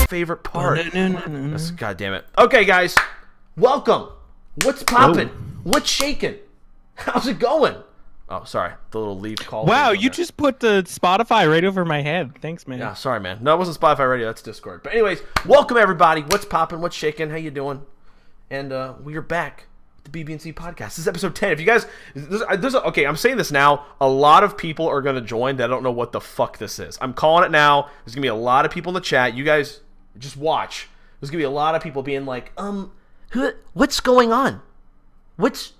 Favorite part. God damn it. Okay, guys, welcome. What's poppin'? What's shaking? How's it going? Oh, sorry, the little leaf call. Wow, you just put the Spotify right over my head. Thanks, man. Yeah, sorry, man. No, it wasn't Spotify Radio. That's Discord. But anyways, welcome everybody. What's poppin'? What's shaking? How you doing? And we are back with the BB&C podcast. This is episode 10. If you guys, okay, I'm saying this now. A lot of people are gonna join that don't know what the fuck this is. I'm calling it now. There's gonna be a lot of people in the chat. You guys. Just watch. There's gonna be a lot of people being like, what's going on? This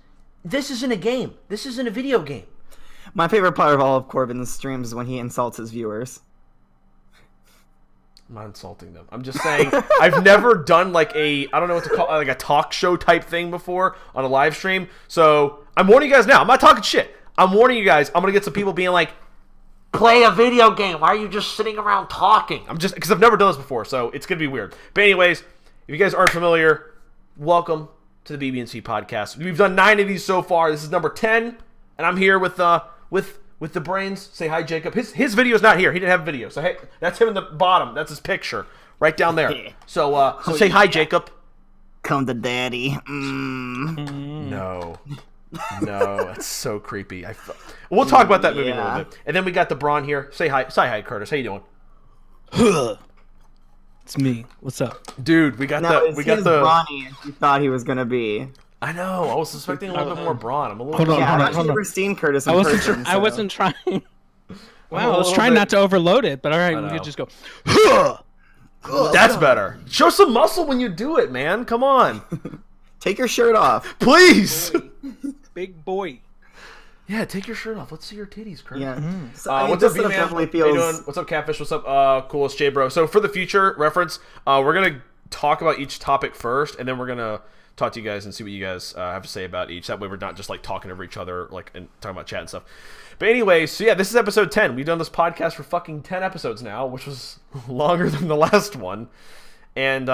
isn't a game. This isn't a video game. My favorite part of all of Corbin's streams is when he insults his viewers. I'm not insulting them. I'm just saying I've never done like I don't know what to call like a talk show type thing before on a live stream. So I'm warning you guys now. I'm not talking shit. I'm warning you guys. I'm gonna get some people being like, play a video game. Why are you just sitting around talking? Because I've never done this before, so it's going to be weird. But anyways, if you guys aren't familiar, welcome to the BB&C podcast. We've done 9 of these so far. This is number 10, and I'm here with the brains. Say hi, Jacob. His video's not here. He didn't have video. So hey, that's him in the bottom. That's his picture right down there. So say hi, Jacob. Come to daddy. No, that's so creepy. We'll talk about that movie a little bit. And then we got the Braun here. Say hi, Curtis. How you doing? It's me. What's up, dude? We got the Brawny as you thought he was gonna be. I know. I was suspecting a little bit more Braun. I'm a little. Hold on. I've never seen Curtis in person. I wasn't trying. Wow, I was trying not to overload it, but all right, we could just go. That's better. Show some muscle when you do it, man. Come on. Take your shirt off, please. Big boy. Yeah, take your shirt off. Let's see your titties, Kurt. Yeah. What's up, B-Man? How you doing? What's up, Catfish? What's up? Cool, it's J Bro. So for the future reference, we're gonna talk about each topic first, and then we're gonna talk to you guys and see what you guys have to say about each. That way, we're not just like talking over each other, like and talking about chat and stuff. But anyways, so yeah, this is episode 10. We've done this podcast for fucking 10 episodes now, which was longer than the last one, and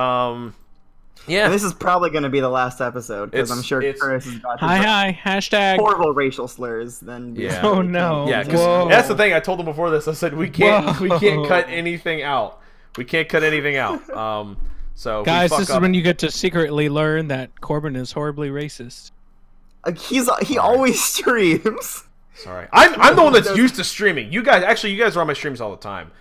yeah, and this is probably going to be the last episode because I'm sure Curtis has got hashtag horrible racial slurs. Then oh no, yeah, because that's the thing. I told them before this. I said we can't cut anything out. We can't cut anything out. So guys, this is when you get to secretly learn that Corbin is horribly racist. He always streams. Sorry, I'm the one that's used to streaming. You guys are on my streams all the time.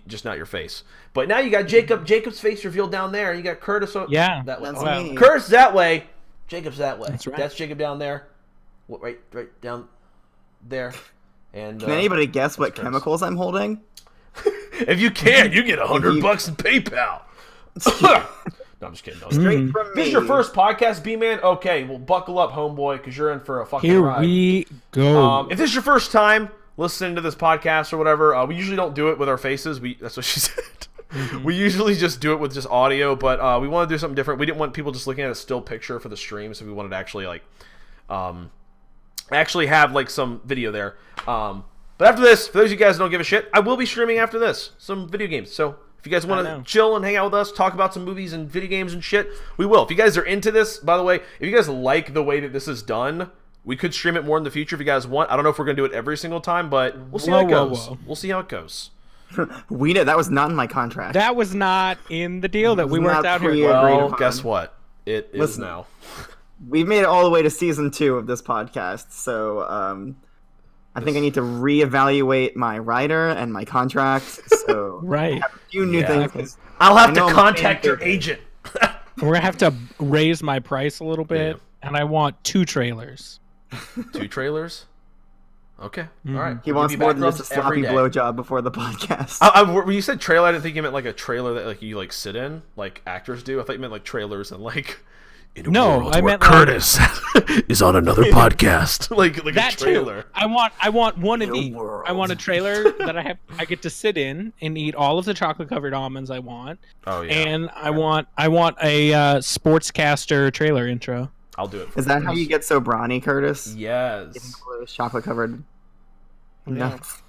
Just not your face. But now you got Jacob's face revealed down there, and you got Curtis that way. That's me. Curtis that way, Jacob's that way. That's right. That's Jacob down there. Right down there. And can anybody guess what chemicals I'm holding? If you can, you get $100 in PayPal. No, I'm just kidding. No, Straight from me. This is your first podcast, B-Man? Okay, well, buckle up, homeboy, because you're in for a fucking ride. Here we go. If this is your first time listening to this podcast or whatever, we usually don't do it with our faces. That's what she said. We usually just do it with just audio, but we want to do something different. We didn't want people just looking at a still picture for the stream, so we wanted to actually actually have like some video there. But after this, for those of you guys who don't give a shit, I will be streaming after this some video games. So if you guys want to chill and hang out with us, talk about some movies and video games and shit, we will. If you guys are into this, by the way, if you guys like the way that this is done, we could stream it more in the future if you guys want. I don't know if we're going to do it every single time, but we'll see how it goes. We'll see how it goes. We know that was not in my contract. That was not in the deal that we worked out here. Well, guess what? It is now. We've made it all the way to season 2 of this podcast, so I think I need to reevaluate my writer and my contract. So right, I have a few new things. I'll have to contact your agent. We're gonna have to raise my price a little bit, and I want 2 trailers. 2 trailers? Okay, all right. He wants more than just a sloppy blowjob before the podcast. When you said trailer, I didn't think you meant like a trailer that like you like sit in, like actors do. I thought you meant like trailers and like In a No, world I where meant Curtis is on another podcast. like that a trailer. too. I want one of each. world. I want a trailer that I get to sit in and eat all of the chocolate covered almonds I want. Oh yeah. And I want a sportscaster trailer intro. I'll do it. For Is that how you get so brawny, Curtis? Yes. Chocolate covered Yeah. nuts.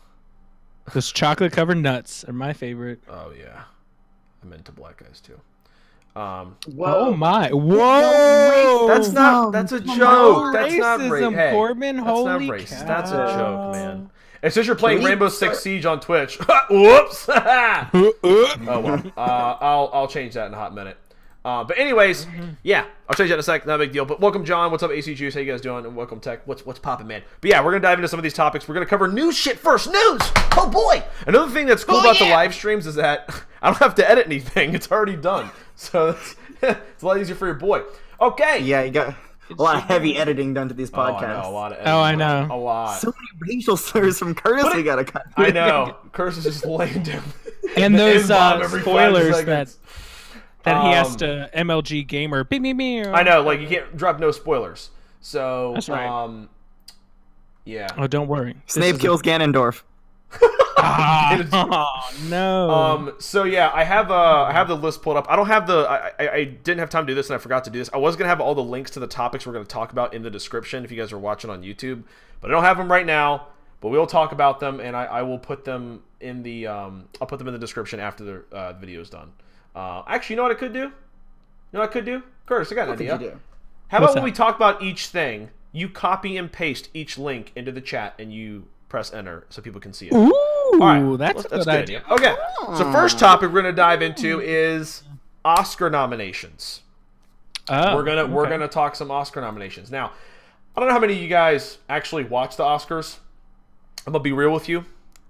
Those chocolate covered nuts are my favorite. Oh yeah. I'm into black guys too. Oh my! Whoa! That's not. That's a No joke. That's not racism, Hey, Corbin. that's Holy not racist. cow. That's a joke, man. And since you're playing Can we Rainbow start- Six Siege on Twitch, whoops. Oh well. I'll change that in a hot minute. But anyways, yeah, I'll change that in a sec. Not a big deal. But welcome, John. What's up, AC Juice? How you guys doing? And welcome, Tech. What's poppin', man? But yeah, we're gonna dive into some of these topics. We're gonna cover news shit first. News. Oh boy. Another thing that's cool about the live streams is that I don't have to edit anything. It's already done. So it's a lot easier for your boy. Okay. Yeah, you got a lot of heavy editing done to these Oh, I podcasts. know, a lot of editing. Oh, I know. A lot. So many racial slurs from Curtis we gotta cut. I know. Curse is just laying down. And those N-bomb every 5 spoilers seconds. that he has to MLG gamer. Beep, beep, beep. I know, like you can't drop no spoilers. So That's right. Yeah. Oh, don't worry. Snape kills Ganondorf. Oh no. So yeah, I have the list pulled up. I don't have I didn't have time to do this and I forgot to do this. I was gonna have all the links to the topics we're gonna talk about in the description if you guys are watching on YouTube, but I don't have them right now. But we'll talk about them, and I will put them in the I'll put them in the description after the video is done. Actually, you know what I could do? You know what I could do? Curtis, I got an idea. What could you do? How about What's when that? we talk about each thing, you copy and paste each link into the chat and you press enter so people can see it. Ooh, All right, that's a good idea. Okay, so first topic we're gonna dive into is Oscar nominations. Oh, We're gonna talk some Oscar nominations. Now, I don't know how many of you guys actually watch the Oscars. I'm gonna be real with you.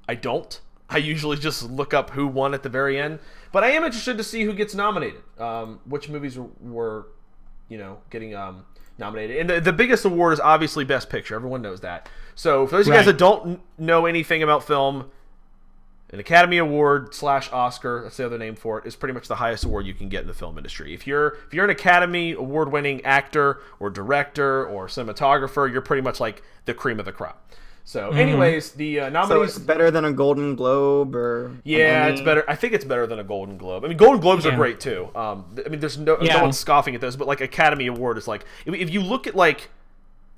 I don't. I usually just look up who won at the very end. But I am interested to see who gets nominated. Which movies were getting nominated. And the biggest award is obviously Best Picture. Everyone knows that. So for those of you guys Right. that don't know anything about film, an Academy Award / Oscar, that's the other name for it, is pretty much the highest award you can get in the film industry. If you're an Academy Award winning actor or director or cinematographer, you're pretty much like the cream of the crop. So, anyways, the So nominees. it's better than a Golden Globe or Yeah, an it's Emmy? better. I think it's better than a Golden Globe. I mean, Golden Globes are Yeah. great too. I mean, there's no Yeah. one's scoffing at those, but like Academy Award is like if you look at like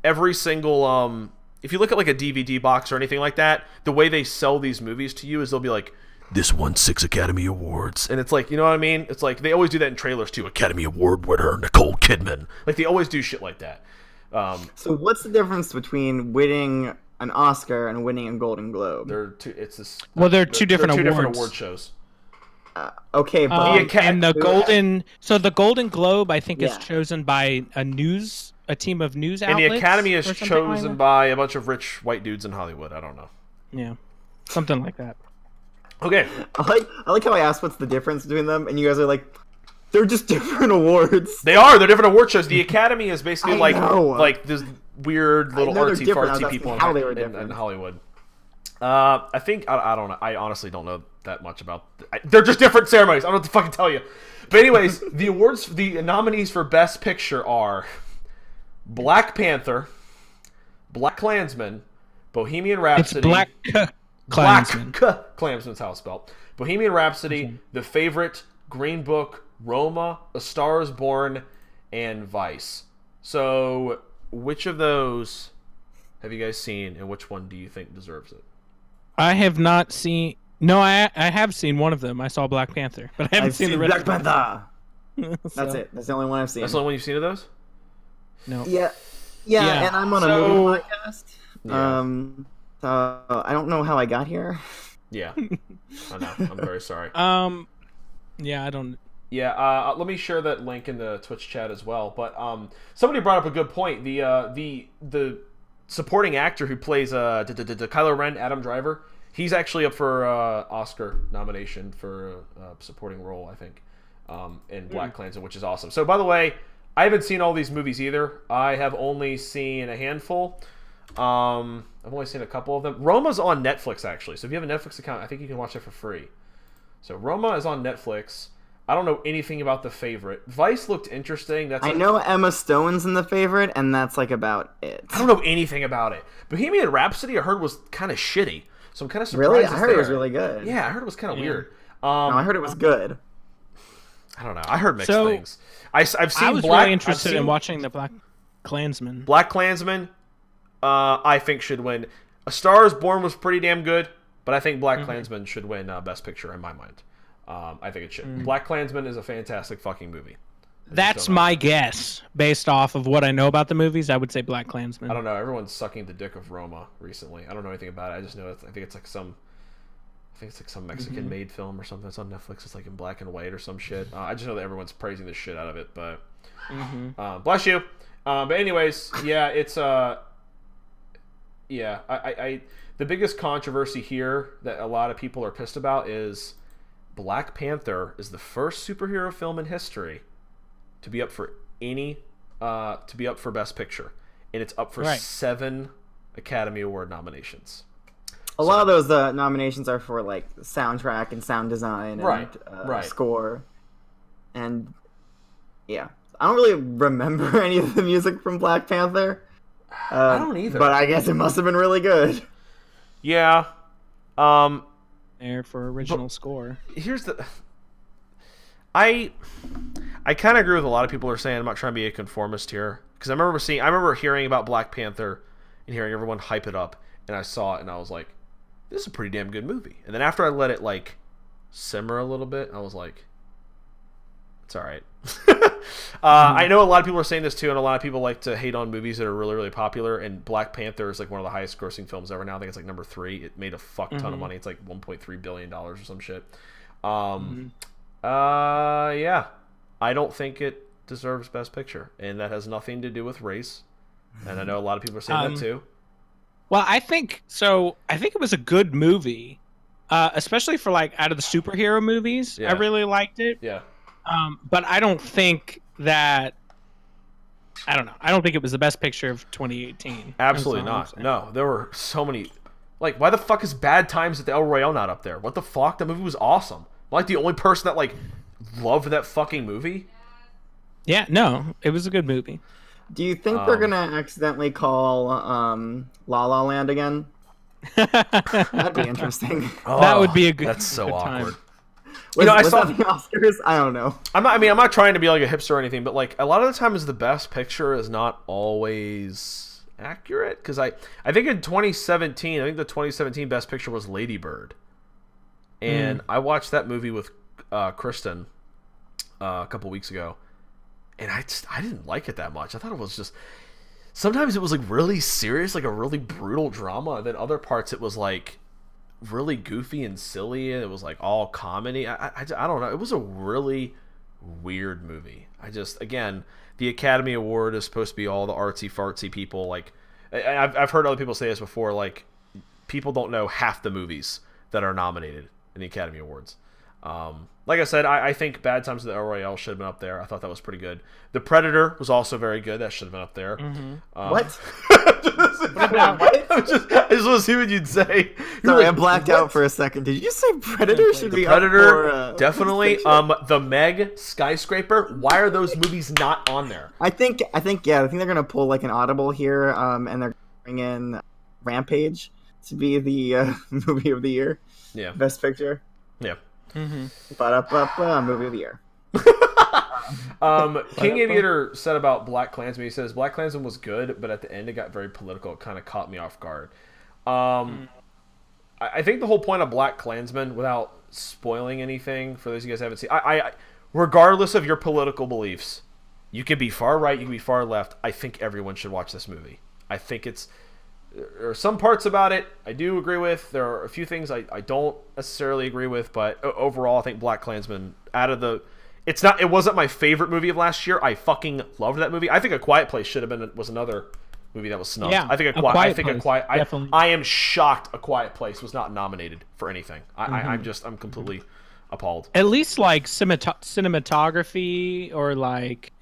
every single if you look at like a DVD box or anything like that, the way they sell these movies to you is they'll be like, this won 6 Academy Awards, and it's like, you know what I mean? It's like they always do that in trailers too. Academy Award winner Nicole Kidman. Like they always do shit like that. So what's the difference between winning an Oscar and winning a Golden Globe? They're two. It's this. Well, they're two different different awards. award shows. Okay, but And the Golden Globe, I think, Yeah. is chosen by a team of news And outlets. the Academy is or something like chosen that. by a bunch of rich white dudes in Hollywood. I don't know. Yeah, something like that. Okay. I like how I asked what's the difference between them, and you guys are like, they're just different awards. They're different award shows. The Academy is basically I know. like this weird little know they're artsy different. I was fartsy asking people how they were in different. Hollywood. I think I don't know. I honestly don't know that much about. They're just different ceremonies. I don't know what to fucking tell you. But anyways, the nominees for Best Picture are Black Panther, Black Klansman, Bohemian It's Rhapsody. Black Klansman. Klansman's how it's spelled. Bohemian Rhapsody, The Favorite, Green Book, Roma, A Star Is Born, and Vice. So, which of those have you guys seen, and which one do you think deserves it? I have not seen. No, I have seen one of them. I saw Black Panther, but I haven't I've seen the seen rest. Black Panther. So, That's it. That's the only one I've seen. That's the only one you've seen of those? No. Yeah, Yeah, and I'm on a so- movie podcast. Yeah. So I don't know how I got here. Yeah. I know. I'm very sorry. Yeah, I don't. Yeah, let me share that link in the Twitch chat as well. But somebody brought up a good point. The supporting actor who plays Kylo Ren, Adam Driver, he's actually up for Oscar nomination for a supporting role, I think, in Black Klansman, which is awesome. So, by the way, I haven't seen all these movies either. I have only seen a handful. I've only seen a couple of them. Roma's on Netflix, actually. So if you have a Netflix account, I think you can watch it for free. So Roma is on Netflix. I don't know anything about The Favorite. Vice looked interesting. I know Emma Stone's in The Favorite, and that's like about it. I don't know anything about it. Bohemian Rhapsody, I heard, was kind of shitty. So I'm kind of surprised. Really? I heard it was really good. Yeah, I heard it was kind of weird. No, I heard it was good. I don't know. I heard mixed things. I've seen I was Black. really interested in watching the Black Klansman. Black Klansman, I think should win. A Star Is Born was pretty damn good, but I think Black Klansman should win Best Picture in my mind. I think it should. Black Klansman is a fantastic fucking movie. That's my guess, based off of what I know about the movies. I would say Black Klansman. I don't know. Everyone's sucking the dick of Roma recently. I don't know anything about it. I just know I think it's like some Mexican-made film or something. It's on Netflix. It's like in black and white or some shit. I just know that everyone's praising the shit out of it. But bless you. But anyways, yeah, it's yeah. I the biggest controversy here that a lot of people are pissed about is Black Panther is the first superhero film in history to be up for Best Picture, and it's up for 7 Academy Award nominations. A lot of those nominations are for like soundtrack and sound design and score, and yeah, I don't really remember any of the music from Black Panther. I don't either, but I guess it must have been really good. Yeah. There for original score. Here's the. I kind of agree with a lot of people are saying. I'm not trying to be a conformist here because I remember hearing about Black Panther and hearing everyone hype it up, and I saw it and I was like, this is a pretty damn good movie. And then after I let it like simmer a little bit, I was like, it's all right. I know a lot of people are saying this too, and a lot of people like to hate on movies that are really, really popular. And Black Panther is like one of the highest grossing films ever now. I think it's like number 3. It made a fuck ton of money. It's like $1.3 billion or some shit. Yeah, I don't think it deserves Best Picture, and that has nothing to do with race. And I know a lot of people are saying that too. Well, I think so. I think it was a good movie, especially for like out of the superhero movies. Yeah. I really liked it. Yeah. But I don't think that. I don't know. I don't think it was the best picture of 2018. Absolutely not. No, there were so many. Like, why the fuck is Bad Times at the El Royale not up there? What the fuck? That movie was awesome. I'm like the only person that like loved that fucking movie. Yeah. No, it was a good movie. Do you think they're gonna accidentally call La La Land again? That'd be interesting. That would be a good. That's so good awkward. I saw the Oscars. I don't know. I'm not trying to be like a hipster or anything, but like a lot of the times the Best Picture is not always accurate because I think in 2017, I think the 2017 Best Picture was Lady Bird, and I watched that movie with Kristen a couple weeks ago. And I didn't like it that much. I thought it was just... Sometimes it was like really serious, like a really brutal drama. And then other parts it was like really goofy and silly. And it was like all comedy. I don't know. It was a really weird movie. Again, the Academy Award is supposed to be all the artsy-fartsy people. Like, I've heard other people say this before. Like, people don't know half the movies that are nominated in the Academy Awards. Like I said, I think Bad Times at the El Royale should have been up there. I thought that was pretty good. The Predator was also very good. That should have been up there. What? I just want to see what you'd say. Sorry, I blacked out for a second. Did you just say Predator should be Predator, up for... definitely. The Meg, Skyscraper. Why are those movies not on there? I think they're gonna pull like an audible here, and they're bring in Rampage to be the movie of the year. Yeah. Best Picture. Yeah. Movie of the year. King Aviator said about Black Klansman. He says Black Klansman was good, but at the end it got very political. It kind of caught me off guard. I think the whole point of Black Klansman, without spoiling anything for those of you guys who haven't seen, I regardless of your political beliefs, you can be far right, you can be far left. I think everyone should watch this movie. I think there are some parts about it I do agree with. There are a few things I don't necessarily agree with, but overall I think Black Klansman it wasn't my favorite movie of last year. I fucking loved that movie. I think A Quiet Place was another movie that was snubbed. Yeah, I think I am shocked A Quiet Place was not nominated for anything. I'm completely appalled. At least like cinematography or like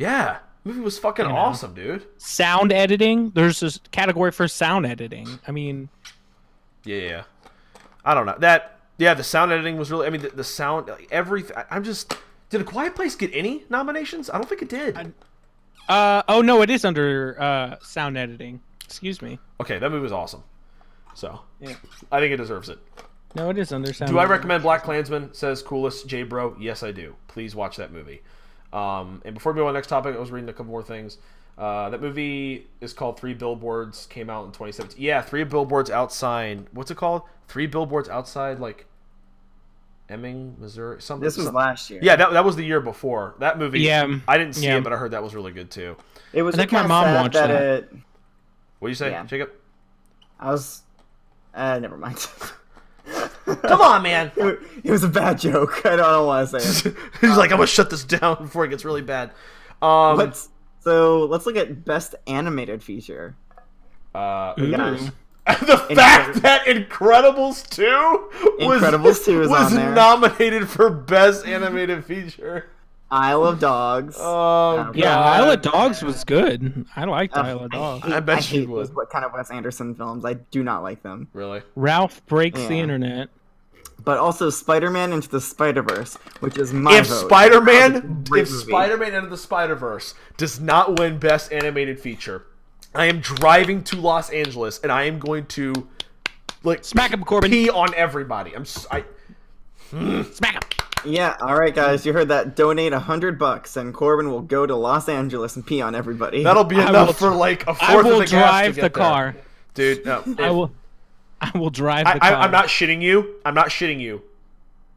movie was fucking awesome, dude. Sound editing. There's this category for sound editing. I mean, yeah. I don't know. The sound editing was really. I mean, the sound, like, everything. Did A Quiet Place get any nominations? I don't think it did. Oh no, it is under sound editing. Excuse me. Okay, that movie was awesome. So, yeah. I think it deserves it. No, it is under sound Do I editing. recommend Black Klansman? Says Coolest J Bro. Yes, I do. Please watch that movie. And before we go on to the next topic, I was reading a couple more things. That movie is called 3 Billboards. Came out in 2017. Yeah, 3 Billboards Outside. What's it called? 3 Billboards Outside, like Emming, Missouri. Something. This was last year. Yeah, that was the year before. That movie. Yeah, I didn't see it, but I heard that was really good too. It was. I think my mom watched that. What do you say, Jacob? I was. Never mind. Come on, man. It was a bad joke. I don't want to say it. He's like, I'm gonna shut this down before it gets really bad. Let's look at best animated feature. The fact that Incredibles 2 was nominated for best animated feature. Isle of Dogs. Oh, yeah, Isle of Dogs was good. I liked Isle of Dogs. I bet you would. What kind of Wes Anderson films? I do not like them. Really? Ralph Breaks the Internet. But also Spider-Man Into the Spider-Verse, which is my vote. Spider-Man Into the Spider-Verse does not win Best Animated Feature, I am driving to Los Angeles and I am going to smack him, Corbin. Pee on everybody. Smack him. Yeah, all right, guys, you heard that. Donate $100 and Corbin will go to Los Angeles and pee on everybody. That'll be enough for like a fourth of the gas to get I will drive the car, dude. No, I will drive the car. I'm not shitting you. I'm not shitting you.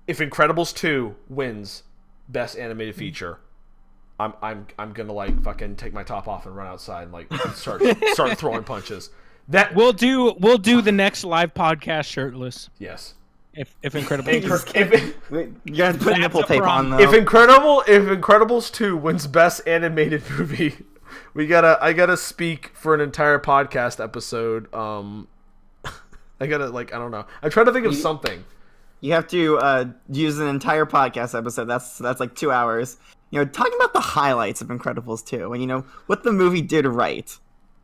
If Incredibles 2 wins Best Animated Feature, I'm gonna like fucking take my top off and run outside and like start throwing punches. That we'll do the next live podcast shirtless. Yes. If Incredibles, you guys put nipple tape on though. If Incredibles 2 wins Best Animated Movie, I gotta speak for an entire podcast episode. I don't know. I'm trying to think of something. You have to use an entire podcast episode. That's like 2 hours. Talking about the highlights of Incredibles 2 and what the movie did right.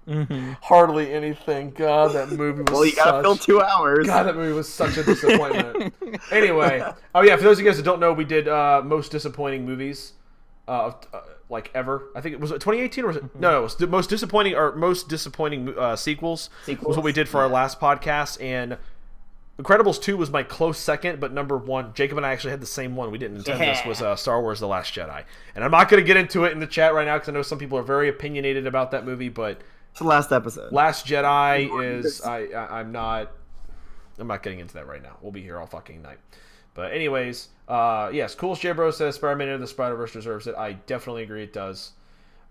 Mm-hmm. Hardly anything. God, that movie was. Well, you gotta fill 2 hours. God, that movie was such a disappointment. Anyway, for those of you guys that don't know, we did most disappointing movies, like ever. I think it was 2018 or was it? No, it was the most disappointing sequels. Was what we did for our last podcast, and Incredibles 2 was my close second, but number one. Jacob and I actually had the same one. We didn't intend this. Was Star Wars: The Last Jedi, and I'm not going to get into it in the chat right now because I know some people are very opinionated about that movie, but. It's the last episode. Last Jedi is I'm not getting into that right now. We'll be here all fucking night. But anyways, yes, Coolest J Bro says Spider-Man Into the Spider-Verse deserves it. I definitely agree it does.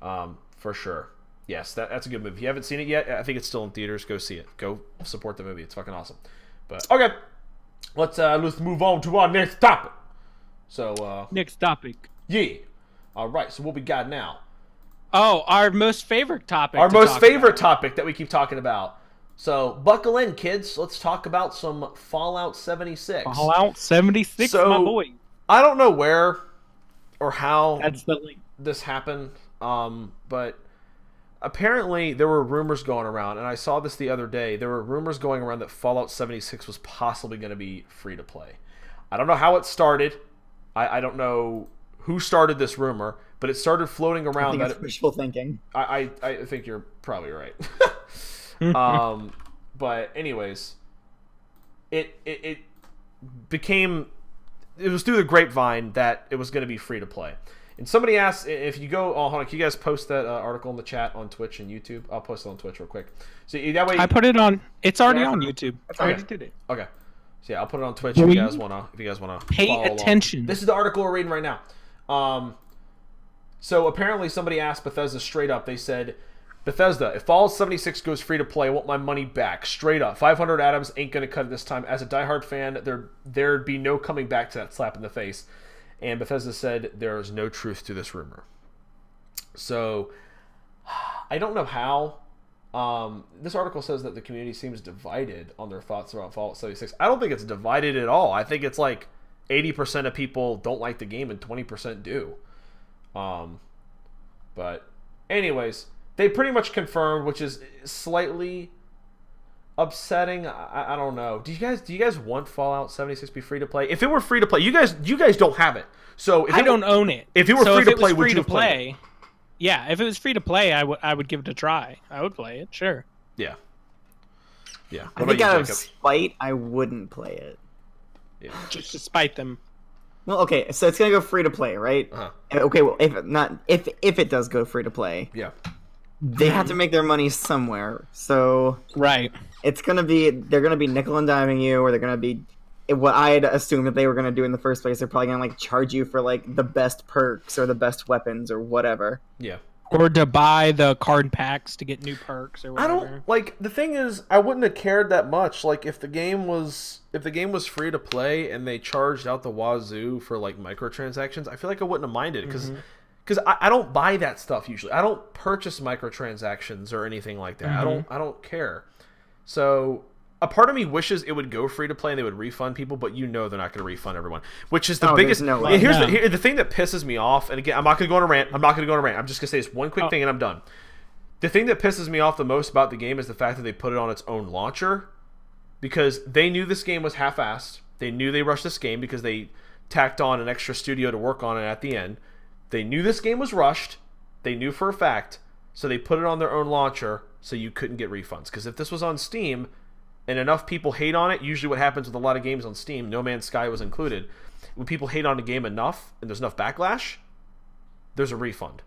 For sure. Yes, that's a good movie. If you haven't seen it yet, I think it's still in theaters. Go see it. Go support the movie. It's fucking awesome. But okay. Let's move on to our next topic. So next topic. Yeah. All right, so what we got now? Oh, our most favorite topic. Our most favorite topic that we keep talking about. So, buckle in, kids. Let's talk about some Fallout 76. Fallout 76, my boy. I don't know where or how That's the link. This happened, but apparently there were rumors going around, and I saw this the other day. There were rumors going around that Fallout 76 was possibly going to be free to play. I don't know how it started. I don't know who started this rumor, but it started floating around. I think it's wishful thinking. I think you're probably right. But anyways, it became, it was through the grapevine that it was going to be free to play. And somebody asked if you go. Oh, hold on, can you guys post that article in the chat on Twitch and YouTube? I'll post it on Twitch real quick. So that way, I put it on. It's already on YouTube. I already did it. Okay. So yeah, I'll put it on Twitch if you guys wanna pay attention. This is the article we're reading right now. So apparently somebody asked Bethesda straight up. They said, Bethesda, if Fallout 76 goes free to play, I want my money back. Straight up. 500 atoms ain't going to cut it this time. As a diehard fan, there'd be no coming back to that slap in the face. And Bethesda said there is no truth to this rumor. So, I don't know how. This article says that the community seems divided on their thoughts about Fallout 76. I don't think it's divided at all. I think it's like 80% of people don't like the game and 20% do. But anyways, they pretty much confirmed, which is slightly upsetting. I don't know. Do you guys want Fallout 76 be free to play? If it were free to play, you guys don't have it. So if I don't own it. If it were free to play, would you have played it? Yeah, if it was free to play, I would give it a try. I would play it, sure. Yeah. Yeah. I think out of spite, I wouldn't play it. Yeah. Just to spite them. Well, okay, so it's gonna go free to play, right? Uh-huh. Okay, well, if it does go free to play, yeah, they have to make their money somewhere. So right, they're gonna be nickel and diming you, or they're gonna be what I'd assume that they were gonna do in the first place. They're probably gonna like charge you for like the best perks or the best weapons or whatever. Yeah. Or to buy the card packs to get new perks or whatever. I don't like the thing is I wouldn't have cared that much. Like if the game was free to play and they charged out the wazoo for like microtransactions, I feel like I wouldn't have minded because I don't buy that stuff usually. I don't purchase microtransactions or anything like that. I don't care. So a part of me wishes it would go free to play and they would refund people, but they're not going to refund everyone, which is the biggest. No way. Here's the thing that pisses me off, and again, I'm not going to go on a rant. I'm just going to say this one quick thing, and I'm done. The thing that pisses me off the most about the game is the fact that they put it on its own launcher, because they knew this game was half-assed. They knew they rushed this game because they tacked on an extra studio to work on it at the end. They knew this game was rushed. They knew for a fact, so they put it on their own launcher so you couldn't get refunds. Because if this was on Steam and enough people hate on it, usually what happens with a lot of games on Steam, No Man's Sky was included, when people hate on a game enough and there's enough backlash, there's a refund.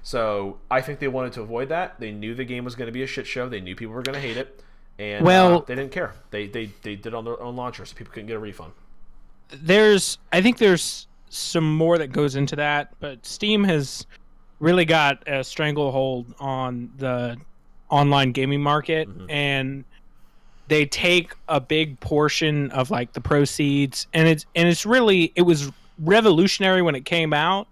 So I think they wanted to avoid that. They knew the game was going to be a shit show. They knew people were going to hate it, and they didn't care. They did it on their own launcher, so people couldn't get a refund. I think there's some more that goes into that, but Steam has really got a stranglehold on the online gaming market, and they take a big portion of like the proceeds, and it was revolutionary when it came out,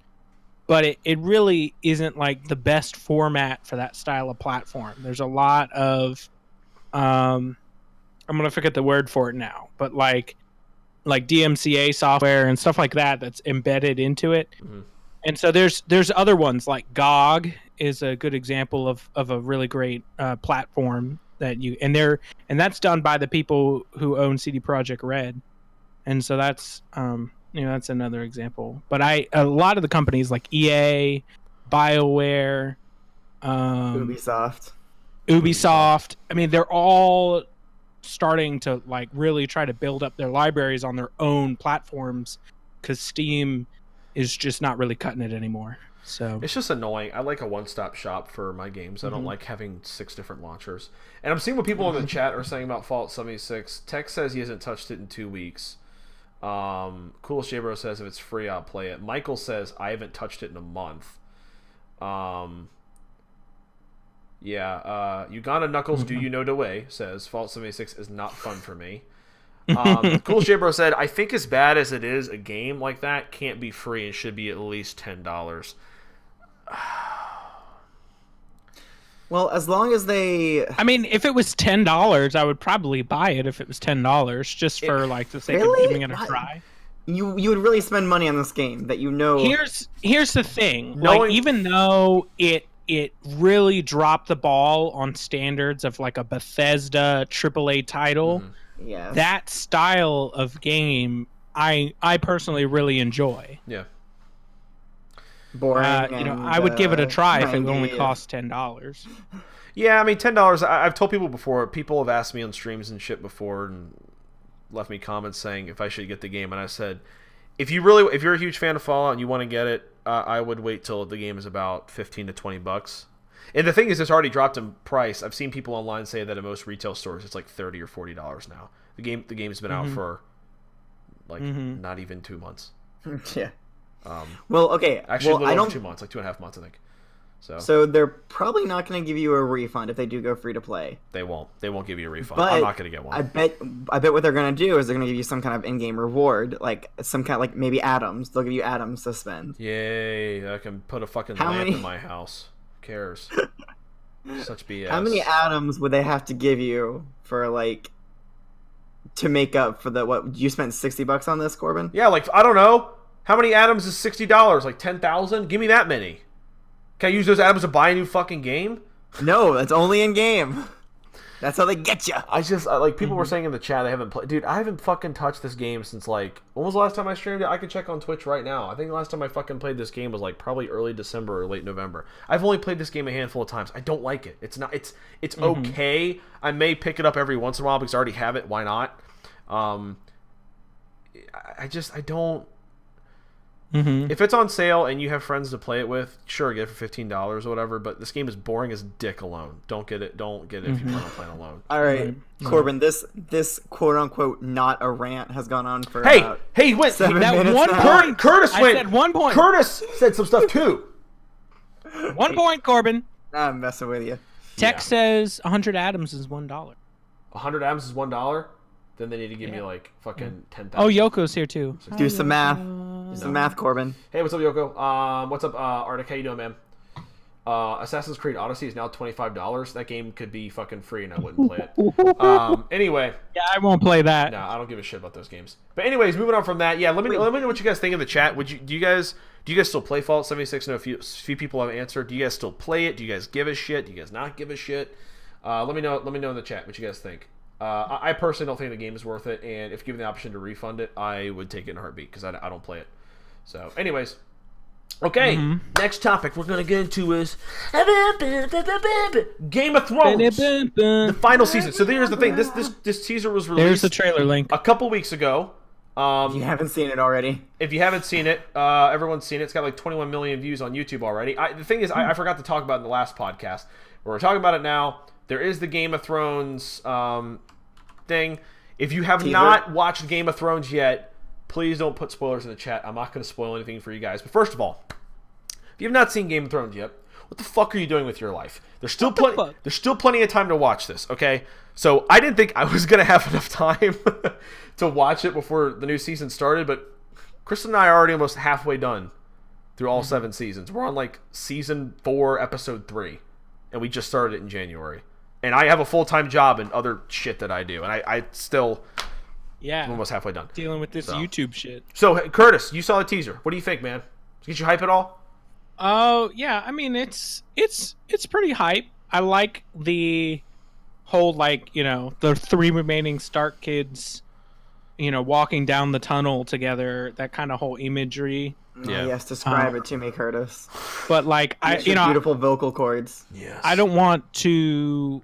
but it really isn't like the best format for that style of platform. There's a lot of I'm gonna forget the word for it now, but like DMCA software and stuff like that that's embedded into it. And so there's other ones like GOG is a good example of a really great platform that and that's done by the people who own CD Projekt Red, and so that's that's another example. But a lot of the companies like EA, BioWare, Ubisoft, I mean, they're all starting to like really try to build up their libraries on their own platforms because Steam is just not really cutting it anymore. So it's just annoying. I like a one-stop shop for my games. I don't like having 6 different launchers. And I'm seeing what people in the chat are saying about Fallout 76. Tech says he hasn't touched it in 2 weeks. Coolest J-Bro says if it's free, I'll play it. Michael says I haven't touched it in a month. Uganda Knuckles, do you know the way? Says Fallout 76 is not fun for me. Coolest J-Bro said I think as bad as it is, a game like that can't be free and should be at least $10. Well, as long as I mean, if it was $10, I would probably buy it if it was $10, just for like the sake of giving it a try. You would really spend money on this game that Here's the thing. Like, even though it really dropped the ball on standards of like a Bethesda AAA title, that style of game I personally really enjoy. Yeah. Boring. I would give it a try if it only costs $10. Yeah, I mean $10. I've told people before. People have asked me on streams and shit before, and left me comments saying if I should get the game, and I said, if you're a huge fan of Fallout and you want to get it, I would wait till the game is about $15 to $20. And the thing is, it's already dropped in price. I've seen people online say that at most retail stores it's like $30 or $40 now. The game's been out for like not even 2 months. Yeah. Well, okay. Actually, a little over 2 months, like 2.5 months, I think. So they're probably not going to give you a refund if they do go free to play. They won't. They won't give you a refund. But I'm not going to get one. I bet what they're going to do is they're going to give you some kind of in-game reward, like some kind of, like maybe atoms. They'll give you atoms to spend. Yay! I can put a fucking lamp in my house. Who cares? Such BS. How many atoms would they have to give you for like to make up for what you spent $60 on this, Corbin? Yeah, like I don't know. How many atoms is $60? Like 10,000? Give me that many. Can I use those atoms to buy a new fucking game? No, that's only in game. That's how they get you. I just like people were saying in the chat they haven't played. Dude, I haven't fucking touched this game since like when was the last time I streamed it? I can check on Twitch right now. I think the last time I fucking played this game was like probably early December or late November. I've only played this game a handful of times. I don't like it. It's not. It's okay. I may pick it up every once in a while because I already have it. Why not? I don't. If it's on sale and you have friends to play it with, sure, get it for $15 or whatever. But this game is boring as dick alone. Don't get it. Don't get it if you plan on playing alone. All right, Corbin. This quote unquote not a rant has gone on for. Hey, about wait. 7 that minutes one now. point. Curtis I went. said 1 point. Curtis said some stuff too. 1 point, Corbin. I'm messing with you. Tech says 100 atoms is $1. 100 atoms is $1. Then they need to give me like fucking 10,000. Oh, Yoko's here too. Do some math. Do some math, Corbin. Hey, what's up, Yoko? What's up, Arctic? How you doing, man? Assassin's Creed Odyssey is now $25. That game could be fucking free, and I wouldn't play it. Anyway. Yeah, I won't play that. No, I don't give a shit about those games. But anyways, moving on from that. Yeah, let me know what you guys think in the chat. Do you guys still play Fallout 76? I know a few people have answered. Do you guys still play it? Do you guys give a shit? Do you guys not give a shit? Let me know in the chat what you guys think. I personally don't think the game is worth it, and if given the option to refund it, I would take it in a heartbeat because I don't play it. So, anyways, okay. Next topic we're gonna get into is Game of Thrones, the final season. So here's the thing: this teaser was released. There's the trailer link a couple weeks ago. If you haven't seen it already. If you haven't seen it, everyone's seen it. It's got like 21 million views on YouTube already. The thing is, I forgot to talk about it in the last podcast. We're talking about it now. There is the Game of Thrones thing. If you have not watched Game of Thrones yet, please don't put spoilers in the chat. I'm not going to spoil anything for you guys. But first of all, if you have not seen Game of Thrones yet, what the fuck are you doing with your life? There's still plenty of time to watch this, okay? So I didn't think I was going to have enough time to watch it before the new season started, but Kristen and I are already almost halfway done through all 7 seasons. We're on like season 4, episode 3, and we just started it in January. And I have a full-time job and other shit that I do, and I still I'm almost halfway done. Dealing with this YouTube shit. So, Curtis, you saw the teaser. What do you think, man? Get you hype at all? Oh, yeah. I mean, it's pretty hype. I like the whole, like, the 3 remaining Stark kids, walking down the tunnel together, that kind of whole imagery. Yeah. Yes, describe it to me, Curtis. But, like, beautiful vocal cords. Yes. I don't want to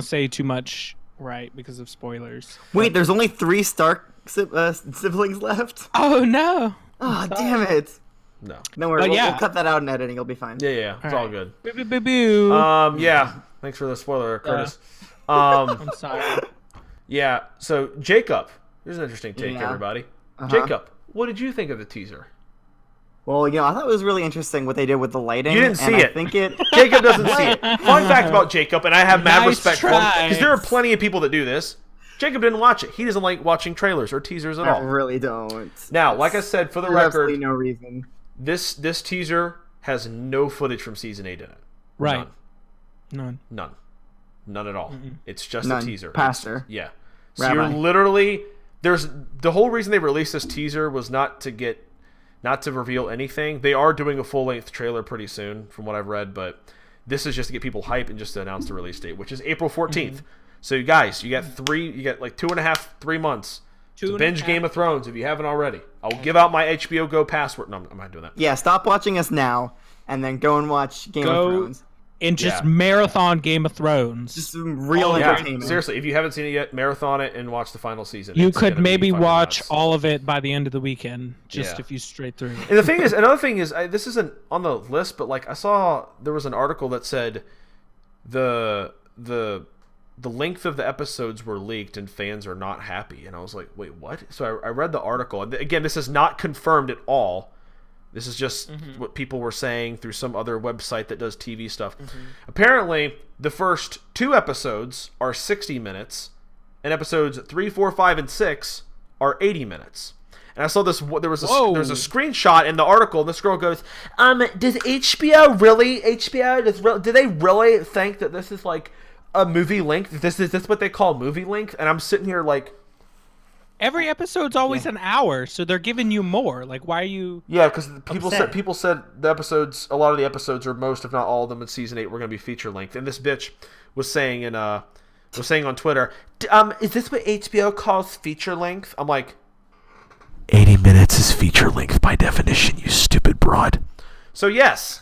say too much, right, because of spoilers. Wait, there's only 3 Stark siblings left? Oh, no. Oh, damn it. No. Don't worry, we'll cut that out in editing. It'll be fine. Yeah. It's all good. Boo. Yeah. Thanks for the spoiler, Curtis. I'm sorry. Yeah, so Jacob. Here's an interesting take, everybody. Jacob, what did you think of the teaser? Well, I thought it was really interesting what they did with the lighting. You didn't see it. I think it. Jacob doesn't see it. Fun fact about Jacob, and I have mad respect for him, because there are tries. plenty of people that do this. Jacob didn't watch it. He doesn't like watching trailers or teasers at I all. really don't. Now, like I said, for the There's record, absolutely no reason. this teaser has no footage from season 8 in it. Right. None at all. It's just None. a teaser. Pastor. Yeah. So Rabbi. you're literally the whole reason they released this teaser was not to reveal anything. They are doing a full-length trailer pretty soon, from what I've read, but this is just to get people hype and just to announce the release date, which is April 14th. So you guys, you got like 2.5, 3 months to binge Game of Thrones if you haven't already. I'll give out my HBO Go password. No, I'm not doing that. Yeah, stop watching us now, and then go and watch Game of Thrones. And just marathon Game of Thrones. Just some real entertainment. Seriously, if you haven't seen it yet, marathon it and watch the final season. You could maybe watch all of it by the end of the weekend, if you straight through. And another thing is, this isn't on the list, but like I saw there was an article that said the length of the episodes were leaked and fans are not happy, and I was like, wait, what? So I read the article, and again, this is not confirmed at all. This is just what people were saying through some other website that does TV stuff. Apparently, the first 2 episodes are 60 minutes, and episodes 3, 4, 5, and 6 are 80 minutes. And I saw this. There's a screenshot in the article, and this girl goes, "Does HBO really? Do they really think that this is like a movie length? This what they call movie length?" And I'm sitting here like. Every episode's always an hour, so they're giving you more. Like, why are you? Yeah, because people said the episodes, a lot of the episodes, or most, if not all of them, in season 8 were going to be feature length. And this bitch was saying in was saying on Twitter, is this what HBO calls feature length? I'm like, 80 minutes is feature length by definition, you stupid broad. So yes,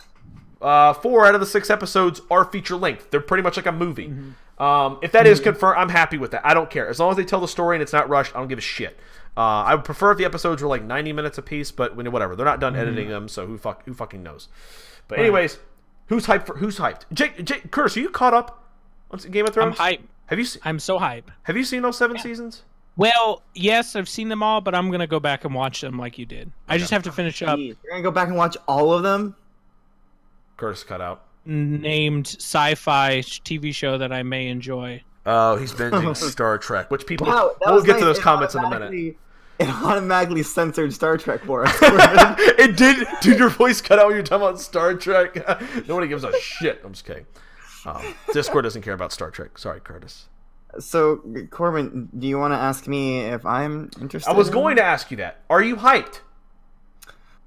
4 out of the 6 episodes are feature length. They're pretty much like a movie. If that is confirmed, I'm happy with that. I don't care. As long as they tell the story and it's not rushed, I don't give a shit. I would prefer if the episodes were like 90 minutes a piece, but whatever. They're not done editing them, so who fucking knows? But anyways, who's hyped? Jake, Curtis, are you caught up on Game of Thrones? I'm hyped. I'm so hyped. Have you seen those 7 seasons? Well, yes, I've seen them all, but I'm gonna go back and watch them like you did. I just have to finish up. You're gonna go back and watch all of them? Curtis cut out. Named sci-fi TV show that I may enjoy. Oh, he's binging Star Trek, which people... Wow, we'll get to those comments in a minute. It automatically censored Star Trek for us. It did. Dude, your voice cut out when you were talking about Star Trek. Nobody gives a shit. I'm just kidding. Discord doesn't care about Star Trek. Sorry, Curtis. So, Corbin, do you want to ask me if I'm interested? I was going to ask you that. Are you hyped?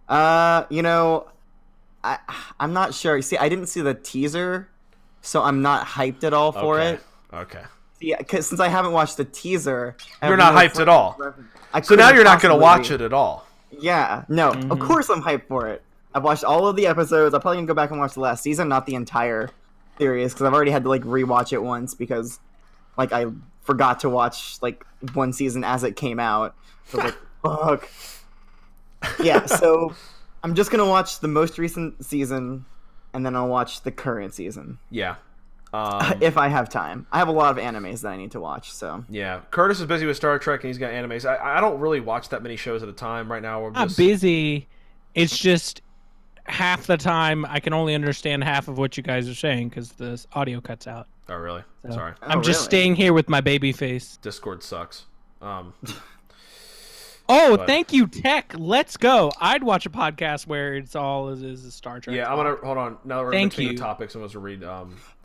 I'm not sure. See, I didn't see the teaser, so I'm not hyped at all for it. Okay. Yeah, because since I haven't watched the teaser, you're not hyped at all. So now you're not going to watch it at all. Yeah, no. Of course I'm hyped for it. I've watched all of the episodes. I'm probably going to go back and watch the last season, not the entire series, because I've already had to rewatch it once because I forgot to watch one season as it came out. So I was like, fuck. Yeah, so I'm just going to watch the most recent season, and then I'll watch the current season. Yeah. If I have time. I have a lot of animes that I need to watch, so. Yeah. Curtis is busy with Star Trek, and he's got animes. I don't really watch that many shows at a time right now. I'm busy. It's just half the time I can only understand half of what you guys are saying because the audio cuts out. Oh, really? So, Sorry. I'm just staying here with my baby face. Discord sucks. Thank you, Tech. Let's go. I'd watch a podcast where it's all is Star Trek. Yeah, I'm going to... Hold on. Now that we're in between the topics, I'm going to read... Tech,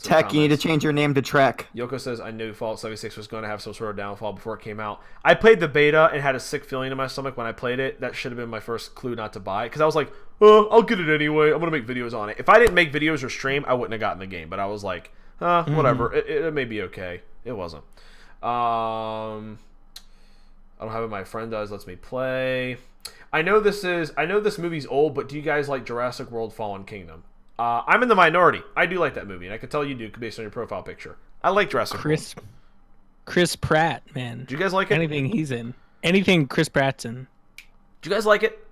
comments. You need to change your name to Trek. Yoko says, I knew Fallout 76 was going to have some sort of downfall before it came out. I played the beta and had a sick feeling in my stomach when I played it. That should have been my first clue not to buy it. Because I was like, I'll get it anyway. I'm going to make videos on it. If I didn't make videos or stream, I wouldn't have gotten the game. But I was like, whatever. It may be okay. It wasn't. I don't have it. My friend does. Lets me play. I know this movie's old, but do you guys like Jurassic World: Fallen Kingdom? I'm in the minority. I do like that movie, and I can tell you do based on your profile picture. I like Jurassic World. Chris Pratt, man. Do you guys like it? Anything he's in. Anything Chris Pratt's in. Do you guys like it?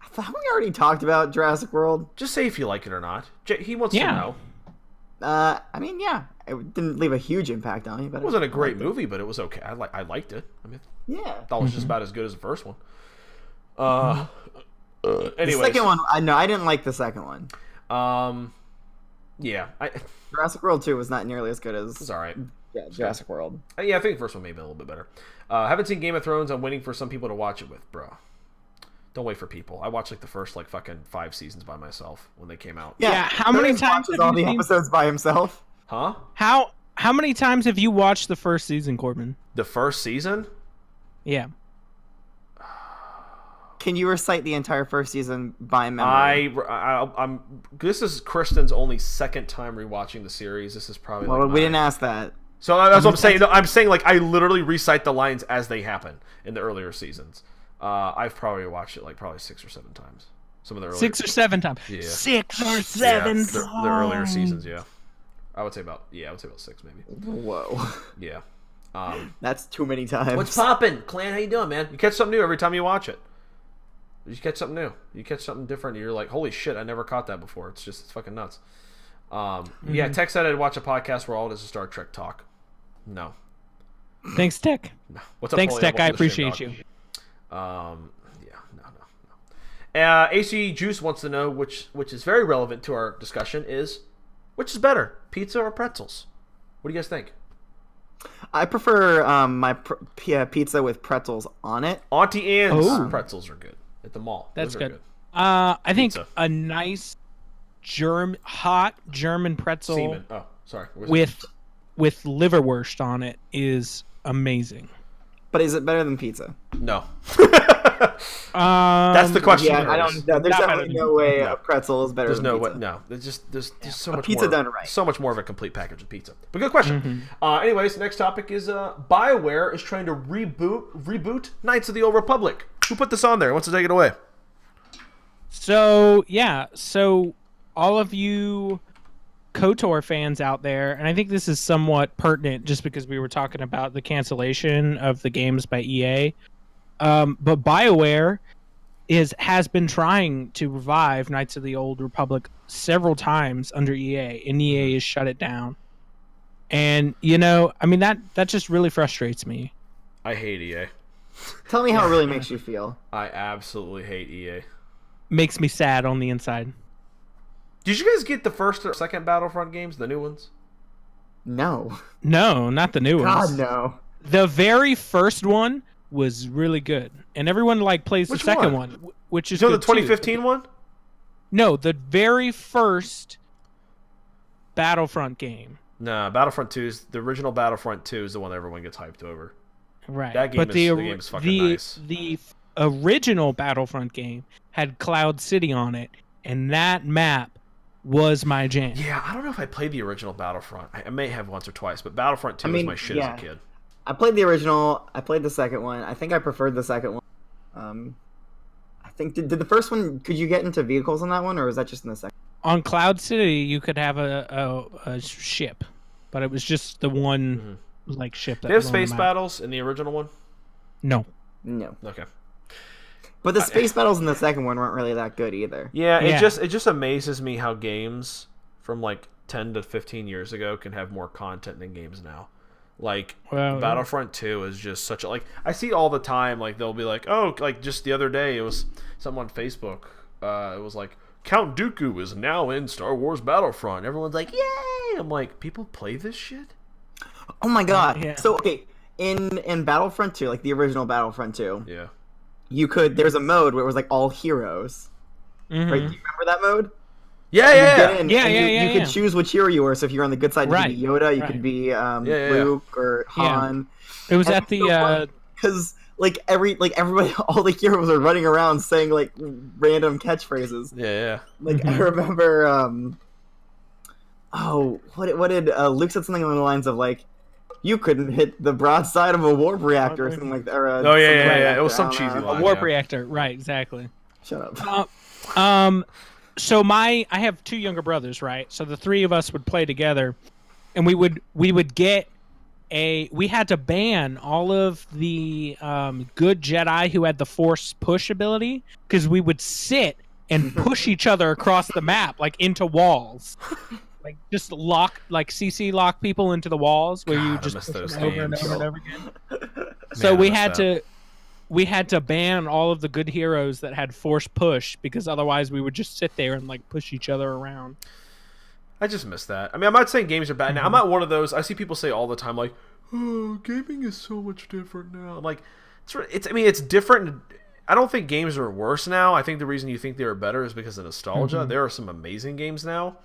I thought we already talked about Jurassic World. Just say if you like it or not. He wants to know. I mean, yeah. It didn't leave a huge impact on me, but it wasn't a great movie, but it was okay. I liked it. I mean, yeah. Thought it was just about as good as the first one. Anyways. The second one, I didn't like the second one. Yeah. Jurassic World 2 was not nearly as good as... It's alright. Yeah, Jurassic World. Yeah, I think the first one may have been a little bit better. Haven't seen Game of Thrones. I'm waiting for some people to watch it with, bro. Don't wait for people. I watched the first fucking 5 seasons by myself when they came out. Yeah, how many times have all the episodes by himself? Huh? How many times have you watched the first season, Corbin? The first season? Yeah. Can you recite the entire first season by memory? This is Kristen's only second time rewatching the series. This is probably we didn't ask that. So that's what I'm saying. No, I'm saying I literally recite the lines as they happen in the earlier seasons. I've probably watched it probably 6 or 7 times. Some of the earlier 6 or 7 times. Yeah. 6 or 7 times. The earlier seasons, yeah. I would say about 6 maybe. Whoa. Yeah. That's too many times. What's poppin'? Clan, how you doing, man? You catch something new every time you watch it. You catch something new. You catch something different. And you're like, holy shit, I never caught that before. It's fucking nuts. Yeah, Tech said I'd watch a podcast where all it is Star Trek talk. No. Thanks, Tech. No. What's up, Thanks, Tech. I appreciate you. Yeah, no. AC Juice wants to know, which is very relevant to our discussion, is which is better, pizza or pretzels? What do you guys think? I prefer my pizza with pretzels on it. Auntie Anne's pretzels are good at the mall. That's good. I think a nice hot German pretzel Seaman. Oh, sorry. with liverwurst on it is amazing. But is it better than pizza? No. That's the question. Yeah, I don't know. There's definitely no way a pretzel is better There's than no pizza. way. No, there's so much pizza more. done right. So much more of a complete package of pizza. But good question. Anyways, next topic is BioWare is trying to reboot Knights of the Old Republic. Who put this on there? Who wants to take it away? So all of you KOTOR fans out there, and I think this is somewhat pertinent just because we were talking about the cancellation of the games by EA. But BioWare has been trying to revive Knights of the Old Republic several times under EA, and EA has shut it down. And that just really frustrates me. I hate EA. Tell me how it really makes you feel. I absolutely hate EA. Makes me sad on the inside. Did you guys get the first or second Battlefront games, the new ones? No, not the new ones. God no. The very first one was really good, and everyone plays the second one, which is the good 2015 too. one. No, the very first Battlefront game. Nah, Battlefront 2 is the original. Battlefront 2 is the one that everyone gets hyped over. Right, that game the game is fucking nice. The original Battlefront game had Cloud City on it, and that map was my jam. Yeah, I don't know if I played the original Battlefront. I may have once or twice, but Battlefront 2 was my shit as a kid. I played the original. I played the second one. I think I preferred the second one. I think did the first one? Could you get into vehicles on that one, or was that just in the second? On Cloud City, you could have a ship, but it was just the one ship. That they have space battles in the original one. No. Okay. But the space battles in the second one weren't really that good either. Yeah, it just amazes me how games from 10 to 15 years ago can have more content than games now. Battlefront 2 is just such a I see all the time they'll be just the other day it was something on Facebook. It was Count Dooku is now in Star Wars Battlefront. Everyone's like, yay! I'm like, people play this shit? Oh my god. Yeah. So okay, in Battlefront 2, the original Battlefront 2. Yeah. There's a mode where it was all heroes. Right? Do you remember that mode? Yeah. You could choose which hero you were. So if you're on the good side, you could be Yoda. You could be Luke or Han. It was at the because everybody, all the heroes are running around saying random catchphrases. Yeah. I remember. What did Luke said something along the lines of you couldn't hit the broadside of a warp reactor or something like that. It was some cheesy line. A warp reactor, right? Exactly. Shut up. So I have two younger brothers, right? So the three of us would play together, and we would get we had to ban all of the good Jedi who had the Force push ability because we would sit and push each other across the map into walls. Just lock CC lock people into the walls where you just push them over and over and over again. So we had to ban all of the good heroes that had force push because otherwise we would just sit there and push each other around. I just miss that. I mean, I'm not saying games are bad now. I'm not one of those. I see people say all the time oh, gaming is so much different now. I'm it's different. I don't think games are worse now. I think the reason you think they are better is because of nostalgia. There are some amazing games now.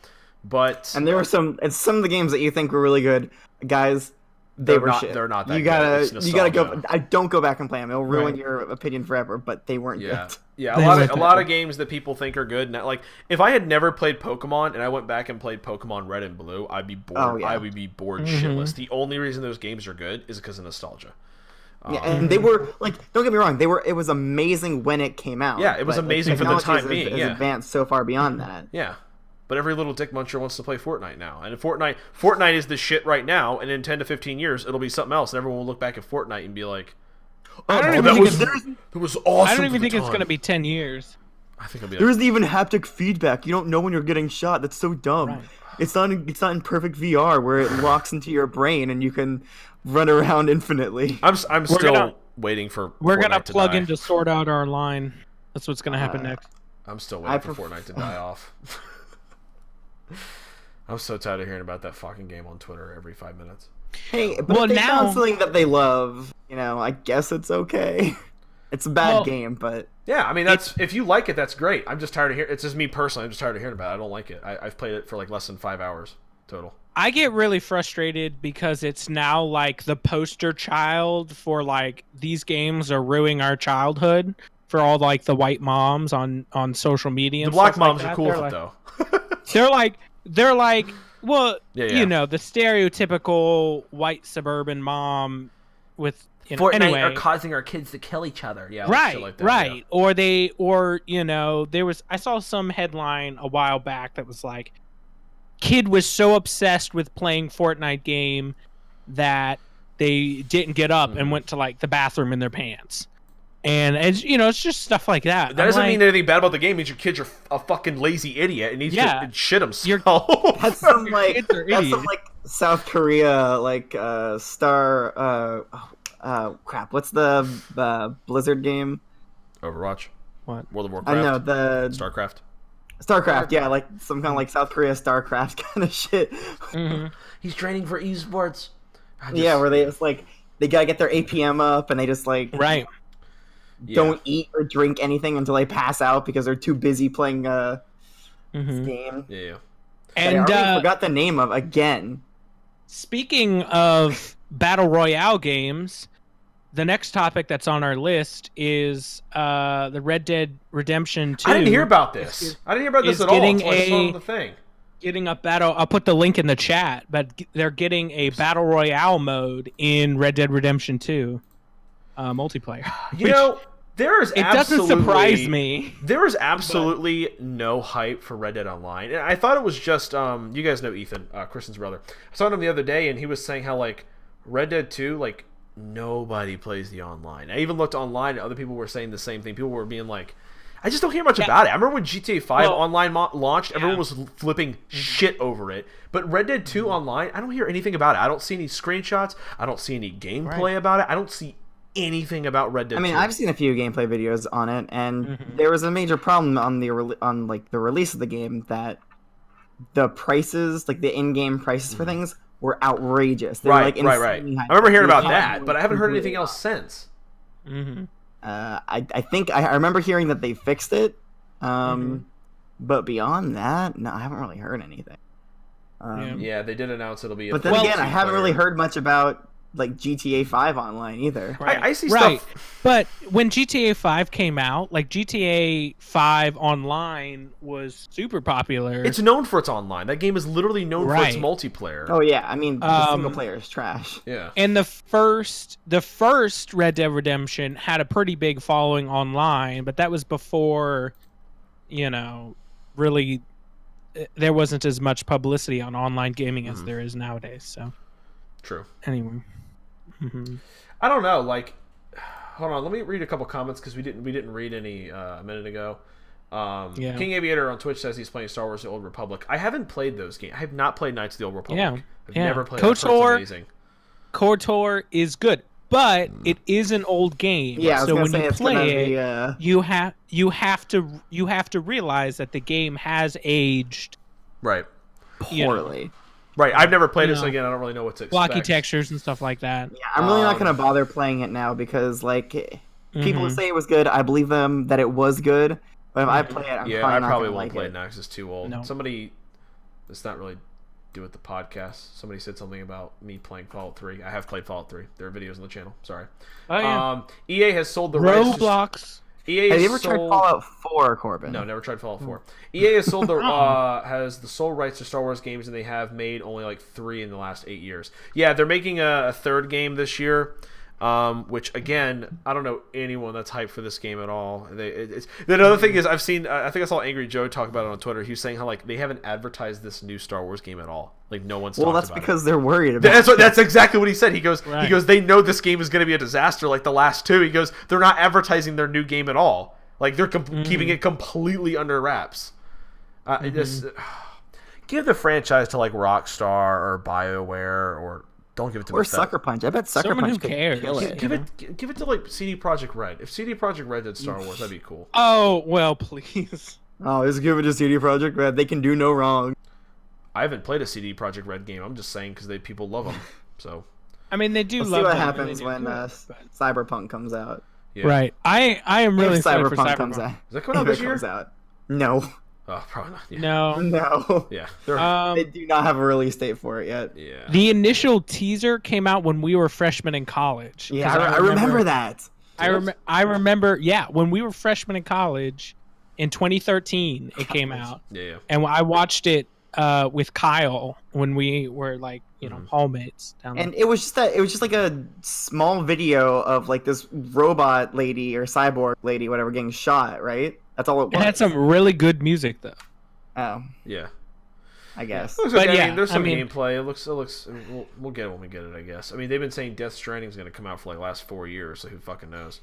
And there were some of the games that you think were really good, guys. They're shit. They're not that good. You gotta go. I don't go back and play them. It'll ruin your opinion forever. But they weren't good. Yeah, a lot of games that people think are good. Now, if I had never played Pokemon and I went back and played Pokemon Red and Blue, I'd be bored. Oh, yeah. I would be bored shitless. The only reason those games are good is because of nostalgia. And they were don't get me wrong, it was amazing when it came out. Yeah, it was amazing for the time being. It's advanced so far beyond that. Yeah. But every little dick muncher wants to play Fortnite now. And Fortnite is the shit right now, and in 10 to 15 years, it'll be something else, and everyone will look back at Fortnite and be like, that was awesome. I don't even think it's going to be 10 years. I think it'll be there isn't even haptic feedback. You don't know when you're getting shot. That's so dumb. Right. It's not in perfect VR where it locks into your brain and you can run around infinitely. I'm still waiting for We're going to plug in to sort out our line. That's what's going to happen next. I'm still waiting for Fortnite to die off. I'm so tired of hearing about that fucking game on Twitter every 5 minutes. Hey, but if they found something that they love, I guess it's okay. It's a bad game, but yeah, I mean if you like it, that's great. I'm just tired of hearing. It's just me personally. I'm just tired of hearing about it. I don't like it. I've played it for less than 5 hours total. I get really frustrated because it's now the poster child for these games are ruining our childhood. for all like the white moms on social media. The And black stuff like moms are that. cool They're with like, it though. they're like, well, Yeah. you know, the stereotypical white suburban mom with Fortnite anyway. are causing our kids to kill each other. Yeah, Right, shit like that, right. Or you know, I saw some headline a while back that was like, kid was so obsessed with playing Fortnite game that they didn't get up and went to like the bathroom in their pants. And it's, you know, it's just stuff like that. That doesn't mean anything bad about the game. It means your kid's are a fucking lazy idiot and needs to shit himself. That's some like South Korea crap. What's the Blizzard game? Overwatch. What? World of Warcraft. I know the StarCraft. Yeah, like some kind of like South Korea StarCraft kind of shit. Mm-hmm. He's training for esports. Yeah, where they just like they gotta get their APM up and they just like don't eat or drink anything until they pass out because they're too busy playing this game. Yeah. And I already forgot the name of again. Speaking of Battle Royale games, the next topic that's on our list is the Red Dead Redemption 2. I didn't hear about this. I didn't hear about this at all until I saw the thing. Getting a battle. I'll put the link in the chat, but they're getting a Battle Royale mode in Red Dead Redemption 2 multiplayer. You know, it doesn't surprise me. There is absolutely no hype for Red Dead Online. And I thought it was just, you guys know Ethan, Kristen's brother. I saw him the other day, and he was saying how, like, Red Dead 2, like, nobody plays the online. I even looked online, and other people were saying the same thing. People were being like, I just don't hear much about it. I remember when GTA 5 online launched, everyone was flipping shit over it. But Red Dead 2 online, I don't hear anything about it. I don't see any screenshots. I don't see any gameplay about it. I don't see anything about Red Dead 2. I've seen a few gameplay videos on it, and there was a major problem on the release of the game that the prices, like the in-game prices for things, were outrageous. They were, like, right. I remember hearing about that, but I haven't heard anything else since. I think I remember hearing that they fixed it, but beyond that, no, I haven't really heard anything. Yeah, they did announce it'll be. But then again, I haven't really heard much about like GTA 5 online either. Right. I see stuff. But when GTA 5 came out, like GTA 5 online was super popular. It's known for its online. That game is literally known for its multiplayer. Oh yeah, I mean the single player is trash. Yeah. And the first Red Dead Redemption had a pretty big following online, but that was before, you know, really there wasn't as much publicity on online gaming as there is nowadays. So true. Anyway. I don't know. Like, hold on. Let me read a couple comments because we didn't read any a minute ago. King Aviator on Twitch says he's playing Star Wars: The Old Republic. I haven't played those games. I have not played Knights of the Old Republic. I've never played. KOTOR. KOTOR is good, but it is an old game. Yeah, so when you play it, you have to realize that the game has aged poorly. You know. Right, I've never played it, so again, I don't really know what to expect. Blocky textures and stuff like that. Yeah, I'm really not going to bother playing it now because, like, people say it was good. I believe them that it was good, but if I play it, I probably won't like play it it now because it's too old. No. Somebody, let's not really do with the podcast. Somebody said something about me playing Fallout 3. I have played Fallout 3. There are videos on the channel. Sorry. Oh, yeah. EA has sold the Roblox. EA have you ever tried Fallout 4, Corbin? No, never tried Fallout 4. EA has sold has the sole rights to Star Wars games, and they have made only like 3 in the last 8 years. Yeah, they're making a third game this year, which again, I don't know anyone that's hyped for this game at all. The other thing is, I think I saw Angry Joe talk about it on Twitter. He was saying how like they haven't advertised this new Star Wars game at all. Like no one's. Well, that's because they're worried about. That's exactly what he said. He goes, they know this game is going to be a disaster like the last 2. He goes, they're not advertising their new game at all. Like they're keeping it completely under wraps. Just give the franchise to like Rockstar or Bioware, or don't give it to or Sucker Punch. I bet Sucker Punch could kill it. Give it to like CD Projekt Red. If CD Projekt Red did Star Wars, that'd be cool. Oh well, please. Oh, just give it to CD Projekt Red. They can do no wrong. I haven't played a CD Projekt Red game. I'm just saying because people love them. So I mean, they do. We'll love see what them happens when Cyberpunk comes out. Yeah. Right. I am really excited for Cyberpunk. Comes out. Is that coming out this year? Comes out. No. Oh, probably not. Yeah. No. Yeah. They do not have a release date for it yet. Yeah. The initial teaser came out when we were freshmen in college. Yeah, I remember that. I remember, when we were freshmen in college in 2013, it came out. Yeah. And I watched it with Kyle when we were like, hallmates down And there. it was just like a small video of like this robot lady or cyborg lady, whatever, getting shot, right? That's all it was. It had some really good music though. Oh, Yeah. I guess. Looks like, But I mean, there's some gameplay. It looks. We'll get it when we get it, I guess. I mean, they've been saying Death Stranding is going to come out for like the last 4 years, so who fucking knows?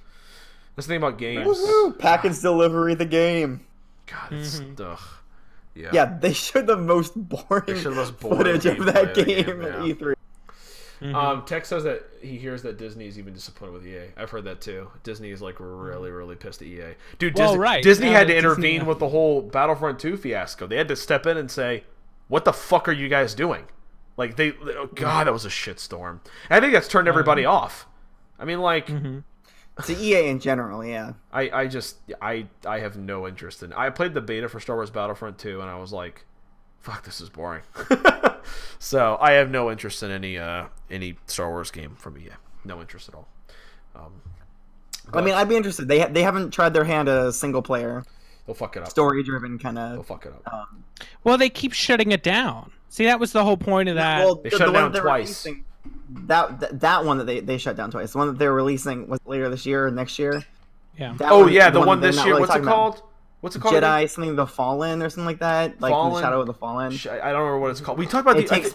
That's the thing about games. Woohoo! Package delivery, the game. God, it's ugh. Yeah. Yeah, they showed the most boring footage of that game at E3. Tex says that he hears that Disney is even disappointed with EA. I've heard that too. Disney is like really, really pissed at EA. Dude, Disney had to intervene with the whole Battlefront 2 fiasco. They had to step in and say, "What the fuck are you guys doing?" Like God, that was a shitstorm. And I think that's turned everybody off. I mean, like. To EA in general, yeah. I have no interest in. I played the beta for Star Wars Battlefront 2, and I was like, "Fuck, this is boring." So I have no interest in any Star Wars game from EA. No interest at all. I mean, I'd be interested. They haven't tried their hand at a single player. They'll fuck it up. Story-driven kind of. They'll fuck it up. Well, they keep shutting it down. See, that was the whole point of that. Well, they shut it down twice. That one that they shut down twice. The one that they're releasing was later this year or next year. Yeah. The one this year. What's it called? What's it called? Jedi something the Fallen or something like that. Like the Shadow of the Fallen. I don't remember what it's called. We talked about it. Takes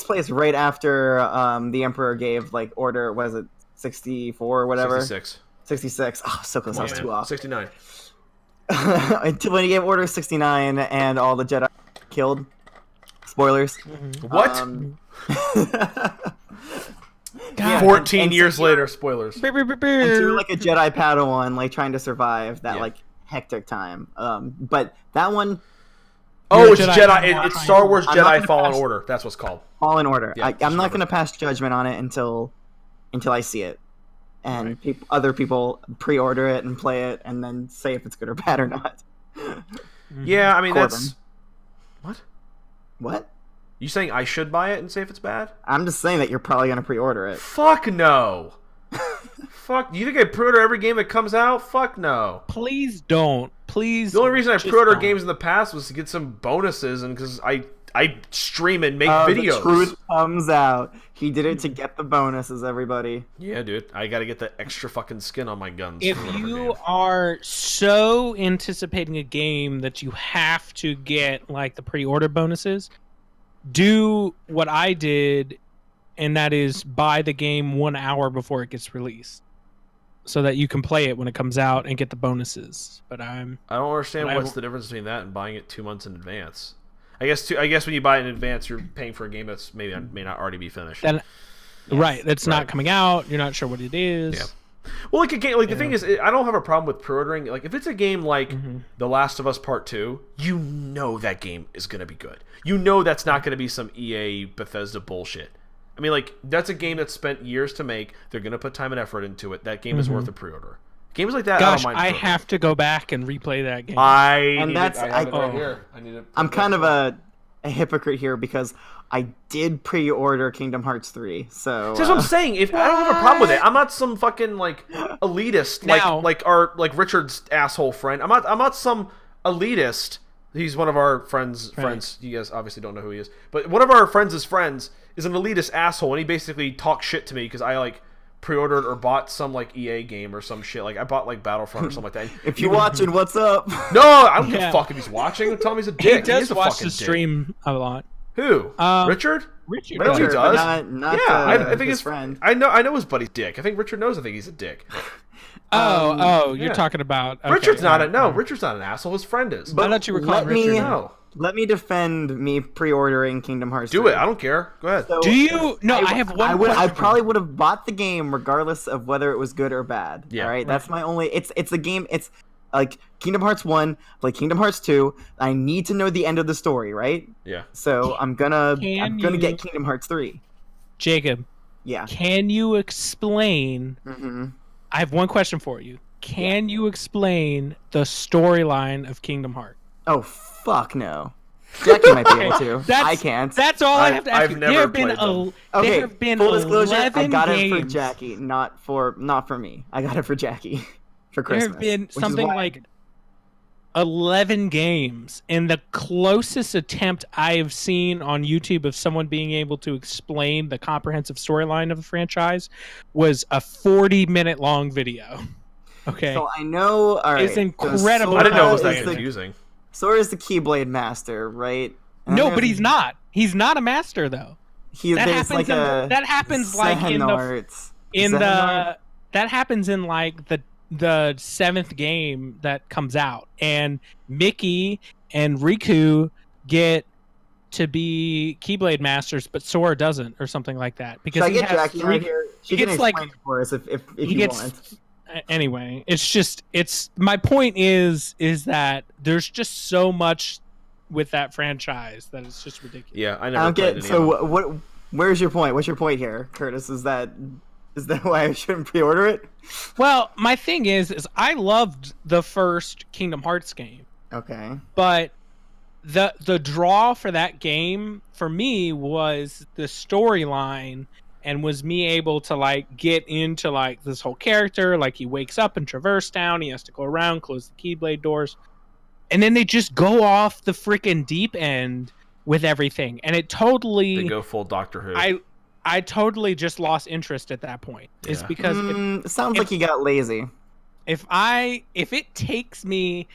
place right after the Emperor gave like order. What is it? 64 or whatever. 66. Oh, so close. I was too off. 69. Until when he gave order 69 and all the Jedi killed. Spoilers. What? 14 years later, spoilers. And to like a Jedi Padawan, like trying to survive that like hectic time. But that one. Oh, it's Jedi. It's Star Wars Jedi Fallen Order. That's what's called. Fallen Order. Yeah, I'm not going to pass judgment on it until I see it, and other people pre-order it and play it, and then say if it's good or bad or not. Yeah, I mean Corbin. that's what. What? You saying I should buy it and say if it's bad? I'm just saying that you're probably going to pre-order it. Fuck no. Fuck. Do you think I pre-order every game that comes out? Fuck no. Please don't. Please. The only reason I pre-ordered games in the past was to get some bonuses and because I stream and make videos. The truth comes out. He did it to get the bonuses, everybody. Yeah, dude. I got to get the extra fucking skin on my guns. If you are so anticipating a game that you have to get like the pre-order bonuses, do what I did, and that is buy the game 1 hour before it gets released, so that you can play it when it comes out and get the bonuses. But I don't understand what's the difference between that and buying it 2 months in advance. I guess when you buy it in advance, you're paying for a game that's may not already be finished. Right, that's not coming out. You're not sure what it is. Yeah. Well, like a game, like the thing is, I don't have a problem with pre-ordering. Like if it's a game like The Last of Us Part 2, you know that game is gonna be good. You know that's not gonna be some EA Bethesda bullshit. I mean, like that's a game that's spent years to make. They're gonna put time and effort into it. That game is worth a pre-order. Games like that, Gosh, I don't mind. I have to go back and replay that game. I'm kind of a hypocrite here because I did pre-order Kingdom Hearts 3. So that's what I'm saying. If I don't have a problem with it, I'm not some fucking like elitist like Richard's asshole friend. I'm not some elitist. He's one of our friends. You guys obviously don't know who he is, but one of our friends' friends is an elitist asshole, and he basically talks shit to me because I like pre-ordered or bought some like EA game or some shit. Like I bought like Battlefront or something like that. If you're watching, what's up? No, I don't give a fuck if he's watching. Tell him he's a dick. He does watch the stream a lot. Who? Richard? Richard. I know he does. I think his friend. I know his buddy's dick. I think Richard knows. I think he's a dick. You're talking about Richard's not Richard's not an asshole. His friend is. But I thought you were calling Richard. No. Let me defend me pre-ordering Kingdom Hearts 3. Do it. I don't care. Go ahead. So, do you? No, I have one. I probably would have bought the game regardless of whether it was good or bad. Yeah. All right. That's my only. It's a game. It's like Kingdom Hearts 1, like Kingdom Hearts 2. I need to know the end of the story, right? Yeah. So I'm gonna get Kingdom Hearts 3. Jacob. Yeah. Can you explain? I have one question for you. Can you explain the storyline of Kingdom Hearts? Oh fuck no. Jackie might be able to. I can't. That's all I have to ask I've you. never There have played them. Okay, there have been full disclosure, 11 I got games. it for Jackie, not for me. I got it for Jackie for Christmas. There have been which is something why- like 11 games, and the closest attempt I have seen on YouTube of someone being able to explain the comprehensive storyline of the franchise was a 40-minute long video. Okay. So I know. All right. It's incredible. I didn't know it was Sora that is the- confusing. Sora is the Keyblade Master, right? And No, there's- but he's not. He's not a master though. There's happens like in- that happens like in the- Xehanort. In Xehanort? that happens in like the 7th game that comes out, and Mickey and Riku get to be Keyblade masters, but Sora doesn't, or something like that, because Should I he get has Jackie three. out here? She he can gets, like- explain it for us if he you gets- want. Anyway, it's my point is that there's just so much with that franchise that it's just ridiculous. Yeah, I I never don't played get. any of So them. what? Where's your point? What's your point here, Curtis? Is that why I shouldn't pre-order it? Well, my thing is I loved the first Kingdom Hearts game, Okay. but the draw for that game for me was the storyline, and was me able to like get into like this whole character. Like, he wakes up in Traverse Town, he has to go around, close the Keyblade doors, and then they just go off the freaking deep end with everything, and it totally They go full Doctor Who. I totally just lost interest at that point. It's Yeah. because It sounds like you got lazy. if it takes me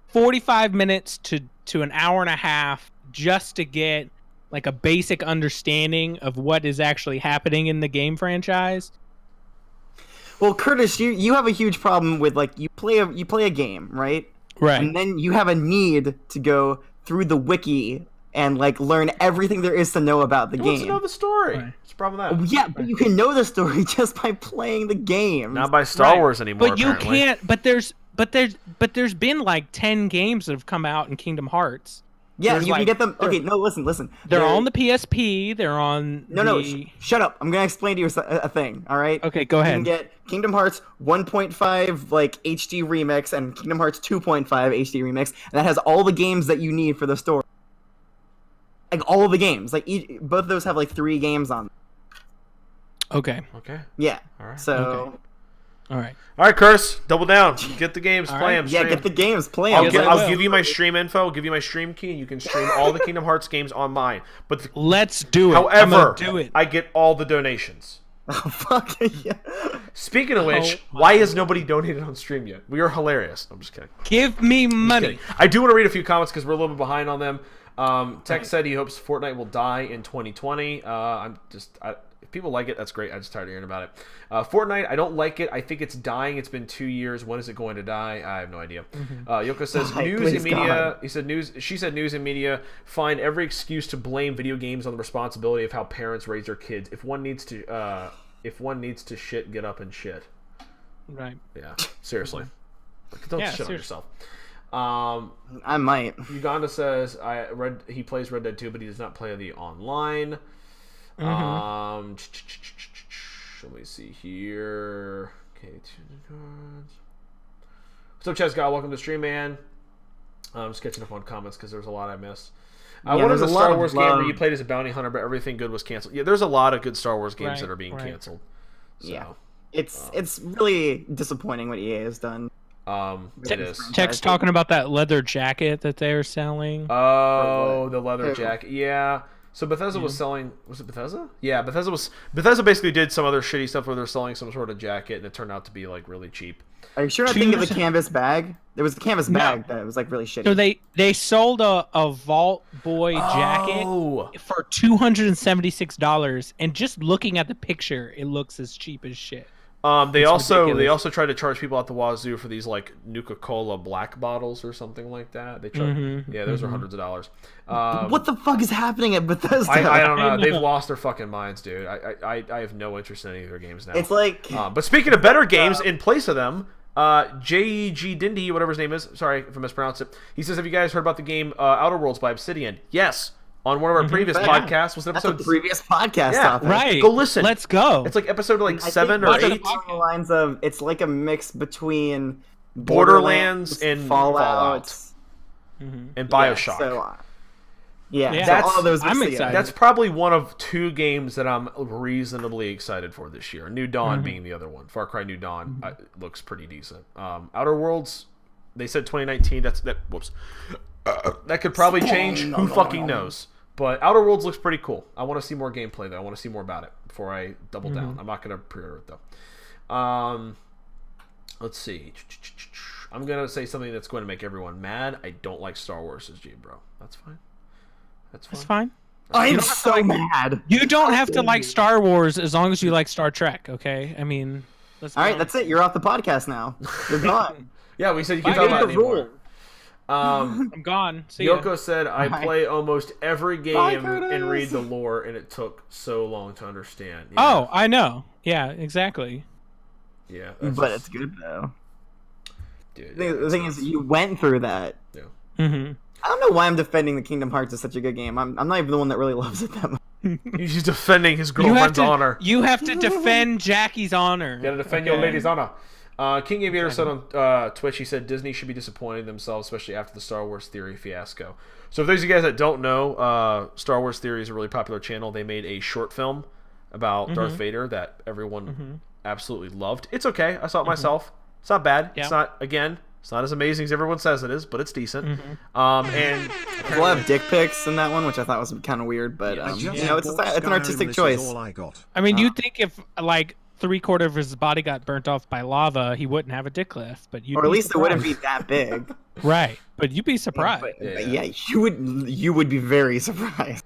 45 minutes to an hour and a half just to get like a basic understanding of what is actually happening in the game franchise. Well, Curtis, you have a huge problem with like you play a game, right? Right. And then you have a need to go through the wiki and like learn everything there is to know about the He game. wants to know the story. Right. What's the problem with that? Yeah, but you can know the story just by playing the game. Not by Star Right. Wars anymore. But you apparently. can't. But there's been like 10 games that have come out in Kingdom Hearts. Yeah, There's you can like- get them. Okay, no, listen. They're on the PSP. They're on. No, the... shut up. I'm gonna explain to you a thing. All right. Okay, go You ahead. can get Kingdom Hearts 1.5 like HD remix and Kingdom Hearts 2.5 HD remix, and that has all the games that you need for the story. Like all of the games, like both of those have like 3 games on them. Okay. Okay. Yeah. All right. So Okay. All right. All right, Curse, double down. Get the games, All play right. them. yeah, get the games, play I'll, them. Yes, I I'll will. give you my stream info. I'll give you my stream key, and you can stream all the Kingdom Hearts games on mine. But Let's do it. I'm however, gonna do it. I get all the donations. Oh, fuck yeah. Speaking of which, Oh, why has nobody donated on stream yet? We are hilarious. I'm just kidding. Give me money. Kidding. I do want to read a few comments because we're a little bit behind on them. Tech said he hopes Fortnite will die in 2020. If people like it, that's great. I'm just tired of hearing about it. Fortnite, I don't like it. I think it's dying. It's been 2 years. When is it going to die? I have no idea. Yoko says Why? news Please, and media. God. He said news. She said news and media find every excuse to blame video games on the responsibility of how parents raise their kids. If one needs to shit, get up and shit. Right. Yeah, seriously. Don't Yeah, shit on seriously. yourself. I might. Uganda says he plays Red Dead 2, but he does not play the online. Let me see here. Okay, what's up, Chess God? Welcome to stream, man. I'm just catching up on comments because there's a lot I missed. Yeah, What is there's a a lot Star of Wars game where love. you played as a bounty hunter, but everything good was canceled? Yeah, there's a lot of good Star Wars games Right, that are being right. canceled. So, Yeah. It's really disappointing what EA has done. it is. Tech's talking about that leather jacket that they're selling. Oh, the leather Who? jacket. Yeah. So Bethesda was selling. Was it Bethesda? Yeah, Bethesda basically did some other shitty stuff where they're selling some sort of jacket, and it turned out to be like really cheap. Are you sure I think of the canvas bag? There was the canvas bag that was like really shitty. So they sold a Vault Boy jacket Oh, for $276, and just looking at the picture, it looks as cheap as shit. they ridiculous. also tried to charge people out the wazoo for these like Nuka-Cola black bottles or something like that. They charged, yeah, those are hundreds of dollars. What the fuck is happening at Bethesda? I don't know. I know. They've lost their fucking minds, dude. I have no interest in any of their games now. It's like But speaking of better games, in place of them, J.G. Dindy, whatever his name is, sorry if I mispronounced it, he says, have you guys heard about the game Outer Worlds by Obsidian? Yes. On one of our previous Yeah. podcasts. Was it that's episode... a previous podcast Yeah. topic. Right. Go listen. Let's go. It's like episode like I 7 think or it's 8. along the lines of it's like a mix between Borderlands and Fallout. and Bioshock. Yeah, so Yeah, That's, so all of those. I'm excited. That's probably one of 2 games that I'm reasonably excited for this year. New Dawn being the other one. Far Cry New Dawn looks pretty decent. Outer Worlds, they said 2019. Whoops. That could probably change. Who fucking knows? But Outer Worlds looks pretty cool. I want to see more gameplay though. I want to see more about it before I double down. I'm not gonna pre-order it though. Let's see. I'm gonna say something that's going to make everyone mad. I don't like Star Wars as G, bro. That's fine. That's fine. I'm so mad. You don't have to like Star Wars as long as you like Star Trek, okay? I mean, all right, that's it. You're off the podcast now. You're gone. Yeah, we said you can't talk about it anymore. I'm gone. See Yoko ya. said, I play almost every game and read the lore, and it took so long to understand. Yeah. Oh, I know. Yeah, exactly. Yeah. But it's good, though. Dude, The thing is, you went through that. Yeah. Mm-hmm. I don't know why I'm defending the Kingdom Hearts is such a good game. I'm not even the one that really loves it that much. He's defending his girlfriend's honor. You have to defend Jackie's honor. You gotta defend your lady's honor. King Aviator said on Twitch, he said Disney should be disappointing themselves, especially after the Star Wars Theory fiasco. So for those of you guys that don't know, Star Wars Theory is a really popular channel. They made a short film about Darth Vader that everyone absolutely loved. It's okay. I saw it myself. It's not bad. Yeah. It's not as amazing as everyone says it is, but it's decent. And There's a lot of dick pics in that one, which I thought was kind of weird, but it's an artistic choice. I mean, you'd think if like 3/4 of his body got burnt off by lava, he wouldn't have a dick lift, but or at least it wouldn't be that big. Right, but you'd be surprised. But you would be very surprised.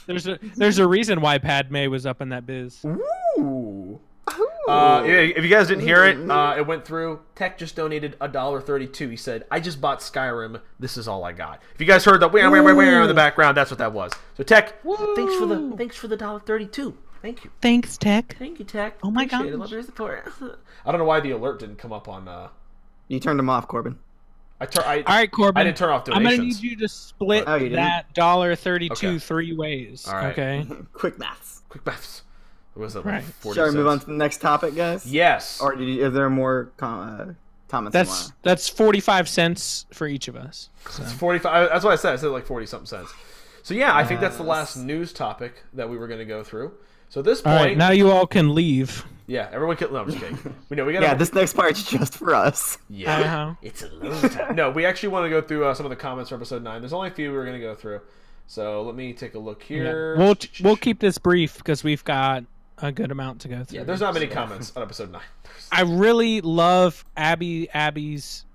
There's a reason why Padme was up in that biz. Ooh. If you guys didn't hear it, it went through. Tech just donated $1.32. He said, "I just bought Skyrim. This is all I got." If you guys heard the in the background, that's what that was. So Tech, thanks for the $1.32. Thank you. Thanks, Tech. Thank you, Tech. Oh my Appreciate it. Love your support. I don't know why the alert didn't come up on. You turned them off, Corbin. All right, Corbin. I didn't turn off donations. I'm gonna need you to split that $1.32 3 ways. All right. Okay. Quick maths. What was it? Right. 40 Shall we move on cents? to the next topic, guys? Yes. Or is there more comments? That's 45 cents for each of us. So. It's 45. That's what I said. I said like 40-something cents. So yeah, I think that's the last news topic that we were going to go through. So at this point, all right, now you all can leave. Yeah, everyone can. No, I'm just kidding. We gotta. Yeah, this next part's just for us. Yeah, it's a long time. No, we actually want to go through some of the comments for episode 9. There's only a few we're going to go through. So let me take a look here. Yeah. We'll keep this brief because we've got a good amount to go through. Yeah, there's not many comments on episode 9. I really love Abby's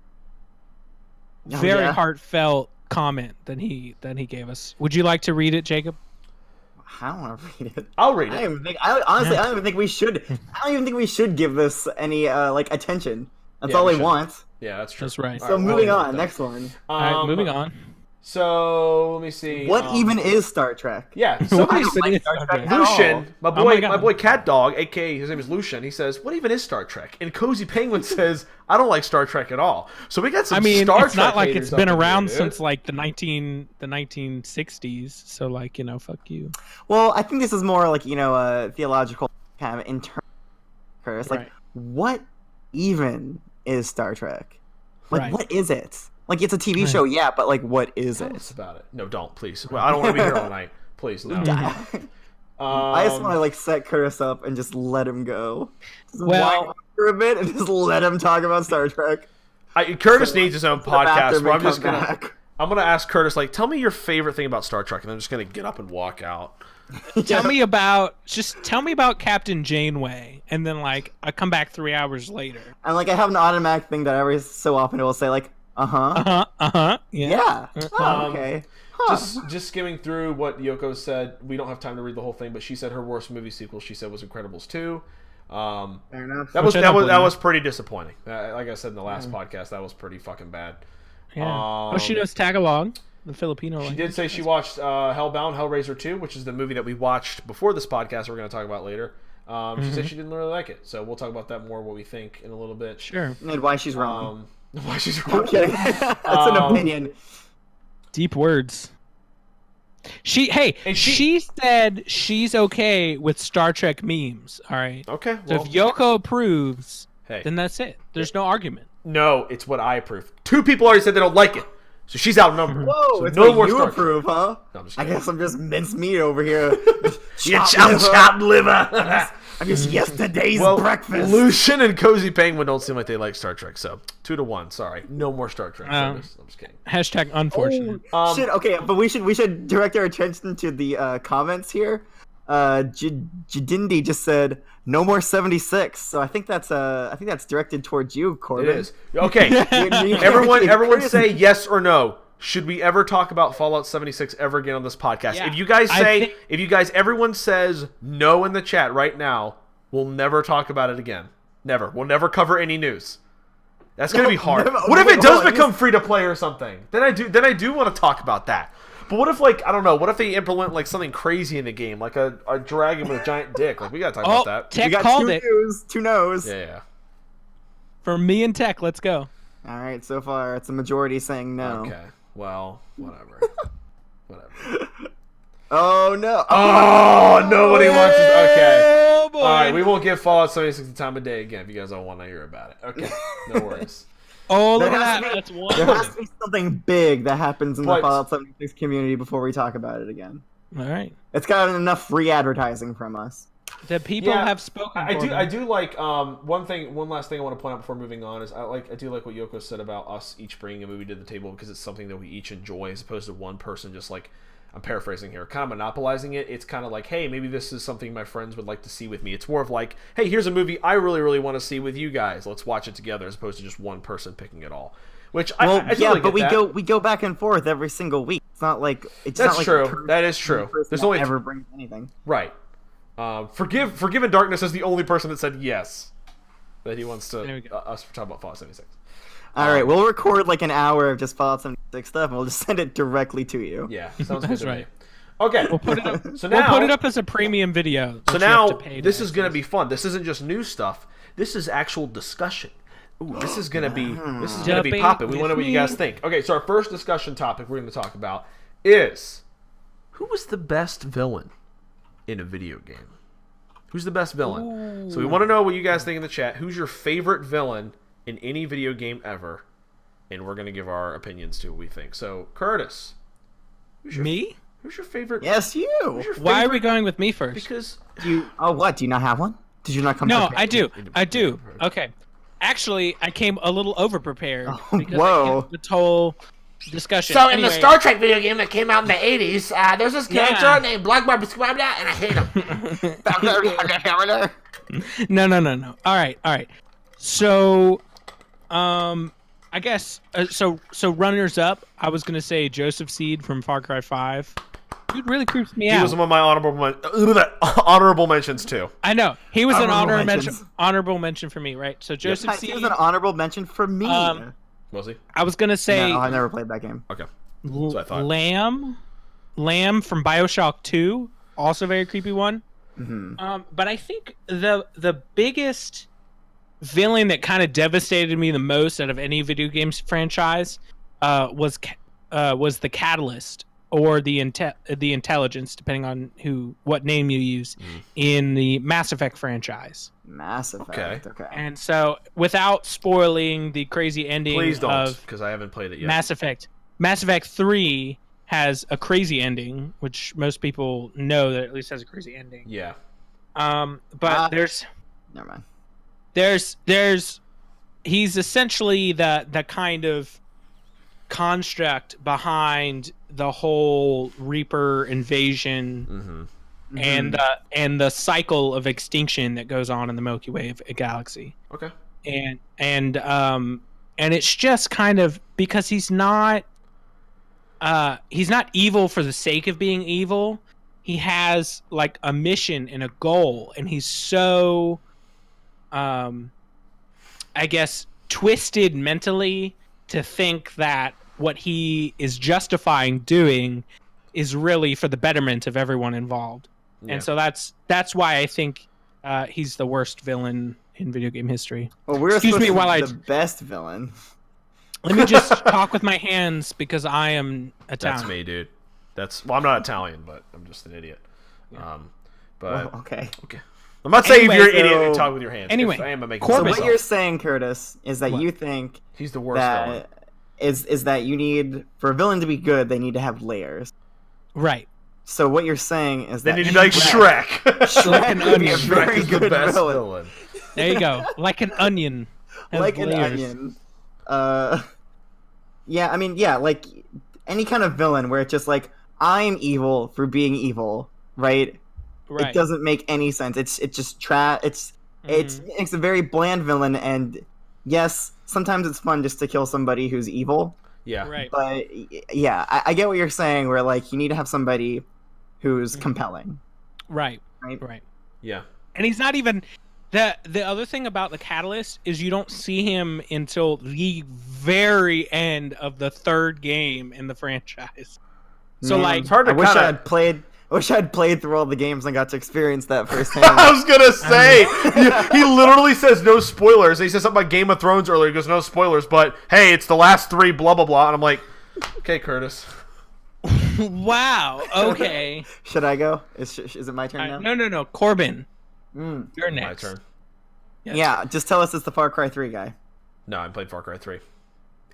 very heartfelt comment that he gave us. Would you like to read it, Jacob? I don't want to read it. I'll read it. I don't even think we should. I don't even think we should give this any attention. That's all they want. Yeah, that's true. That's right. So moving on, next one. All right, moving on. So let me see. What even is Star Trek? Yeah, Somebody like Star Trek at Lucian, all. my boy Cat Dog, aka his name is Lucian. He says, "What even is Star Trek?" And Cozy Penguin says, "I don't like Star Trek at all." So we got some. Star it's Trek not like haters it's been up in around here, since like the 1960s. So like fuck you. Well, I think this is more like theological kind of internal. Like, what even is Star Trek? Like, what is it? Like, it's a TV show, yeah, but like, what is Tell it? us about it. No, don't, please. Well, I don't want to be here all night. Please, no. I just want to like set Curtis up and just let him go. Just Well- wind up for a bit and just let him talk about Star Trek. Curtis needs his own podcast. bathroom Where I'm and just come gonna. back. I'm gonna ask Curtis, like, tell me your favorite thing about Star Trek, and I'm just gonna get up and walk out. Tell me about Captain Janeway, and then like I come back 3 hours later. And like, I have an automatic thing that every so often it will say like, yeah. Oh, okay. Huh. Just skimming through what Yoko said. We don't have time to read the whole thing, but she said her worst movie sequel she said was Incredibles 2. Fair enough. That was pretty disappointing. Like I said in the last podcast, that was pretty fucking bad. Yeah. She knows Tagalog, the Filipino. She did say she watched Hellbound, Hellraiser 2, which is the movie that we watched before this podcast. We're going to talk about later. She said she didn't really like it, so we'll talk about that more. What we think in a little bit. Sure. And why she's wrong. Why she's wrong? I'm kidding. That's an opinion. Deep words. She said she's okay with Star Trek memes. All right. Okay. So Well, if Yoko approves, hey, then that's it. There's no argument. no, it's what I approve. 2 people already said they don't like it. So she's outnumbered. Whoa, so it's no what more you Star approve, huh? No, I'm just I kidding. guess I'm just mincemeat over here. You chopped liver. I'm just yesterday's Well, breakfast. Lucian and Cozy Penguin don't seem like they like Star Trek, so 2-1. Sorry, no more Star Trek. I'm just kidding. Hashtag unfortunate. Shit, okay, but we should direct our attention to the comments here. Jadindi just said no more 76, so I think that's directed towards you, Corbin. It is okay. Everyone say yes or no. Should we ever talk about Fallout 76 ever again on this podcast? Yeah. If you guys everyone says no in the chat right now, we'll never talk about it again. Never. We'll never cover any news. That's gonna be hard. What if it does become free to play or something? Then I do want to talk about that. But what if, like, I don't know, what if they implement, like, something crazy in the game, like a dragon with a giant dick? Like, we gotta talk about that. Tech We got called two it. no's, two no's. Yeah. For me and Tech, let's go. All right, so far it's a majority saying no. Okay. Well, whatever. Oh no! Oh, nobody wants to. Okay. Oh boy. All right, we won't give Fallout 76 the time of day again if you guys don't want to hear about it. Okay. No worries. Oh, look There at has that. to be- That's There one. has to be something big that happens in the But- Fallout 76 community before we talk about it again. All right. It's gotten enough free advertising from us. The people Yeah, have spoken. I do like one last thing I want to point out before moving on is I do like what Yoko said about us each bringing a movie to the table because it's something that we each enjoy as opposed to one person just like, I'm paraphrasing here, kind of monopolizing it. It's kind of like, hey, maybe this is something my friends would like to see with me. It's more of like, hey, here's a movie I really, really want to see with you guys. Let's watch it together as opposed to just one person picking it all. Which I totally but get that. we go back and forth every single week. It's not like it's That's not like true. a person- That is true. person There's that only ever brings anything. right. Forgiven Darkness is the only person that said yes that he wants There we to go. us for talking about Fallout 76. All right, we'll record like an hour of just Fallout 76 stuff, and we'll just send it directly to you. Yeah, sounds good That's to me. right. Okay, We'll put it up. so We'll now put it up as a premium video. So that you have now to pay to this is going to access. be fun. This isn't just new stuff. This is actual discussion. Ooh, this is going to be Debate popping. We want to know with what you guys me. think. Okay, so our first discussion topic we're going to talk about is who was the best villain in a video game? Who's the best villain? So we want to know what you guys think in the chat. Who's your favorite villain in any video game ever? And we're going to give our opinions to what we think. So, Curtis. Me? Who's your favorite? Yes, you. Who's your Why are favorite- we going with me first? Because What? Do you not have one? Did you not come? No, prepared? I do. I do. Okay. Actually, I came a little over prepared because whoa. I came this whole discussion. So in the Anyway, Star Trek video game that came out in the 80s, there's this character Yeah. named Black Barbara and I hate him. No. All right. So, I guess so runners up. I was gonna say Joseph Seed from Far Cry 5. Dude really creeps me he out. was one of my honorable mentions too. I know he was an Honorable honorable mention for me, right? So Joseph He Seed. was an honorable mention for me. Was he? I was gonna say No, I never played that game. Okay. That's what I thought. Lamb from BioShock 2, also a very creepy one. But I think the biggest villain that kind of devastated me the most out of any video games franchise was the Catalyst or the Intelligence, depending on what name you use, in the Mass Effect franchise. Mass Effect. Okay. And so, without spoiling the crazy ending Please don't, of because I haven't played it yet. Mass Effect 3 has a crazy ending, which most people know that at least has a crazy ending. Yeah. But Never mind. there's he's essentially the kind of construct behind the whole Reaper invasion and the cycle of extinction that goes on in the Milky Way galaxy. Okay. And it's just kind of because he's not evil for the sake of being evil. He has like a mission and a goal, and he's so I guess twisted mentally to think that what he is justifying doing is really for the betterment of everyone involved. Yeah. And so that's why I think he's the worst villain in video game history. Well, we're Excuse supposed me to while be I- the best villain. Let me just talk with my hands because I am Italian. That's me, dude. I'm not Italian, but I'm just an idiot. But Okay. okay. I'm not saying Anyway, if you're an idiot so- and talk with your hands. Anyway, If I am, I'm making So fun of what myself. you're saying, Curtis, is that What? you think He's the worst villain. that is that you need, for a villain to be good, they need to have layers. Right. So what you're saying is They that need to be like Shrek. Shrek would be a Shrek very is the good best villain. villain. There you go. Like an onion. Has Like an layers. onion. Yeah, I mean, yeah, like any kind of villain where it's just like, I'm evil for being evil, right? Right. It doesn't make any sense. It's just it's a very bland villain, and yes, sometimes it's fun just to kill somebody who's evil. Yeah. Right. But yeah, I get what you're saying. Where like you need to have somebody who's compelling. Right. Right. Right. Yeah. And he's not even the other thing about the Catalyst is you don't see him until the very end of the third game in the franchise. So Man, like It's hard to I wish kinda- I had played. I wish I'd played through all the games and got to experience that firsthand. I was gonna say he literally says no spoilers. He says something about Game of Thrones earlier. He goes no spoilers, but hey, it's the last 3 blah blah blah. And I'm like, okay, Curtis. wow. Okay. Should I go? Is it my turn now? No. Corbin, Mm. you're My next. turn. Yes. Yeah, just tell us it's the Far Cry 3 guy. No, I played Far Cry 3.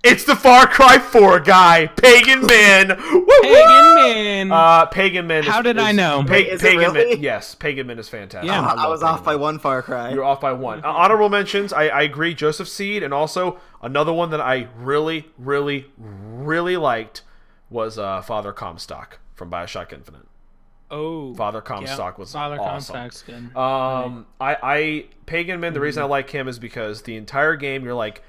It's the Far Cry 4 guy, Pagan Man. Woo-woo! Pagan Man. Pagan Man. How did I know? Wait, is it Pagan really? Man. Yes, Pagan Man is fantastic. Yeah. I love was Pagan off by Man. one Far Cry. You're off by 1. Honorable mentions. I agree. Joseph Seed, and also another one that I really, really, really liked was Father Comstock from BioShock Infinite. Oh. Father Comstock was Father awesome. Comstock's good. I Pagan Man. The reason I like him is because the entire game you're like,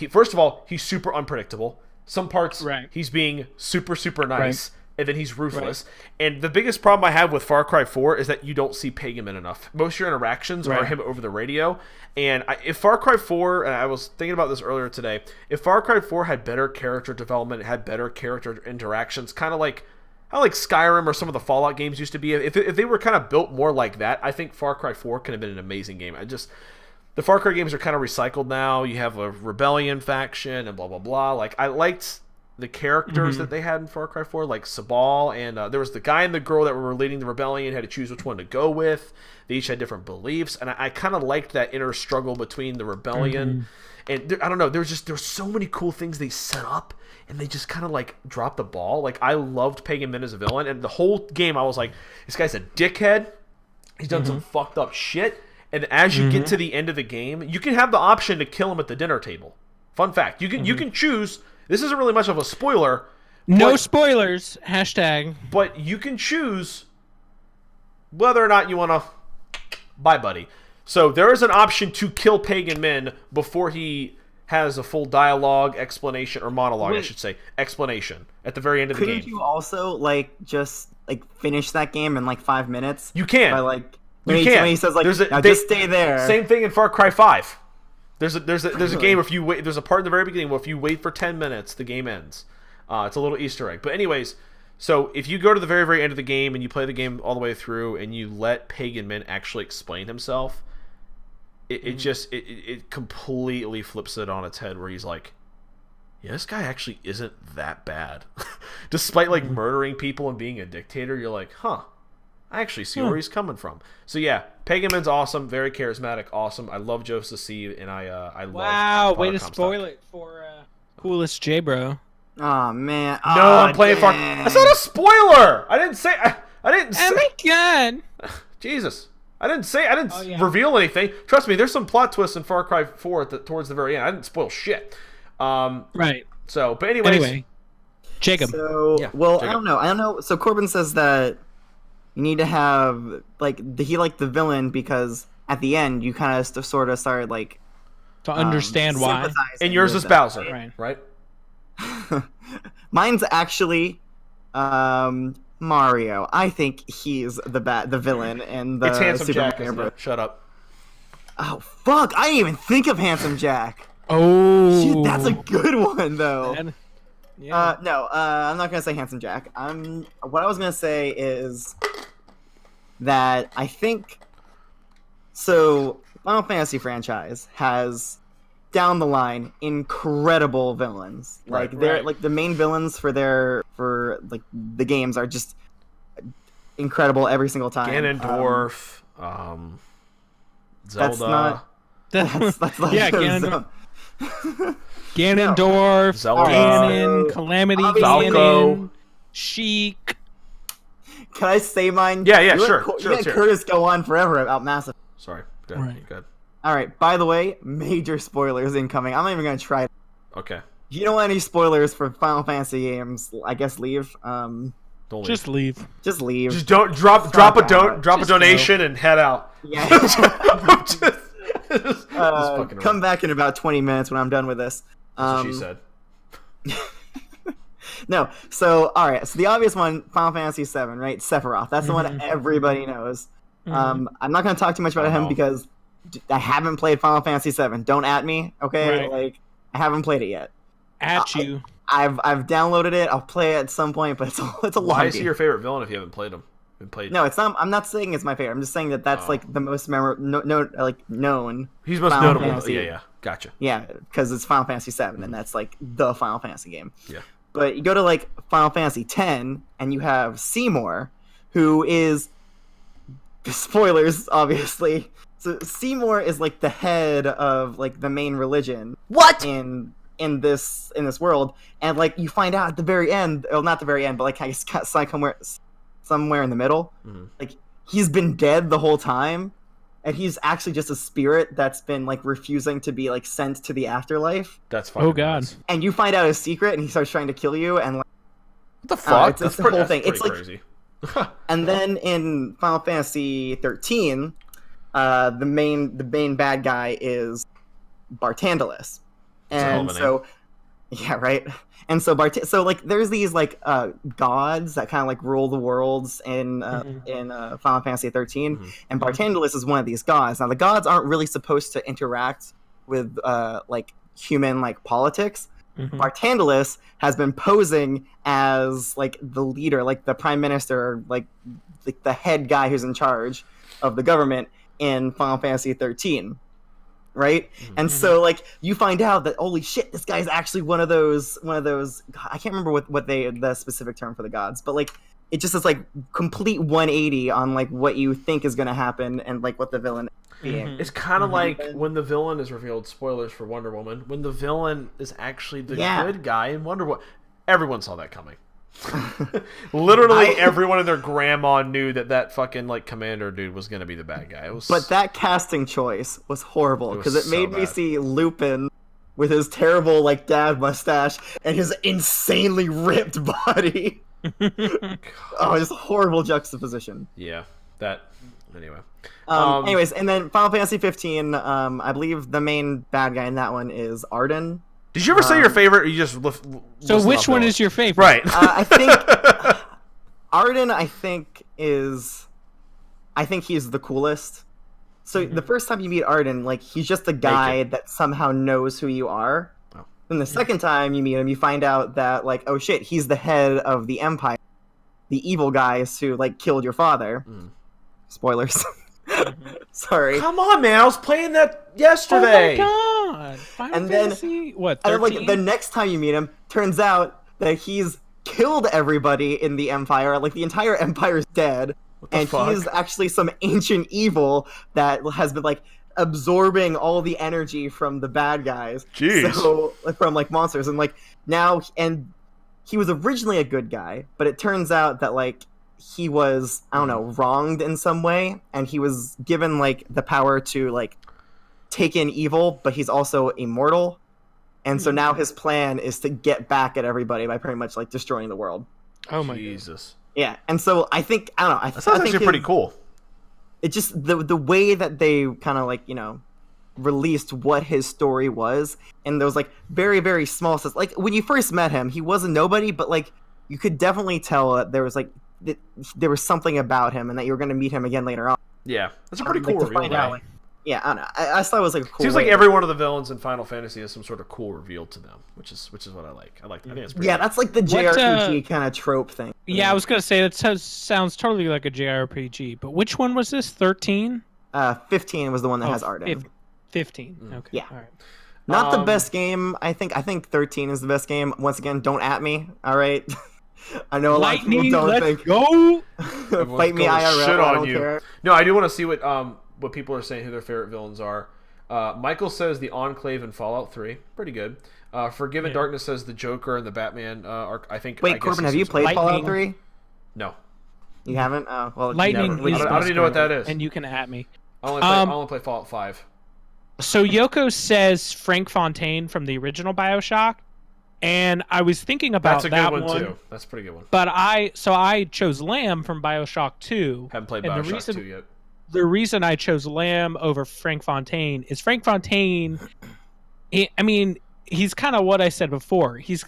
first of all he's super unpredictable. Some parts Right. he's being super nice, and then he's ruthless. And the biggest problem I have with Far Cry 4 is that you don't see Pagan Man enough. Most of your interactions are Right. him over the radio. And if Far Cry 4, and I was thinking about this earlier today, if Far Cry 4 had better character development, had better character interactions, kind of like how like Skyrim or some of the Fallout games used to be, if they were kind of built more like that, I think Far Cry 4 could have been an amazing game. The Far Cry games are kind of recycled now. You have a rebellion faction and blah blah blah. Like I liked the characters that they had in Far Cry 4, like Sabal, and there was the guy and the girl that were leading the rebellion, had to choose which one to go with. They each had different beliefs, and I kind of liked that inner struggle between the rebellion and I don't know. There's so many cool things they set up, and they just kind of like dropped the ball. Like I loved Pagan Min as a villain, and the whole game I was like, this guy's a dickhead. He's done some fucked up shit. And as you get to the end of the game, you can have the option to kill him at the dinner table. Fun fact: you can choose. This isn't really much of a spoiler. No but- spoilers. Hashtag. But you can choose whether or not you want to. Bye, buddy. So there is an option to kill Pagan Min before he has a full dialogue explanation, or monologue, I Wait. should say, explanation at the very end of the Couldn't game. you also like just like finish that game in like 5 minutes? You can. By like You when, can. when he says like, There's a- now they- just stay there. Same thing in Far Cry 5. There's a game where if you wait, there's a part in the very beginning where if you wait for 10 minutes, the game ends. It's a little Easter egg. But anyways, so if you go to the very, very end of the game and you play the game all the way through and you let Pagan Min actually explain himself, it completely flips it on its head where he's like, yeah, this guy actually isn't that bad. Despite like murdering people and being a dictator, you're like, huh. I actually see where he's coming from. So yeah, Pagan Min's awesome, very charismatic, awesome. I love Joseph Seed, and I love. Wow. Way to Comstock. spoil it for coolest J bro. Oh man. No, I'm playing Far. That's not a spoiler. I didn't say. I didn't say. Oh my god. Jesus. I didn't Oh, yeah. reveal anything. Trust me, there's some plot twists in Far Cry 4 towards the very end. I didn't spoil shit. Right. So, but anyways, Anyway, Jacob. So Yeah, well, Jacob. I don't know. So Corbin says that you need to have he liked the villain because at the end you kind of sort of started like to understand why. sympathizing and yours with is them. Bowser, Right. right? Mine's actually Mario. I think he's the villain and the It's Handsome Super Jack. Mario Isn't Bros. it? Shut up. Oh fuck! I didn't even think of Handsome Jack. Oh. Shit, that's a good one though. Man. Yeah. No, I'm not gonna say Handsome Jack. What I was gonna say is that I think so. Final Fantasy franchise has down the line incredible villains. Like Right. they're Right. like the main villains for like the games are just incredible every single time. Ganondorf, Zelda. That's not. That's like Yeah, a Ganondorf. zone. Ganondorf, Zelda. Ganon, Calamity Obviously- Ganon, Sheik. Can I say mine? Yeah, You sure. let Curtis go on forever about Mass Effect. Sorry. Good. Right. Good. All right. By the way, major spoilers incoming. I'm not even gonna try. Okay. If you don't want any spoilers for Final Fantasy games, I guess leave. Don't leave. Just leave. Just leave. Just don't drop a Just donation and head out. Yeah. Just fucking Come around. back in about 20 minutes when I'm done with this. That's what she said. No, so alright, so the obvious one, Final Fantasy VII, right? Sephiroth. That's the one everybody knows. I'm not going to talk too much about him because I haven't played Final Fantasy VII. Don't at me, okay? Right. Like, I haven't played it yet. At you. I've downloaded it. I'll play it at some point, but it's a long Why is he game. your favorite villain if you haven't played him? No, it's not. I'm not saying it's my favorite. I'm just saying that that's like the most known. He's most Final notable. Fantasy. Yeah. Gotcha. Yeah, because it's Final Fantasy VII, and that's like the Final Fantasy game. Yeah. But you go to like Final Fantasy X, and you have Seymour, who is spoilers, obviously. So Seymour is like the head of like the main religion. What? In this world, and like you find out at the very end, well, not the very end, but like I guess somewhere in the middle, like he's been dead the whole time, and he's actually just a spirit that's been like refusing to be like sent to the afterlife. That's fucking Oh god. nuts. And you find out his secret, and he starts trying to kill you, and like, What the fuck? it's the whole thing. That's It's like- crazy. and then in Final Fantasy 13, the main bad guy is Bartandalus. hell of And a so, yeah, right. And so so like there's these like gods that kind of like rule the worlds in Final Fantasy 13, and Bartandalus is one of these gods. Now the gods aren't really supposed to interact with like human like politics. Bartandalus has been posing as like the leader, like the prime minister, like the head guy who's in charge of the government in Final Fantasy 13. Right? And so like you find out that holy shit, this guy's actually one of those I can't remember what the specific term for the gods, but like it just is like complete 180 on like what you think is going to happen and like what the villain is being. It's kind of like when the villain is revealed, spoilers for Wonder Woman, when the villain is actually the good guy in Wonder Woman. Everyone saw that coming. Literally everyone and their grandma knew that fucking like commander dude was gonna be the bad guy. But that casting choice was horrible because it so made me bad. see Lupin with his terrible like dad mustache and his insanely ripped body. Oh, just horrible juxtaposition. Yeah, that anyway. Anyways, and then Final Fantasy 15, I believe the main bad guy in that one is Arden. Did you ever say your favorite? Or you just So which one is your favorite? right? I think Arden. I think he's the coolest. So the first time you meet Arden, like he's just a guy that somehow knows who you are. Oh. Then the second time you meet him, you find out that like, oh shit, he's the head of the Empire, the evil guys who like killed your father. Spoilers. Sorry. Come on, man! I was playing that yesterday. Oh my god! Final And then- Fantasy, what? And then, 13? like the next time you meet him, turns out that he's killed everybody in the Empire. Like the entire Empire's dead, the and fuck? he's actually some ancient evil that has been like absorbing all the energy from the bad guys. Jeez. So from like monsters, and like now, and he was originally a good guy, but it turns out that like he was, I don't know, wronged in some way, and he was given like the power to like take in evil, but he's also immortal. And so now his plan is to get back at everybody by pretty much like destroying the world. Oh my god! Jesus, Yeah, and so I think, I don't know, that sounds I think actually pretty cool. It just the way that they kind of like, you know, released what his story was, and those like very very small stuff. Like when you first met him, he was a nobody, but like you could definitely tell that there was like there was something about him, and that you were going to meet him again later on. Yeah, that's a pretty Like, cool to find reveal. out, though. like, yeah, I don't know. I just thought it was like a cool. Seems way like every one of the villains in Final Fantasy has some sort of cool reveal to them, which is what I like. I think it's pretty. Yeah, that's like the JRPG kind of trope thing. Yeah, I was gonna say that sounds totally like a JRPG. But which one was this? 13? 15 was the one that has Arden. 15. Okay. Yeah. All right. Not the best game. I think 13 is the best game. Once again, don't at me. All right. I know a lot of Lightning, people don't let's think. go! Fight me Going IRL. shit I on don't you. care. No, I do want to see what people are saying who their favorite villains are. Michael says the Enclave in Fallout 3. Pretty good. Forgiven Darkness says the Joker and the Batman arc. I think. Wait, Corbin, have you played Fallout 3? No. You haven't? Oh, well, Lightning. I don't even know what that is. And you can at me. I only play Fallout 5. So Yoko says Frank Fontaine from the original BioShock, and I was thinking about that one. That's a good one too. That's a pretty good one. But I chose Lamb from BioShock 2. Haven't played BioShock 2 yet. The reason I chose Lamb over Frank Fontaine is Frank Fontaine. He's kind of what I said before. He's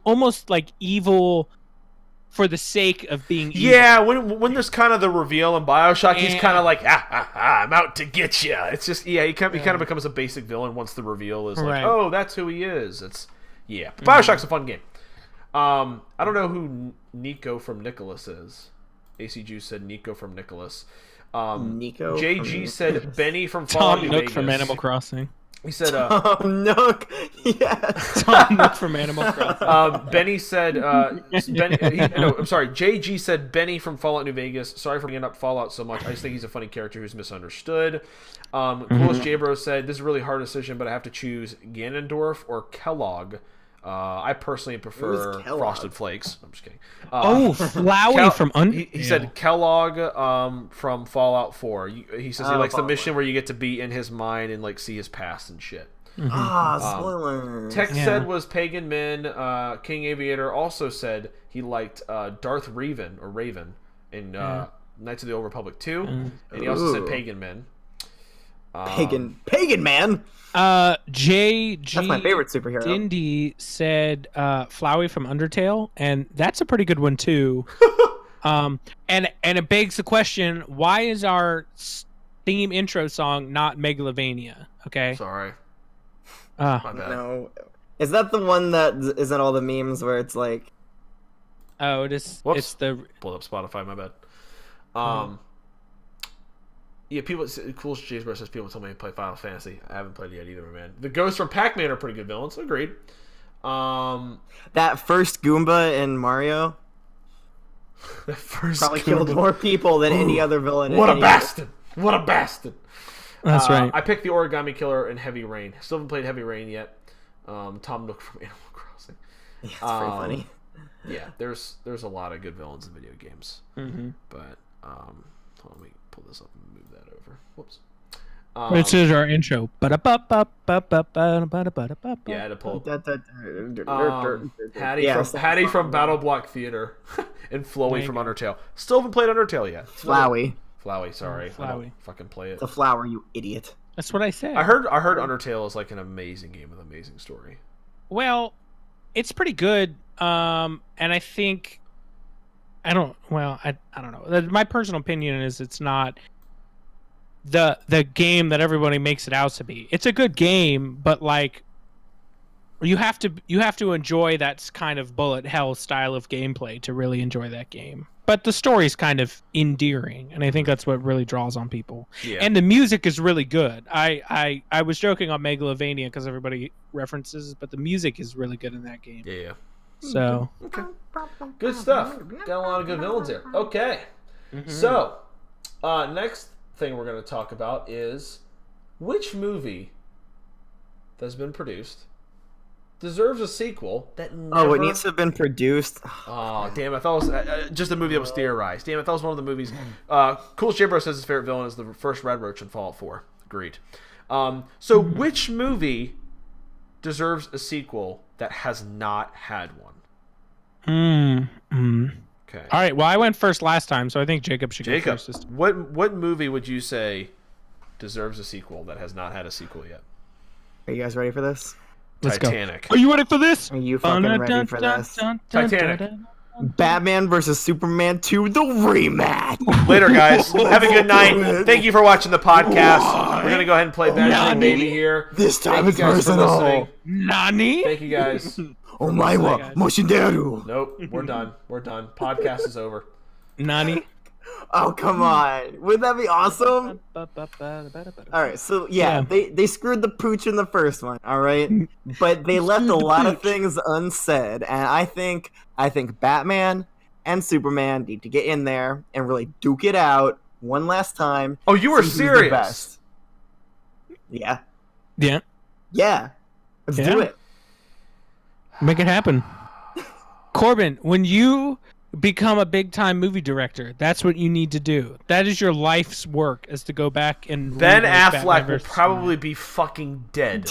almost like evil for the sake of being evil. Yeah, when there's kind of the reveal in BioShock, he's kind of like, I'm out to get you. It's just, he kind of becomes a basic villain once the reveal is like, oh, that's who he is. It's, BioShock's a fun game. I don't know who Nico from Nicholas is. AC Juice said Nico from Nicholas. Nico. JG said Benny from Fallout New Nook Vegas. from Animal Crossing. He said, Nook. Yes. Tom Nook from Animal Crossing. Benny said, I'm sorry. JG said Benny from Fallout New Vegas. Sorry for bringing up Fallout so much. I just think he's a funny character who's misunderstood. Coolest J-Bro said, this is a really hard decision, but I have to choose Ganondorf or Kellogg. I personally prefer Frosted Flakes. I'm just kidding. Flowey from He said Kellogg from Fallout 4. He says he likes the mission where you get to be in his mind and like see his past and shit. Spoiler. Tech said was Pagan Min. King Aviator also said he liked Darth Raven in Knights of the Old Republic 2, and he also said Pagan Min. Pagan man. JG. That's my favorite superhero. Dindy said Flowey from Undertale, and that's a pretty good one too. And it begs the question: why is our theme intro song not Megalovania? Okay. Sorry. My bad. No. Is that the one that is in all the memes where it's like? Oh, it is. Whoops. It's the. Pulled up Spotify. My bad. Yeah, people. Coolest James says people tell me to play Final Fantasy. I haven't played it yet either, man. The ghosts from Pac-Man are pretty good villains. Agreed. That first Goomba in Mario. That first probably Goomba killed more people than any other villain. What a bastard! What a bastard! That's right. I picked the Origami Killer in Heavy Rain. Still haven't played Heavy Rain yet. Tom Nook from Animal Crossing. Yeah, it's pretty funny. Yeah, there's a lot of good villains in video games. But hold on, let me pull this up and move that over. Whoops. This is our intro. Yeah, I had to pull. Hattie from Battle Block Theater and Flowey from Undertale. Still haven't played Undertale yet. Flowey, sorry. I don't fucking play it. It's a flower, you idiot. That's what I said. I heard Undertale is like an amazing game with an amazing story. Well, it's pretty good. And I think I don't know. My personal opinion is it's not the game that everybody makes it out to be. It's a good game, but like you have to enjoy that kind of bullet hell style of gameplay to really enjoy that game. But the story's kind of endearing, and I think that's what really draws on people. Yeah. And the music is really good. I was joking on Megalovania because everybody references, but the music is really good in that game. Yeah. So okay. Good stuff. Got a lot of good villains here. Okay. So next thing we're going to talk about is which movie that's been produced deserves a sequel that never... Oh, it needs to have been produced. Oh, damn! I thought it was just a movie that was theorized. Damn! I thought it was one of the movies. Coolest J-Bro says his favorite villain is the first Red Roach in Fallout 4. Agreed. So which movie deserves a sequel that has not had one? Okay. All right. Well, I went first last time, so I think Jacob should go first this time. What movie would you say deserves a sequel that has not had a sequel yet? Are you guys ready for this? Let's Titanic. Go. Are you ready for this? Are you fucking ready for this? Titanic. Batman vs. Superman 2, the rematch. Later, guys. Have a good night. Thank you for watching the podcast. We're going to go ahead and play Batman Baby here. This time it's personal. Nani? Thank you, guys. Oh my wa, Moshinderu. Nope, we're done. Podcast is over. Nani? Oh, come on. Wouldn't that be awesome? Alright, so yeah, they screwed the pooch in the first one, alright? But they left a lot of things unsaid, and I think Batman and Superman need to get in there and really duke it out one last time. Oh, you were serious? Yeah. Yeah. Yeah. Let's do it. Make it happen. Corbin, when you become a big-time movie director, that's what you need to do. That is your life's work, is to go back and Ben remake Affleck Batman will versus probably be fucking dead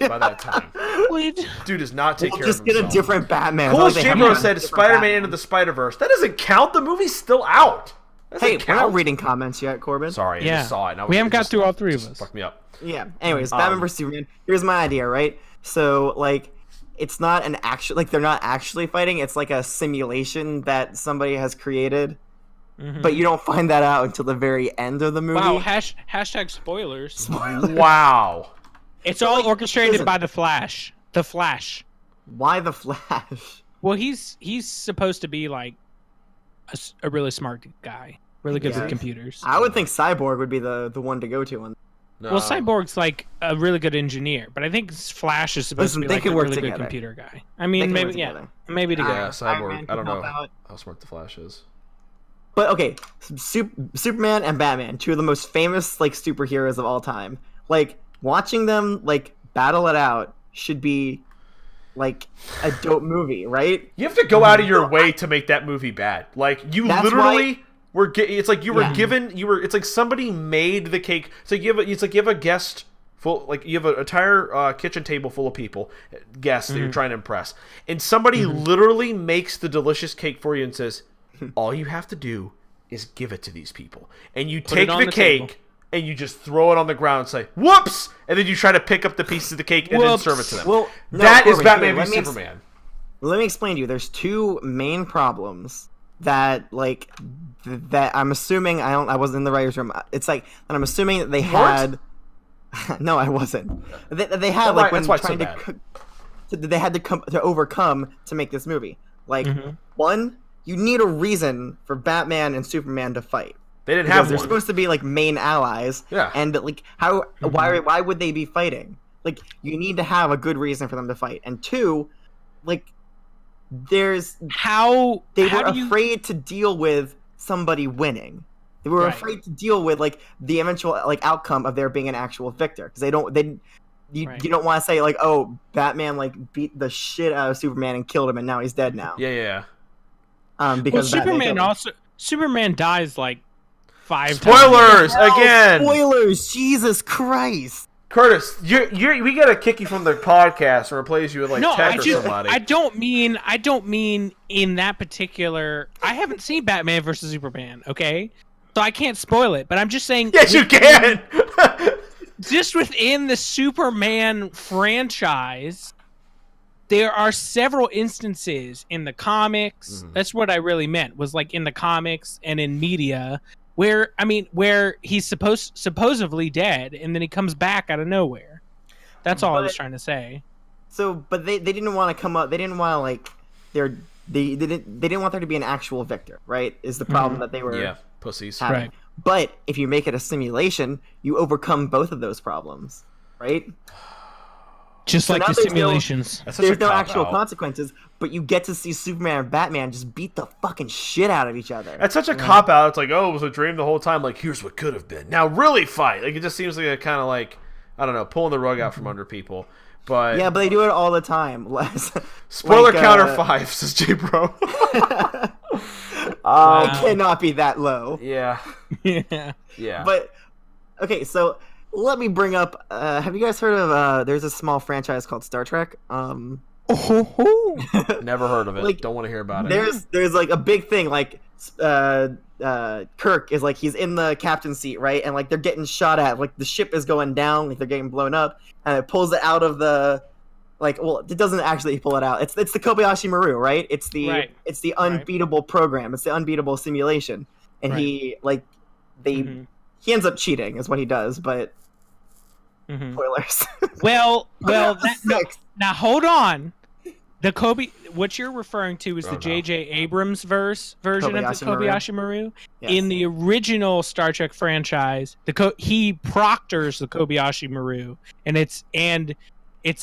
by that time. Superman. Dude does not take We'll care of just himself. get a different Batman. Cool as They have J-Bro a said, different Spider-Man Batman. Into the Spider-Verse. That doesn't count. The movie's still out. That doesn't Hey, we're count. not reading comments yet, Corbin. Sorry, I Yeah. just saw it. We haven't got through all three of us. Fucked me up. Yeah. Anyways, Batman vs Superman. Here's my idea, right? So, like, it's not an actual, like, they're not actually fighting. It's like a simulation that somebody has created, but you don't find that out until the very end of the movie. Wow, hashtag spoilers. Wow. It's all orchestrated listen. by the Flash. The Flash. Why the Flash? Well, he's supposed to be like a really smart guy, really good Yeah. with computers. I would think Cyborg would be the one to go to. On No. Well, Cyborg's like a really good engineer, but I think Flash is supposed Listen, to be they like can a work really together. good computer guy. I They mean, can maybe work together. maybe together. Yeah, Iron Cyborg. Man I don't can know help out. how smart the Flash is. But okay, Superman and Batman, two of the most famous like superheroes of all time. Like watching them like battle it out should be like a dope movie, right? You have to go out of your way to make that movie bad. Like you That's literally were. It's like you were Yeah. given. You were. It's like somebody made the cake. It's like you have a guest. Full, like you have an entire kitchen table full of people, guests that you're trying to impress, and somebody literally makes the delicious cake for you and says, "All you have to do is give it to these people," and you take it on the the cake table. and you just throw it on the ground and say, "Whoops!" and then you try to pick up the pieces of the cake and then Whoops. serve it to them. Well, no, that is Corbin, Batman here, v Superman. Let me explain to you. There's two main problems that like that I'm assuming I wasn't in the writers' room. It's like and I'm assuming that they had. No, I wasn't. They had Oh, like right, when that's why it's so trying they had to come to overcome to make this movie. Like one, you need a reason for Batman and Superman to fight. They didn't Because have they're one. supposed to be like main allies. Yeah. And like why would they be fighting? Like you need to have a good reason for them to fight. And two, like they were afraid to deal with somebody winning. They were Right. afraid to deal with like the eventual like outcome of there being an actual victor because you don't want to say like, oh, Batman like beat the shit out of Superman and killed him and now he's dead now. Yeah. Because Batman killed him. Superman dies like 5 times. Spoilers Oh, again. Spoilers! Jesus Christ! Curtis, we gotta kick you from the podcast and replace you with like No, Tech or somebody. I don't mean in that particular. I haven't seen Batman versus Superman. Okay, so I can't spoil it. But I'm just saying. Yes, you can. Just within the Superman franchise, there are several instances in the comics. That's what I really meant. Was like in the comics and in media where he's supposedly dead and then he comes back out of nowhere. That's all I was trying to say. So, but they didn't want to come up. They didn't want to like they didn't want there to be an actual victor. Right? Is the problem that they were Yeah, pussies. having. Right. But if you make it a simulation, you overcome both of those problems. Right? Just So like now the there's no- simulations. That's such There's a no cop actual out. consequences, but you get to see Superman and Batman just beat the fucking shit out of each other. That's such a cop out. It's like, oh, it was a dream the whole time. Like, here's what could have been. Now, really fight. Like, it just seems like a kind of like, I don't know, pulling the rug out from under people. But Yeah, but they do it all the time. spoiler like, counter 5 says J Bro. It cannot be that low. Yeah, Yeah. yeah. But okay, so let me bring up. Have you guys heard of? There's a small franchise called Star Trek. Never heard of it. Like, Don't want to hear about it. There's like a big thing. Like Kirk is like he's in the captain's seat, right? And like they're getting shot at. Like the ship is going down. Like they're getting blown up, and it pulls it out of the. Like, well, it doesn't actually pull it out. It's the Kobayashi Maru, right? It's the unbeatable program. It's the unbeatable simulation, and he he ends up cheating, is what he does. But spoilers. Well, Six. now hold on. What you're referring to is the no. J.J. Abrams version of the Kobayashi Maru. Kobayashi Maru. Yes. In the original Star Trek franchise, he proctors the Kobayashi Maru, and it's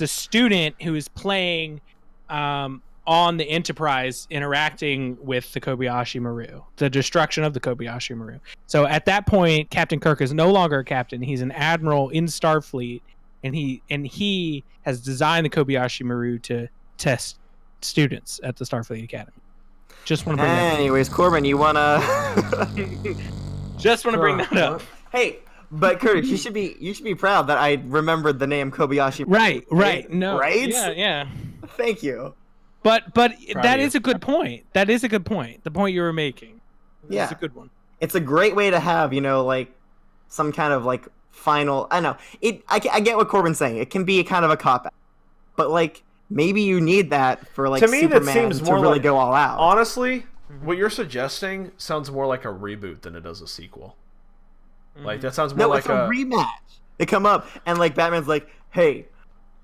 a student who is playing on the Enterprise, interacting with the Kobayashi Maru, the destruction of the Kobayashi Maru. So at that point, Captain Kirk is no longer a captain; he's an admiral in Starfleet, and he has designed the Kobayashi Maru to test students at the Starfleet Academy. Just want to bring that up. Anyways, Corbin, you wanna? Just want to bring that up. Hey, but Curtis, you should be proud that I remembered the name Kobayashi. Right. No. Right? Yeah. Thank you. But that is a good point. That is a good point. The point you were making. Yeah. It's a good one. It's a great way to have, like, some kind of, like, final... I know. I get what Corbin's saying. It can be kind of a cop-out. But, like, maybe you need that for, like, to me, Superman that seems more to really like, go all out. Honestly, what you're suggesting sounds more like a reboot than it does a sequel. Like, that sounds more like it's a rematch. They come up, and, like, Batman's like, hey...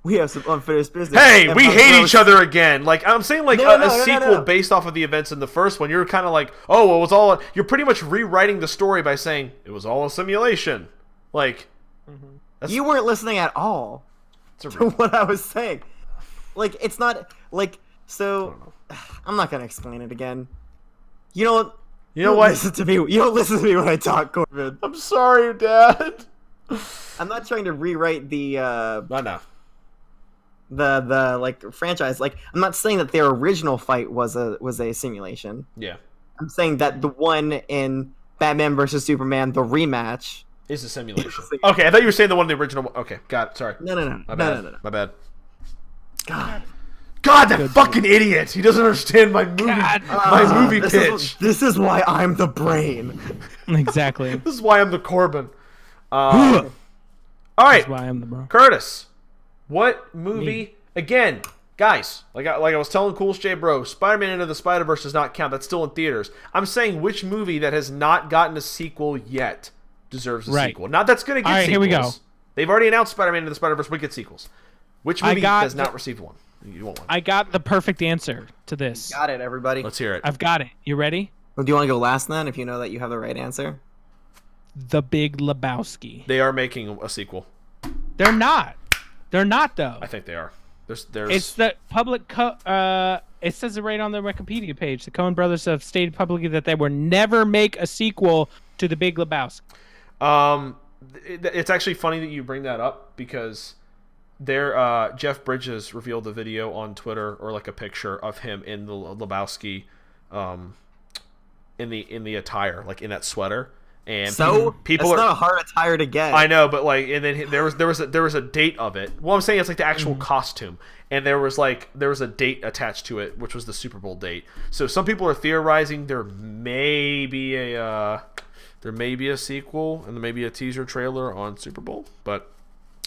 We have some unfinished business. Hey, we hate each other again. Like, I'm saying, like, a sequel no. based off of the events in the first one. You're kind of like, oh, well, it was all... You're pretty much rewriting the story by saying, it was all a simulation. Like... You weren't listening at all to what I was saying. Like, it's not... Like, so... I'm not going to explain it again. You know what? Listen to me. You don't listen to me when I talk, Corbin. I'm sorry, Dad. I'm not trying to rewrite the... I know. The like franchise. Like, I'm not saying that their original fight was a simulation. Yeah. I'm saying that the one in Batman versus Superman, the rematch, is a simulation. Okay, I thought you were saying the one in the original. Okay, got it. Sorry. No. My bad. God, that fucking idiot! He doesn't understand my movie pitch. This is why I'm the brain. Exactly. This is why I'm the Corbin. All right, That's why I'm the bro. Curtis. What movie? Again, guys, like I was telling Cool's J Bro, Spider-Man Into the Spider-Verse does not count. That's still in theaters. I'm saying which movie that has not gotten a sequel yet deserves a sequel. Not that's going to get sequels. Here we go. They've already announced Spider-Man Into the Spider-Verse would get sequels. Which movie has not received one? You want one? I got the perfect answer to this. Got it, everybody. Let's hear it. I've got it. You ready? Well, do you want to go last then, if you know that you have the right answer? The Big Lebowski. They are making a sequel. They're not. They're not, though. I think they are. There's. It's the public. It says it right on the Wikipedia page. The Coen brothers have stated publicly that they will never make a sequel to The Big Lebowski. It's actually funny that you bring that up because Jeff Bridges revealed a video on Twitter, or like a picture of him in the Lebowski, in the attire, like in that sweater. And so people it's are not a hard attire to get. I know, but like, and then there was a date of it. Well, I'm saying it's like the actual costume, and there was a date attached to it, which was the Super Bowl date. So some people are theorizing there may be a sequel and there may be a teaser trailer on Super Bowl, but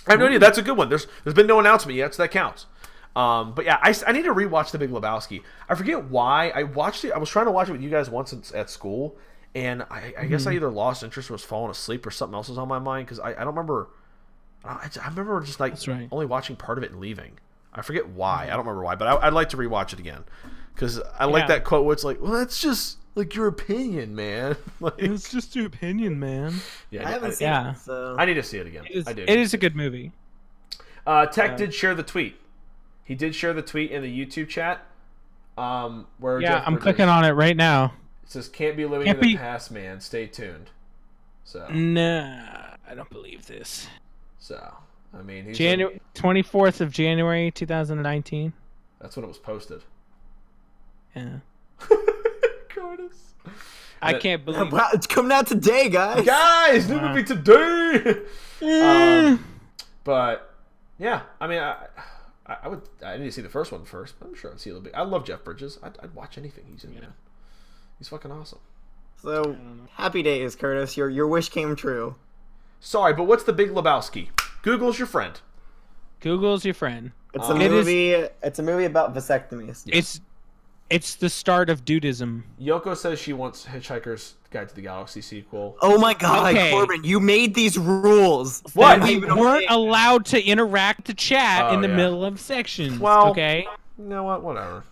I have no idea. That's a good one. There's been no announcement yet, so that counts. But yeah, I need to rewatch The Big Lebowski. I forget why I watched it. I was trying to watch it with you guys once at school. And I guess I either lost interest or was falling asleep or something else was on my mind because I don't remember. I remember just like only watching part of it and leaving. I forget why. I don't remember why, but I'd like to rewatch it again because I like that quote where it's like, well, that's just like your opinion, man. Like, it's just your opinion, man. Yeah, I haven't seen it. So. I need to see it again. It is a good movie. Tech did share the tweet. He did share the tweet in the YouTube chat. Where I'm clicking on it right now. It says, can't be living in the past, man. Stay tuned. So. Nah, I don't believe this. So, I mean... 24th of January, 2019. That's when it was posted. Yeah. Curtis. I can't believe it's coming out today, guys. Guys, new movie today! But, yeah, I mean, I need to see the first one first, but I'm sure I'd see a little bit. I love Jeff Bridges. I'd watch anything he's in, man. He's fucking awesome. So, happy days, Curtis. Your wish came true. Sorry, but what's The Big Lebowski? Google's your friend. Google's your friend. It's a movie. It's a movie about vasectomies. It's the start of dudism. Yoko says she wants Hitchhiker's Guide to the Galaxy sequel. Oh my God, Corbin! You made these rules. What? We weren't allowed to interact with the chat in the middle of sections. Well, okay. You know what? Whatever.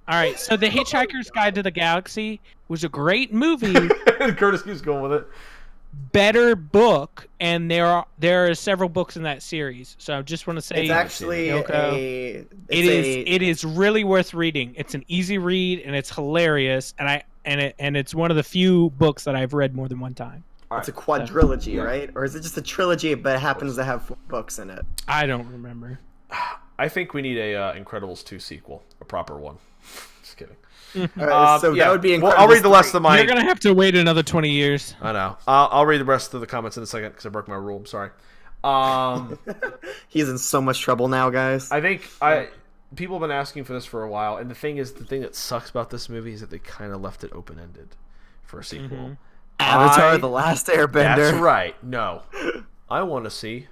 All right. So the Hitchhiker's Guide to the Galaxy was a great movie. Curtis keeps going with it. Better book, and there are several books in that series. So I just want to say it's actually it is really worth reading. It's an easy read and it's hilarious, and it's one of the few books that I've read more than one time. It's a quadrilogy, right? Or is it just a trilogy but it happens to have 4 books in it? I don't remember. I think we need a Incredibles 2 sequel, a proper one. Just kidding. Alright, so that would be Incredibles. Well, I'll read the rest of my... You're gonna have to wait another 20 years. I know. I'll read the rest of the comments in a second because I broke my rule. I'm sorry. He's in so much trouble now, guys. I think people have been asking for this for a while, and the thing that sucks about this movie is that they kind of left it open-ended for a sequel. Avatar: The Last Airbender. That's right. No. I want to see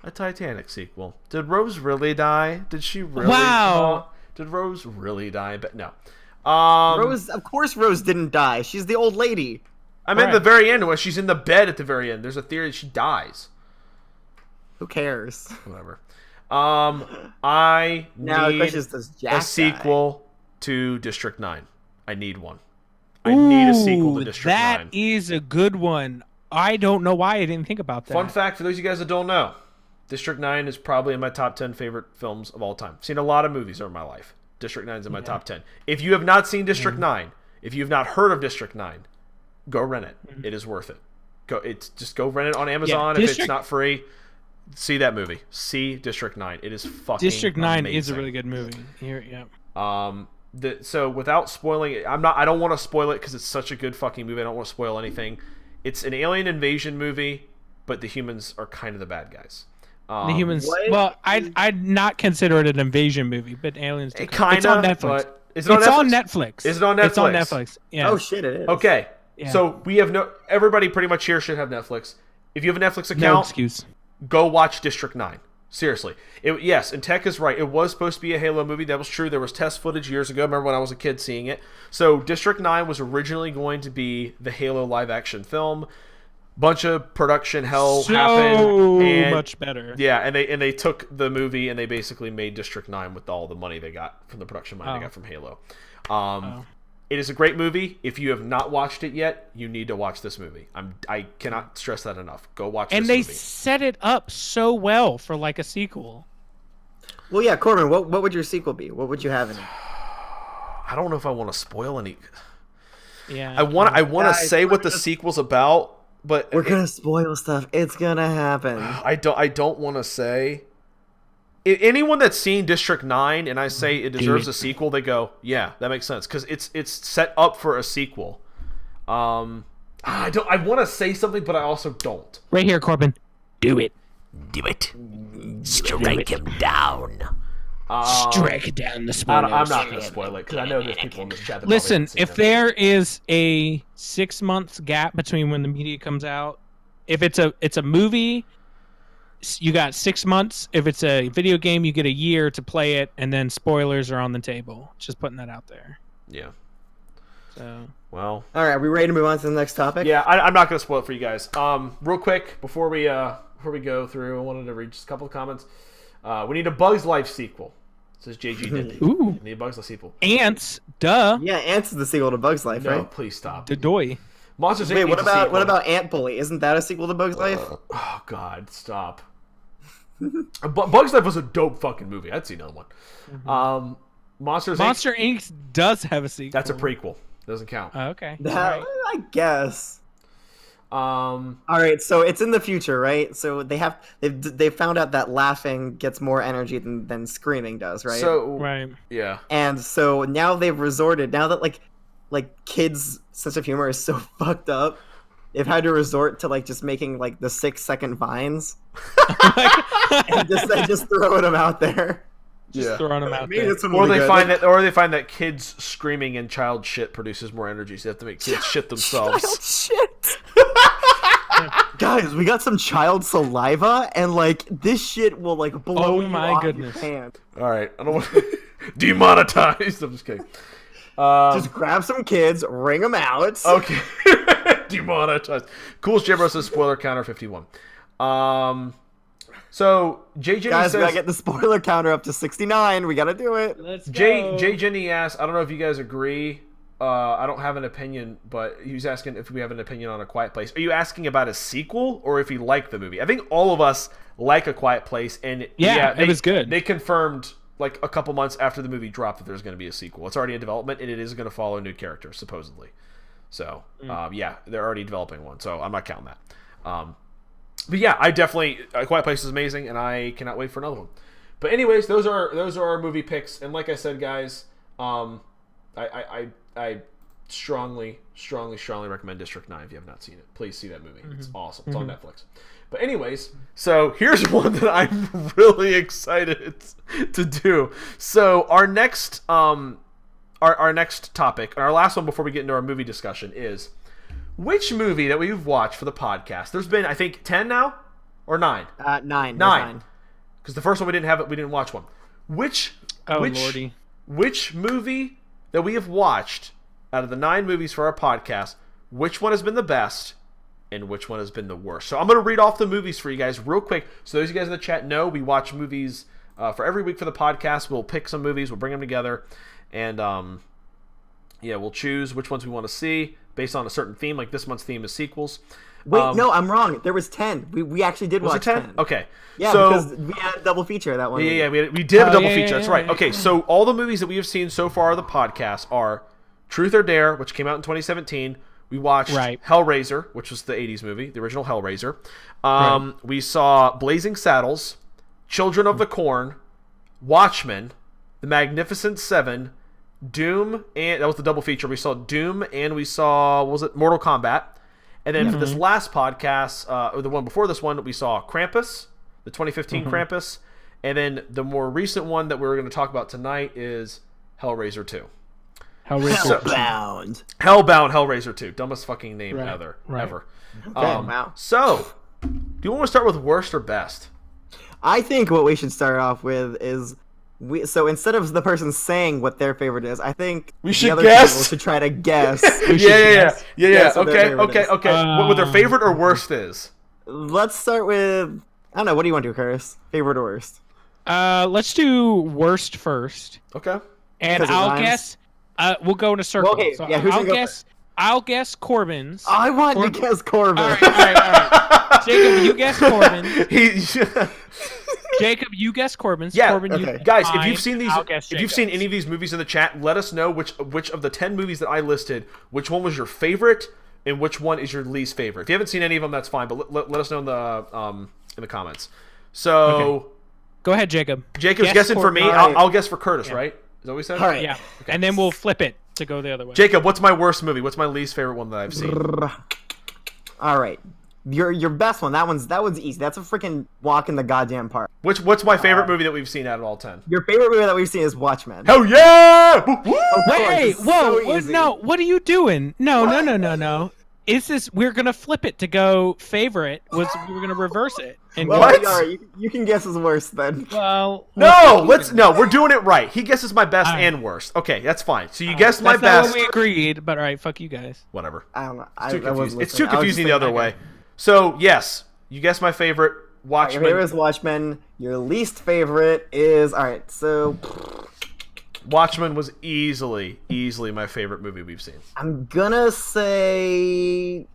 a Titanic sequel. Did Rose really die? Did she really? Wow. Did Rose really die? But no. Rose, of course Rose didn't die. She's the old lady. I mean, at the very end, when she's in the bed at the very end, there's a theory that she dies. Who cares? Whatever. I need a sequel to District 9. I need one. I need a sequel to District 9. That is a good one. I don't know why I didn't think about that. Fun fact for those of you guys that don't know, District 9 is probably in my top 10 favorite films of all time. I've seen a lot of movies over my life. District 9 is in my top 10. If you have not seen District 9, if you have not heard of District 9, go rent it. It is worth it. Just go rent it on Amazon if it's not free. See that movie. See District 9. It is fucking District 9 amazing. is a really good movie. So without spoiling it, I don't want to spoil it because it's such a good fucking movie. I don't want to spoil anything. It's an alien invasion movie, but the humans are kind of the bad guys. The humans. What? Well, I'd not consider it an invasion movie, but aliens. It kind of. It's on Netflix. Is it on Netflix? On Netflix. Is it on Netflix? It's on Netflix. Yeah. Oh shit, it is. Okay. Yeah. So we have everybody pretty much here should have Netflix. If you have a Netflix account, no excuse. Go watch District 9. Seriously. Yes, and Tech is right. It was supposed to be a Halo movie. That was true. There was test footage years ago. I remember when I was a kid seeing it. So District 9 was originally going to be the Halo live-action film. Bunch of production hell happened. So much better. Yeah, and they took the movie and they basically made District 9 with all the money they got from the production money they got from Halo. It is a great movie. If you have not watched it yet, you need to watch this movie. I cannot stress that enough. Go watch this movie. And they set it up so well for like a sequel. Well, yeah, Corbin, what would your sequel be? What would you have in it? I don't know if I want to spoil any. Yeah. I want to say what the sequel's about, but we're gonna spoil stuff. It's gonna happen. I don't want to say. Anyone that's seen District 9 and I say it deserves a sequel, they go, yeah, that makes sense because it's set up for a sequel. I want to say something, but I also don't. Right here, Corbin. Do it. Do it. Strike him down. Strike down the spoilers. I'm not going to spoil it because I know there's people in this chat that Listen, probably if there is a 6 months gap between when the media comes out, if it's a movie, you got 6 months. If it's a video game, you get a year to play it, and then spoilers are on the table. Just putting that out there. Yeah. So. Well. All right, are we ready to move on to the next topic? Yeah, I'm not going to spoil it for you guys. Real quick before we go through, I wanted to read just a couple of comments. We need a Bugs Life sequel. Says JG Dindy. Ooh. We need a Bugs Life sequel. Ants, duh. Yeah, Ants is the sequel to Bugs Life, No, right? please stop. The doy. Monsters Inc. Wait, what needs a sequel. about Ant Bully? Isn't that a sequel to Bugs Life? Oh God, stop. Bugs Life was a dope fucking movie. I'd see another one. Mm-hmm. Monster Inc. does have a sequel. That's a prequel. Doesn't count. Okay. I guess. All right, so it's in the future, right? So they found out that laughing gets more energy than screaming does, right? So right. Yeah. And so now they've resorted. Now that like kids' sense of humor is so fucked up, they've had to resort to like just making like the 6-second vines and just throwing them out there. Just throwing them out there. Or they find that kids screaming and child shit produces more energy, so they have to make kids shit themselves. Child shit. Guys, we got some child saliva, and like this shit will like blow you off goodness. your hand. All right, I don't want to demonetize. I'm just kidding. Just grab some kids, ring them out. Okay, demonetize. Coolest Jibro says spoiler counter 51. So Jay Jenny guys, says, we gotta get the spoiler counter up to 69. We gotta do it. Let's go. Jay Jenny asks, I don't know if you guys agree. I don't have an opinion, but he was asking if we have an opinion on A Quiet Place. Are you asking about a sequel or if he liked the movie? I think all of us like A Quiet Place, and it was good. They confirmed like a couple months after the movie dropped that there's going to be a sequel. It's already in development, and it is going to follow new characters supposedly. So yeah, they're already developing one, so I'm not counting that. But yeah, I definitely Quiet Place is amazing, and I cannot wait for another one. But anyways, those are our movie picks, and like I said, guys, I strongly recommend District 9 if you have not seen it. Please see that movie. It's awesome. It's on Netflix. But anyways, so here's one that I'm really excited to do. So our next our next topic, and our last one before we get into our movie discussion, is which movie that we've watched for the podcast. There's been, I think, 10 now or 9. 9. 9. Because the first one we didn't watch one. Which movie that we have watched out of the 9 movies for our podcast, which one has been the best and which one has been the worst? So I'm going to read off the movies for you guys real quick. So those of you guys in the chat know we watch movies for every week for the podcast. We'll pick some movies, we'll bring them together, and we'll choose which ones we want to see based on a certain theme. Like this month's theme is sequels. Wait, no, I'm wrong. There was 10. We actually did watch 10. Okay. Yeah, so, because we had a double feature that one. Yeah, we did have a double feature. That's right. Okay, so all the movies that we have seen so far on the podcast are Truth or Dare, which came out in 2017. We watched Hellraiser, which was the 80s movie, the original Hellraiser. We saw Blazing Saddles, Children of the Corn, Watchmen, The Magnificent Seven, Doom, and that was the double feature. We saw Doom and we saw, Mortal Kombat. And then for this last podcast, or the one before this one, we saw Krampus, the 2015 Krampus. And then the more recent one that we're going to talk about tonight is Hellraiser 2. Hellbound. Hellraiser 2. Dumbest fucking name ever. Okay, wow. So, do you want to start with worst or best? I think what we should start off with is... So instead of the person saying what their favorite is, I think we should the other guess. people should try to guess. Yeah. Okay. What their favorite or worst is? Let's start with, I don't know. What do you want to do, Curtis? Favorite or worst? Let's do worst first. Okay. And I'll guess. We'll go in a circle. Okay. So Yeah. Who's I'll guess. I'll guess Corbin's. I want to guess Corbin. All right. Jacob, you guess Corbin. Jacob, you guess Corbin's. Yeah, Corbin, you guys, mine. if you've seen these, if you've seen any of these movies in the chat, let us know which of the 10 movies that I listed, which one was your favorite and which one is your least favorite. If you haven't seen any of them, that's fine, but let us know in the comments. So, go ahead, Jacob. Jacob's guessing for me. I'll guess for Curtis, right? Is that what we said? All right. Yeah. Okay. And then we'll flip it to go the other way. Jacob, what's my worst movie? What's my least favorite one that I've seen? All right. Your best one. That one's easy. That's a freaking walk in the goddamn park. What's my favorite movie that we've seen out of all 10? Your favorite movie that we've seen is Watchmen. Hell yeah! Wait, whoa, no, what are you doing? No. Is this, we're gonna flip it to go favorite? We're gonna reverse it. And Well, all right, you can guess his worst then. Well, we're doing it right. He guesses my best and worst. Okay, that's fine. So you guessed my best. That's not what we agreed, but all right, fuck you guys. Whatever. I don't know. It's too confusing the other way. So yes, you guessed my favorite. Watchmen. Your favorite is Watchmen. Your least favorite is so Watchmen was easily my favorite movie we've seen. I'm gonna say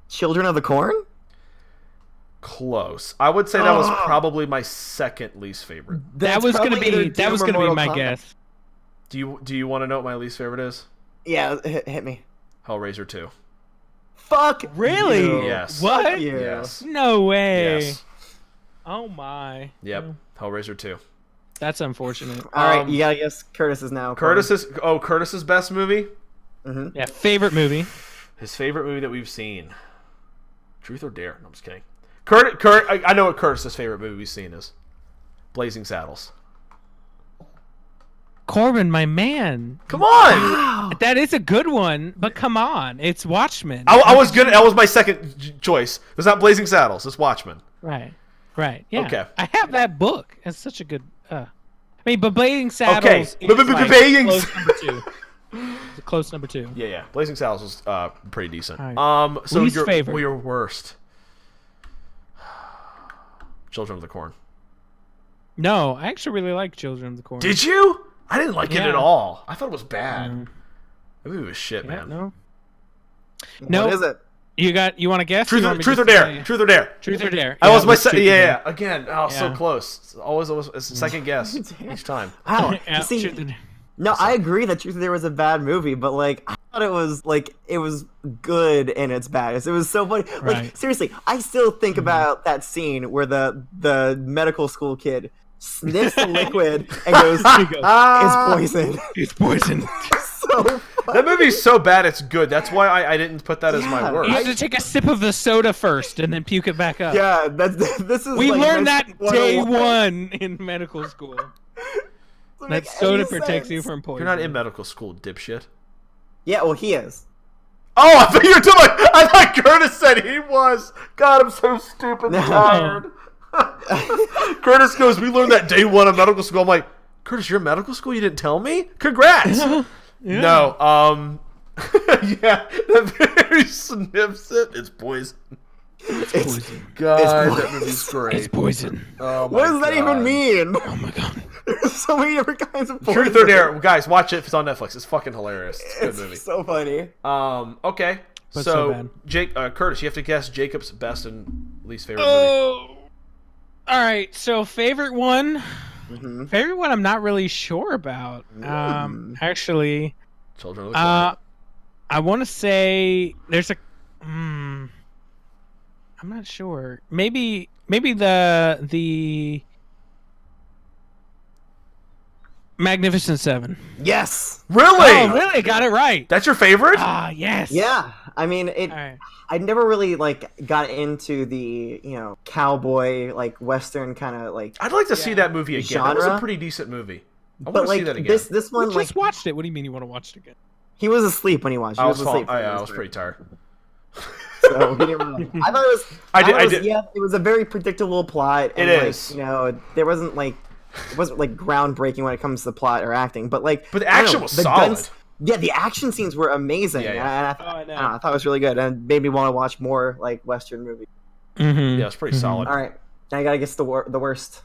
Children of the Corn. Close. I would say that was probably my second least favorite. That was gonna be my guess. Do you want to know what my least favorite is? Yeah, hit me. Hellraiser 2. Fuck. Really? You. Yes. What? Fuck you. Yes. No way. Yes. Oh my. Yep. Hellraiser 2. That's unfortunate. All right, you gotta guess Curtis's now. Curtis's best movie? Mm-hmm. Yeah, favorite movie. His favorite movie that we've seen. Truth or Dare? No, I'm just kidding. I know what Curtis's favorite movie we've seen is. Blazing Saddles. Corbin, my man. Come on! That is a good one, but come on. It's Watchmen. I was good. That was my second choice. It's not Blazing Saddles. It's Watchmen. Right. Yeah. Okay. I have that book. It's such a good... I mean, but Blazing Saddles is close number 2. It's a close number 2. Yeah. Blazing Saddles was pretty decent. Right. So least favorite. Your worst. Children of the Corn. No, I actually really like Children of the Corn. Did you? I didn't like it at all. I thought it was bad. That movie was shit, man. No. What is it? You want to guess? Truth or Dare? Truth or Dare? Truth or Dare? I was my again. So close. It's always it's a second guess each time. Wow. Yeah, See, no, I agree that Truth or Dare was a bad movie, but like thought it was good in its baddest. It was so funny. Like Right. seriously, I still think about that scene where the medical school kid sniffs the liquid and goes, "It's poison." It's poison. So funny. That movie's so bad it's good. That's why I didn't put that as my Yeah. worst. You have to take a sip of the soda first and then puke it back up. Yeah, this is. We like learned that medicine day 101. 1 in medical school. Doesn't That make soda any protects you sense. from poison. You're not in medical school, dipshit. Yeah, well, he is. Oh, I thought you were talking. I thought Curtis said he was. God, I'm so stupid and tired. Curtis goes, "We learned that day 1 of medical school." I'm like, Curtis, you're in medical school? You didn't tell me? Congrats. Yeah. No, yeah, that very sniffs it. It's poison. It's, God, It's that movie's great. It's poison. Oh my what does that even God. mean? Oh my god. There's so many different kinds of poison. Truth or Dare, guys, watch it if it's on Netflix. It's fucking hilarious. It's a good movie. It's so funny. Okay. But so So, bad. Curtis, you have to guess Jacob's best and least favorite movie. Oh. All right. So favorite one. Mhm. Favorite one. I'm not really sure about. Actually, Children of the Corn. I want to say there's a. I'm not sure. Maybe the Magnificent Seven. Yes. Really? Oh, really? Got it right. That's your favorite? Ah, yes. Yeah. I mean, All right. I never really got into the cowboy western kind of I'd like to see that movie again. That was a Genre? pretty decent movie. I but want to see that again. this one We just watched it. What do you mean you want to watch it again? he was asleep when he watched. He I was asleep. for I most was of it. pretty tired. So he didn't really. I thought it was. I thought did. Yeah, it was a very predictable plot. And, It is. There wasn't it wasn't groundbreaking when it comes to the plot or acting, but But the I don't action know, was the solid. guns- yeah, the action scenes were amazing. Yeah, yeah. And I don't know, I thought it was really good, and made me want to watch more western movies. Mm-hmm. Yeah, it's pretty solid. All right, now I gotta guess the worst.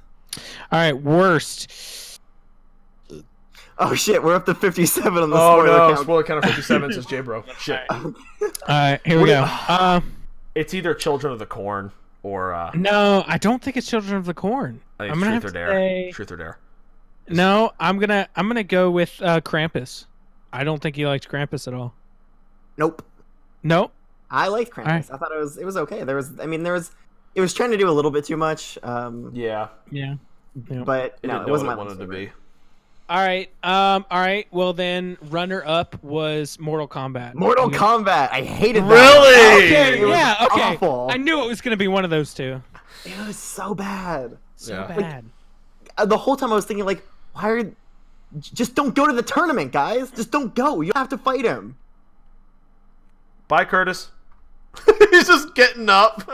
All right. Worst. Oh shit, we're up to 57 on the Oh spoiler no, count. spoiler count of 57 says J Bro. Shit. All right. Here we go. It's either Children of the Corn or No, I don't think it's Children of the Corn. I think I'm it's gonna Truth have or to Dare. say Truth or Dare. no. I'm gonna go with Krampus. I don't think you liked Krampus at all. Nope, No. I liked Krampus. Alright. I thought it was okay. It was trying to do a little bit too much. Yeah. Yeah. Yeah. But It no, didn't it know wasn't what my it wanted to be. All right. All right. Well, then, runner up was Mortal Kombat. Mortal Kombat. I hated that. Really? Okay. It was Yeah. Okay. awful. I knew it was gonna be one of those two. It was so bad. So Yeah. bad. The whole time I was thinking, why are... Just don't go to the tournament, guys. Just don't go. You have to fight him. Bye, Curtis. He's just getting up.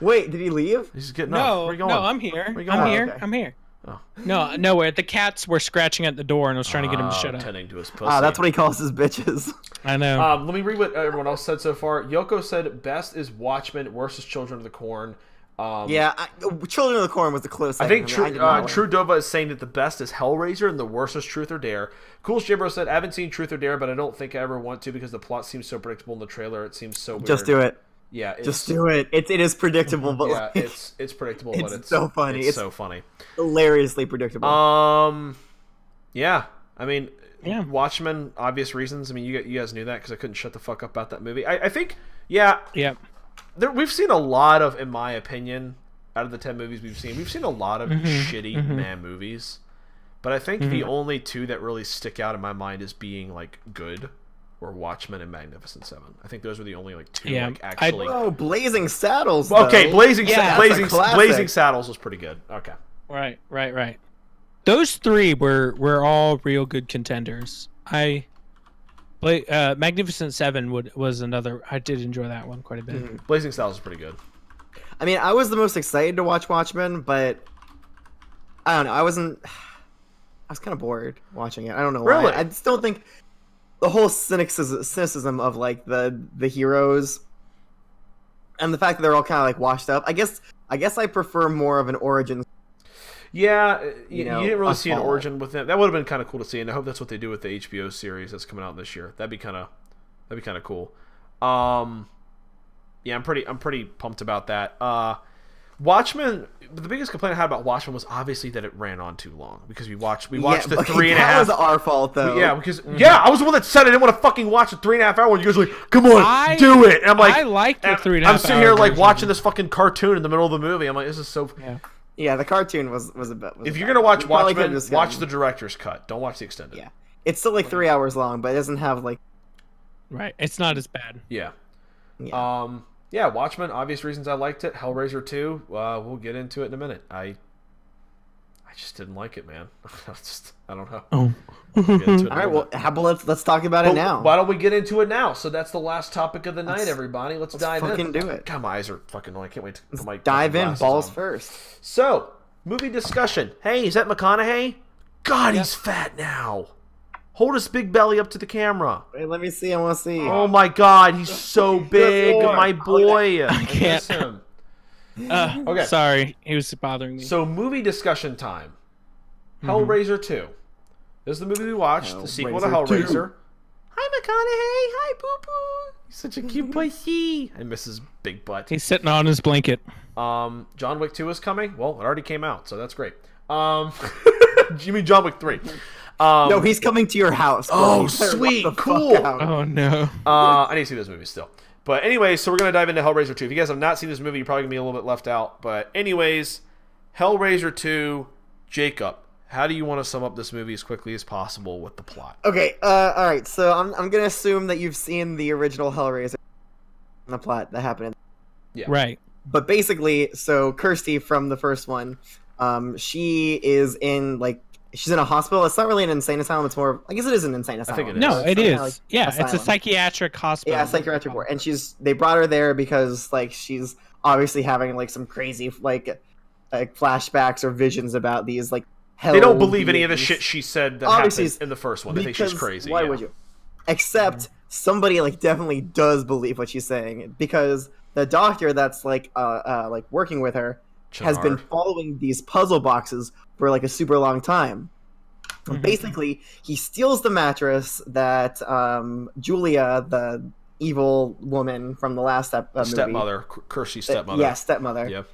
Wait, did he leave? He's just getting up. No. Where you going? No. I'm here. Where you I'm going? here. Okay. I'm here. Oh. No. Nowhere. The cats were scratching at the door, and I was trying to get him to shut up. Tending to his pussy. That's what he calls his bitches. I know. Let me read what everyone else said so far. Yoko said best is Watchmen, worst is Children of the Corn. Yeah, Children of the Corn was the close. I think second. I did not like True Dova is saying that the best is Hellraiser and the worst is Truth or Dare. Cool Jibro said, I haven't seen Truth or Dare, but I don't think I ever want to because the plot seems so predictable in the trailer. It seems so weird. Just do it. Yeah, Just do it. It is predictable, but Yeah, it's predictable, but it's so funny. It's so funny. Hilariously predictable. Yeah. I mean, Yeah. Watchmen, obvious reasons. I mean, you guys knew that because I couldn't shut the fuck up about that movie. I think, yeah, Yep. we've seen a lot of, in my opinion, out of the 10 movies we've seen a lot of shitty man movies. But I think the only two that really stick out in my mind as being good were Watchmen and Magnificent Seven. I think those were the only two Yeah. actually. Oh, Blazing Saddles. Okay, though. Blazing that's a Blazing classic. Blazing Saddles was pretty good. Okay. Right. Those three were all real good contenders. Magnificent Seven was another. I did enjoy that one quite a bit. Blazing Saddles is pretty good. I mean, I was the most excited to watch Watchmen, but I don't know. I was kind of bored watching it. I don't know why. Really? I just don't think the whole cynicism of the heroes and the fact that they're all kind of washed up. I guess I prefer more of an origin. Yeah, you know, didn't really a see an fall. origin with them. That would have been kind of cool to see, and I hope that's what they do with the HBO series that's coming out this year. That'd be kind of cool. Yeah, I'm pretty pumped about that. Watchmen. The biggest complaint I had about Watchmen was obviously that it ran on too long because we watched the 3.5. That was our fault though. Yeah, because I was the one that said I didn't want to fucking watch a 3.5 hour one. You guys were like, come on, do it. And I'm like, I like the 3.5. I'm sitting here like watching this fucking cartoon in the middle of the movie. I'm like, this is so. Yeah, the cartoon was a bit. If you're gonna watch Watchmen, watch the director's cut. Don't watch the extended. Yeah, it's still like 3 hours long, but it doesn't have like. Right, it's not as bad. Yeah. Yeah, Watchmen, obvious reasons I liked it. Hellraiser 2, we'll get into it in a minute. I just didn't like it, man. I don't know. Oh. All right, well, how about let's talk about it now. Why don't we get into it now? So that's the last topic of the night, everybody. Let's dive in. Fucking do it. God, my eyes are fucking annoying. I can't wait to put my dive in, balls on. first. So, movie discussion. Hey, is that McConaughey? God, he's fat now. Hold his big belly up to the camera. Wait, let me see. I want to see. Oh my God, he's so big, my boy. I can't. Miss him. Okay. Sorry, he was bothering me. So, movie discussion time. Hellraiser 2. This is the movie we watched, the sequel to Hellraiser. 2. Hi, McConaughey. Hi, Boo Boo. He's such a cute pussy. I miss his big butt. He's sitting on his blanket. John Wick 2 is coming. Well, it already came out, so that's great. You mean John Wick 3? No, he's coming to your house. Bro. Oh, sweet, cool. Oh no. I need to see this movie still. But anyways, so we're gonna dive into Hellraiser 2. If you guys have not seen this movie, you're probably gonna be a little bit left out. But anyways, Hellraiser 2, Jacob, how do you want to sum up this movie as quickly as possible with the plot? Okay, all right. So I'm gonna assume that you've seen the original Hellraiser, the plot that happened. Yeah. Right. But basically, so Kirsty from the first one, she is in she's in a hospital. It's not really an insane asylum. It's more, I guess it is an insane asylum. I think it is. No, it is. Like, yeah, asylum. it's a psychiatric hospital. Yeah, psychiatric ward. And they brought her there because she's obviously having some crazy flashbacks or visions about these hell. They don't believe any of the shit she said that happened in the first one. They think she's crazy. Why would you? Except somebody definitely does believe what she's saying, because the doctor that's working with her has been following these puzzle boxes for a super long time. Mm-hmm. Basically, he steals the mattress that Julia, the evil woman from the last movie, stepmother, Kirsty's stepmother. Yeah, stepmother. Yep.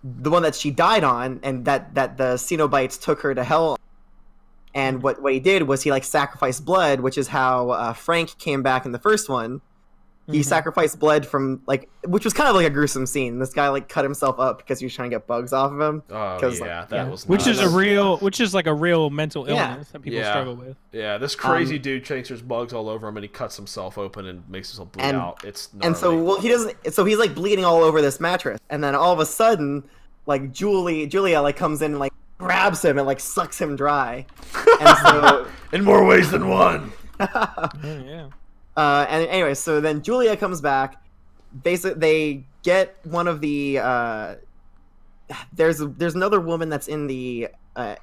The one that she died on, and that the Cenobites took her to hell. And what he did was he sacrificed blood, which is how Frank came back in the first one. He sacrificed blood from which was kind of a gruesome scene. This guy cut himself up because he was trying to get bugs off of him. Oh yeah, that was which nuts. is a real mental illness that people struggle with. Yeah, this crazy dude thinks there's bugs all over him, and he cuts himself open and makes himself bleed out. It's gnarly. And so he doesn't. So he's bleeding all over this mattress, and then all of a sudden, Julia comes in and grabs him and sucks him dry. And so in more ways than one. Yeah. And anyway, so then Julia comes back. Basically, they get one of the. There's another woman that's in the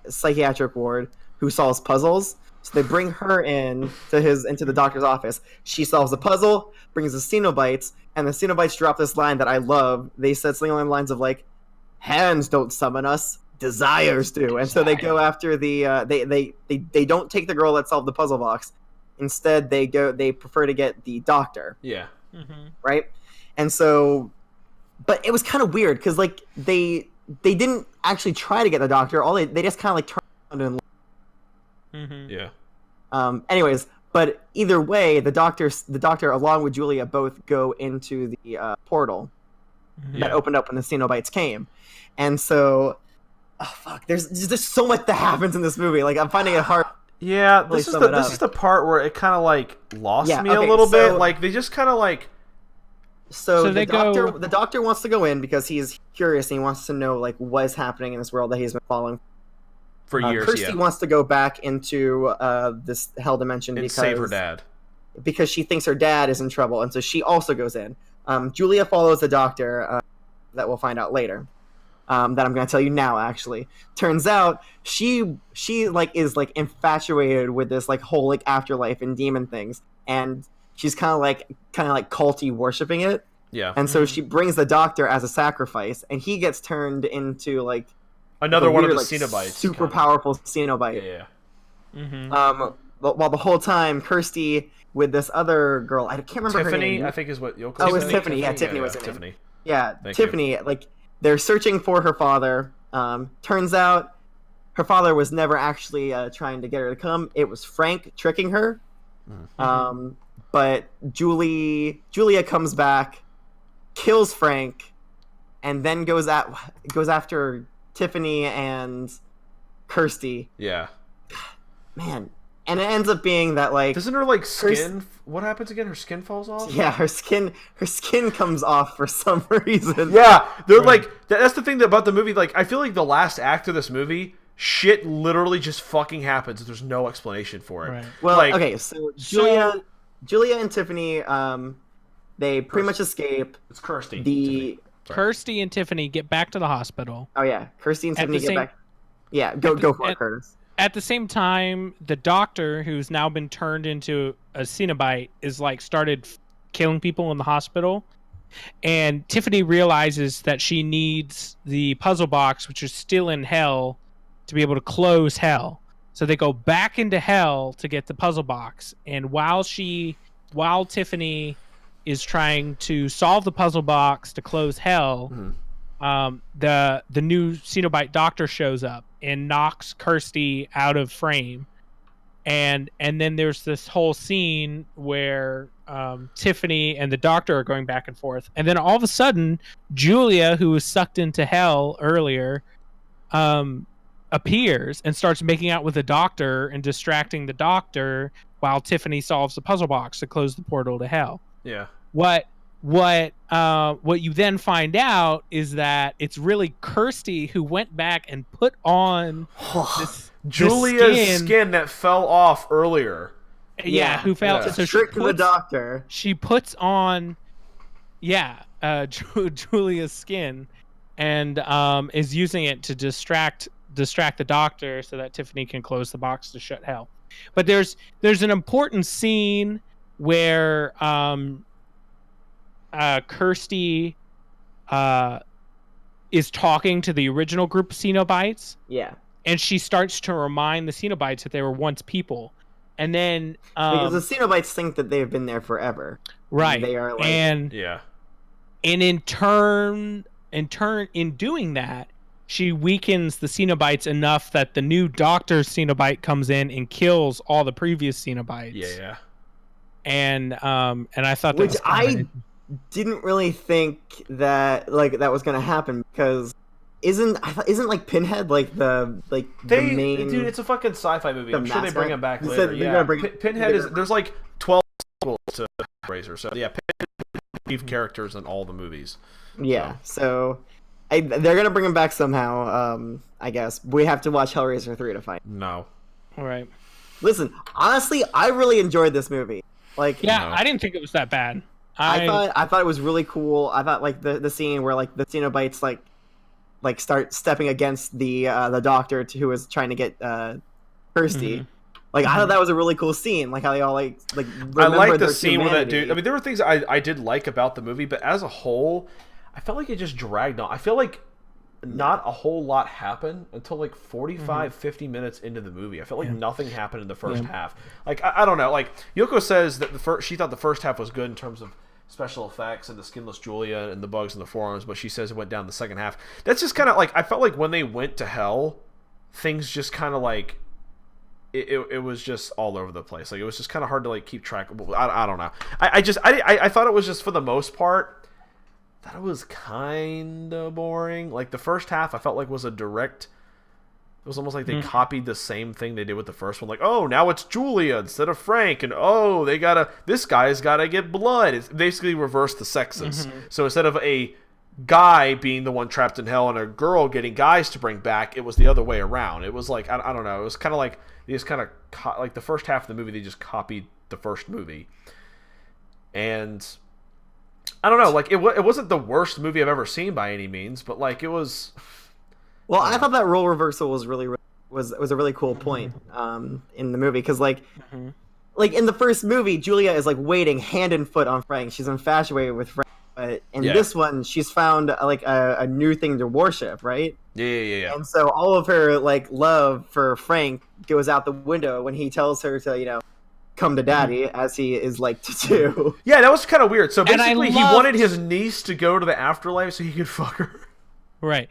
psychiatric ward who solves puzzles. So they bring her into the doctor's office. She solves the puzzle, brings the Cenobites, and the Cenobites drop this line that I love. They said something along the lines of "Hands don't summon us, desires do." And so they go after the. They don't take the girl that solved the puzzle box. Instead, they prefer to get the doctor. Yeah. Right? And so, but it was kind of weird because they didn't actually try to get the doctor. They just kind of turned and. Yeah. Anyways, but either way, the doctor along with Julia both go into the portal that opened up when the Cenobites came, and so, oh fuck, there's just so much that happens in this movie. I'm finding it hard. Yeah, this is the part where it kind of lost me a little bit. They just kind of So the doctor wants to go in because he's curious and he wants to know what is happening in this world that he's been following for years. Kirsty wants to go back into this hell dimension and save her dad because she thinks her dad is in trouble, and so she also goes in. Julia follows the doctor. That we'll find out later. That I'm going to tell you now. Actually, turns out she is infatuated with this whole afterlife and demon things, and she's kind of culty worshiping it. Yeah. And so she brings the doctor as a sacrifice, and he gets turned into another one of the Cenobites, super powerful Cenobite. Yeah. While the whole time Kirsty with this other girl, I can't remember Tiffany, her name. I think is what Yoko. Oh, it was Tiffany. Yeah, Tiffany was her name. Tiffany. Yeah, Tiffany. they're searching for her father. Turns out her father was never actually trying to get her to come. It was Frank tricking her. But Julia comes back, kills Frank, and then goes after Tiffany and Kirsty. Yeah. Man. And it ends up being that, like... Doesn't her, like, skin... What happens again? Her skin falls off? Yeah, her skin comes off for some reason. Yeah, they're like... That's the thing about the movie. Like, I feel like the last act of this movie, shit literally just fucking happens. There's no explanation for it. Right. Well, like, okay, so Julia and Tiffany, they pretty much escape. It's Kirsty. Kirsty and Tiffany get back to the hospital. Oh, yeah. Kirsty and Tiffany get back... Yeah, go for it, Curtis. At the same time, the doctor, who's now been turned into a Cenobite, is like started killing people in the hospital. And Tiffany realizes that she needs the puzzle box, which is still in hell, to be able to close hell. So they go back into hell to get the puzzle box. And while Tiffany is trying to solve the puzzle box to close hell, the new Cenobite doctor shows up and knocks Kirsty out of frame, and then there's this whole scene where Tiffany and the doctor are going back and forth, and then all of a sudden Julia, who was sucked into hell earlier, appears and starts making out with the doctor and distracting the doctor while Tiffany solves the puzzle box to close the portal to hell. Yeah. What you then find out is that it's really Kirsty who went back and put on Julia's skin that fell off earlier. Yeah, who fell. Yeah. So trick the doctor. She puts on, Julia's skin, and is using it to distract the doctor so that Tiffany can close the box to shut hell. But there's an important scene where Kirsty is talking to the original group of Cenobites. Yeah. And she starts to remind the Cenobites that they were once people. And then because the Cenobites think that they've been there forever. Right. They are like, and in doing that, she weakens the Cenobites enough that the new Doctor Cenobite comes in and kills all the previous Cenobites. Yeah. And I thought that which was I didn't really think that that was gonna happen, because isn't like Pinhead the main dude? It's a fucking sci-fi movie. I'm sure they bring him back later. Pinhead is there's like 12 sequels to Hellraiser, so yeah, Pinhead is characters in all the movies. Yeah, so they're gonna bring him back somehow. I guess we have to watch Hellraiser 3 to find. No. All right. Listen, honestly, I really enjoyed this movie. I didn't think it was that bad. I thought it was really cool. I thought the scene where the Cenobites start stepping against the doctor who was trying to get Kirsty. Mm-hmm. I thought that was a really cool scene. How they all I like the scene with that dude. I mean, there were things I did like about the movie, but as a whole, I felt like it just dragged on. I feel like not a whole lot happened until 45, 50 minutes into the movie. I felt like nothing happened in the first half. I don't know. Yoko says that she thought the first half was good in terms of special effects and the skinless Julia and the bugs in the forearms, but she says it went down the second half. That's just kind of I felt like when they went to hell, things just kind of it was just all over the place. It was just kind of hard to keep track of. I don't know. I thought it was just, for the most part, that it was kind of boring. The first half I felt was a direct... It was almost like they copied the same thing they did with the first one. Oh, now it's Julia instead of Frank, and this guy's gotta get blood. It's basically reversed the sexes. So instead of a guy being the one trapped in hell and a girl getting guys to bring back, it was the other way around. It was I don't know. It was kind of they just kind of the first half of the movie, they just copied the first movie. And I don't know, it wasn't the worst movie I've ever seen by any means, but it was... Well, I thought that role reversal was was a really cool point in the movie, because in the first movie, Julia is waiting hand and foot on Frank. She's infatuated with Frank, but in this one, she's found a new thing to worship, right? Yeah. And so all of her love for Frank goes out the window when he tells her to come to daddy, as he is to do. Yeah, that was kind of weird. So basically, he wanted his niece to go to the afterlife so he could fuck her. Right.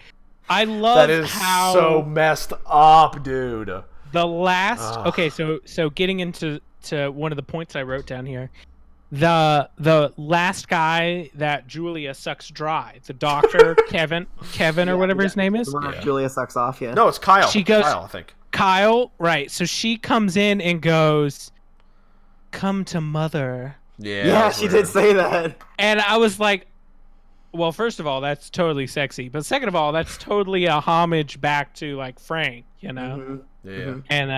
I love That is how so messed up, dude. the last. Okay, so getting into one of the points I wrote down here. The last guy that Julia sucks dry, the doctor, Kevin or whatever his name is. Julia sucks off, yeah. No, it's Kyle. She goes, Kyle, I think. Kyle, right. So she comes in and goes, "Come to mother." Yeah, she did say that. And I was like, well, first of all, that's totally sexy. But second of all, that's totally a homage back to, like, Frank, you know? Yeah. And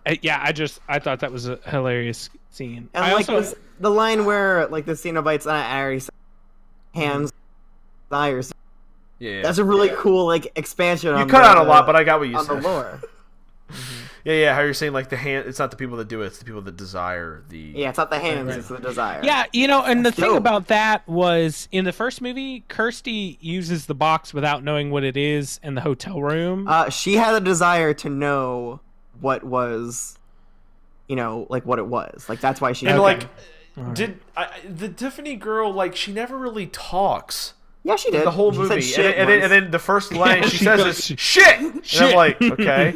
I thought that was a hilarious scene. And I like also, the line where like the Cenobites on Ares hands desires. Yeah. That's a really cool like expansion. You cut out a lot, but I got what you on said. the lore. Yeah. How you're saying like the hand? It's not the people that do it; it's the people that desire the. Yeah, it's not the hands; it's the desire. yeah, you know, and the thing dope. about that was in the first movie, Kirsty uses the box without knowing what it is in the hotel room. She had a desire to know what was, you know, like what it was. Like that's why she. And okay. like, the Tiffany girl like she never really talks. Yeah, she did. The whole She movie, said shit and once. then the first line she says goes, is shit. And I'm like, okay.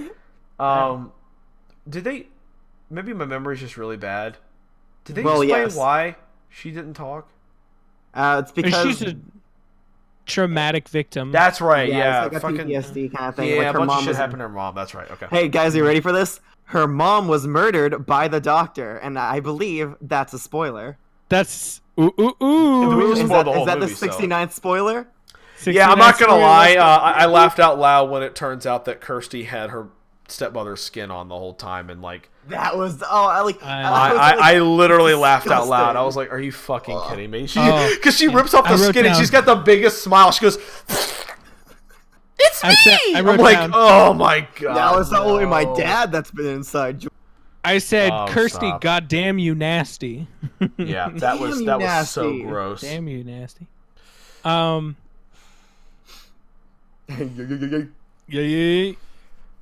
Yeah. Did they? Maybe my memory's just really bad. Did they Well, explain yes. why she didn't talk? It's because she's a traumatic victim. That's right. Yeah, it's like a fucking PTSD kind of thing. yeah. like A her bunch mom of shit was. happened to her mom. That's right. Okay. Hey guys, are you ready for this? Her mom was murdered by the doctor, and I believe that's a spoiler. That's ooh. We just Is spoiled that, the whole is that movie, the so. 69th spoiler? Yeah, I'm not gonna 69 lie. spoilers. I laughed out loud when it turns out that Kirsty had her stepmother's skin on the whole time, and like That was I literally laughed out loud. disgusting. I was like, "Are you fucking kidding me?" She Oh. because she rips off the I wrote skin and down- she's got the biggest smile. She goes, "It's me!" I wrote I'm like, down- "Oh my god!" That was not only my no." dad that's been inside. I said, Oh, Kirsty, stop. goddamn you nasty. Yeah, that was Damn you so nasty. gross. Damn you nasty. Yeah.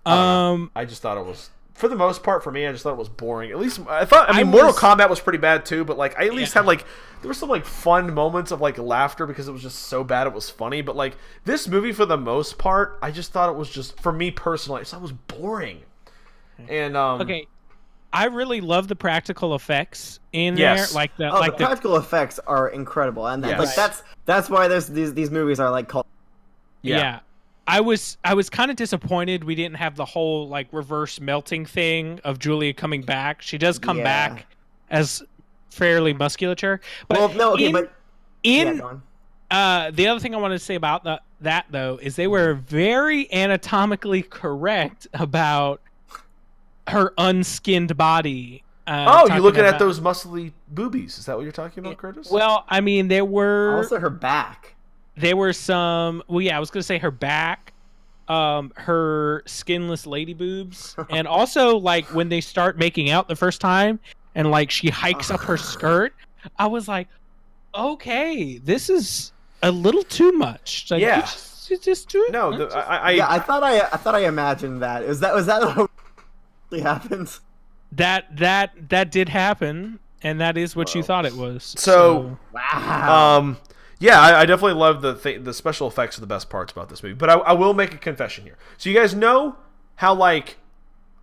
I just thought it was, for the most part, for me, I just thought it was boring. At least I thought. I mean, I Mortal was- Kombat was pretty bad too, but like I at least Yeah. had like there were some like fun moments of like laughter because it was just so bad it was funny. But like this movie, for the most part, I just thought it was just, for me personally, I just thought it was boring. And Okay. I really love the practical effects in Yes. there, like the Oh, like the practical effects are incredible, and Yes. like that's why there's these movies are like called. yeah. I was kind of disappointed we didn't have the whole like reverse melting thing of Julia coming back. She does come Yeah. back as fairly musculature, but Well, no, okay, but in yeah, go on. the other thing I wanted to say about that though is they were very anatomically correct about her unskinned body. oh, talking you looking about- at those muscly boobies? Is that what you're talking about, Curtis? Well, I mean, there were Also, her back. some. Well, yeah, I was gonna say her back, her skinless lady boobs, and also like when they start making out the first time, and like she hikes up her skirt. I was like, okay, this is a little too much. Like, Yeah. you just do it. no, Yeah, I thought I imagined that. Was that what really happened? That did happen, and that is what you thought it was. So Wow. yeah, I definitely love the special effects are the best parts about this movie. But I will make a confession here. So you guys know how like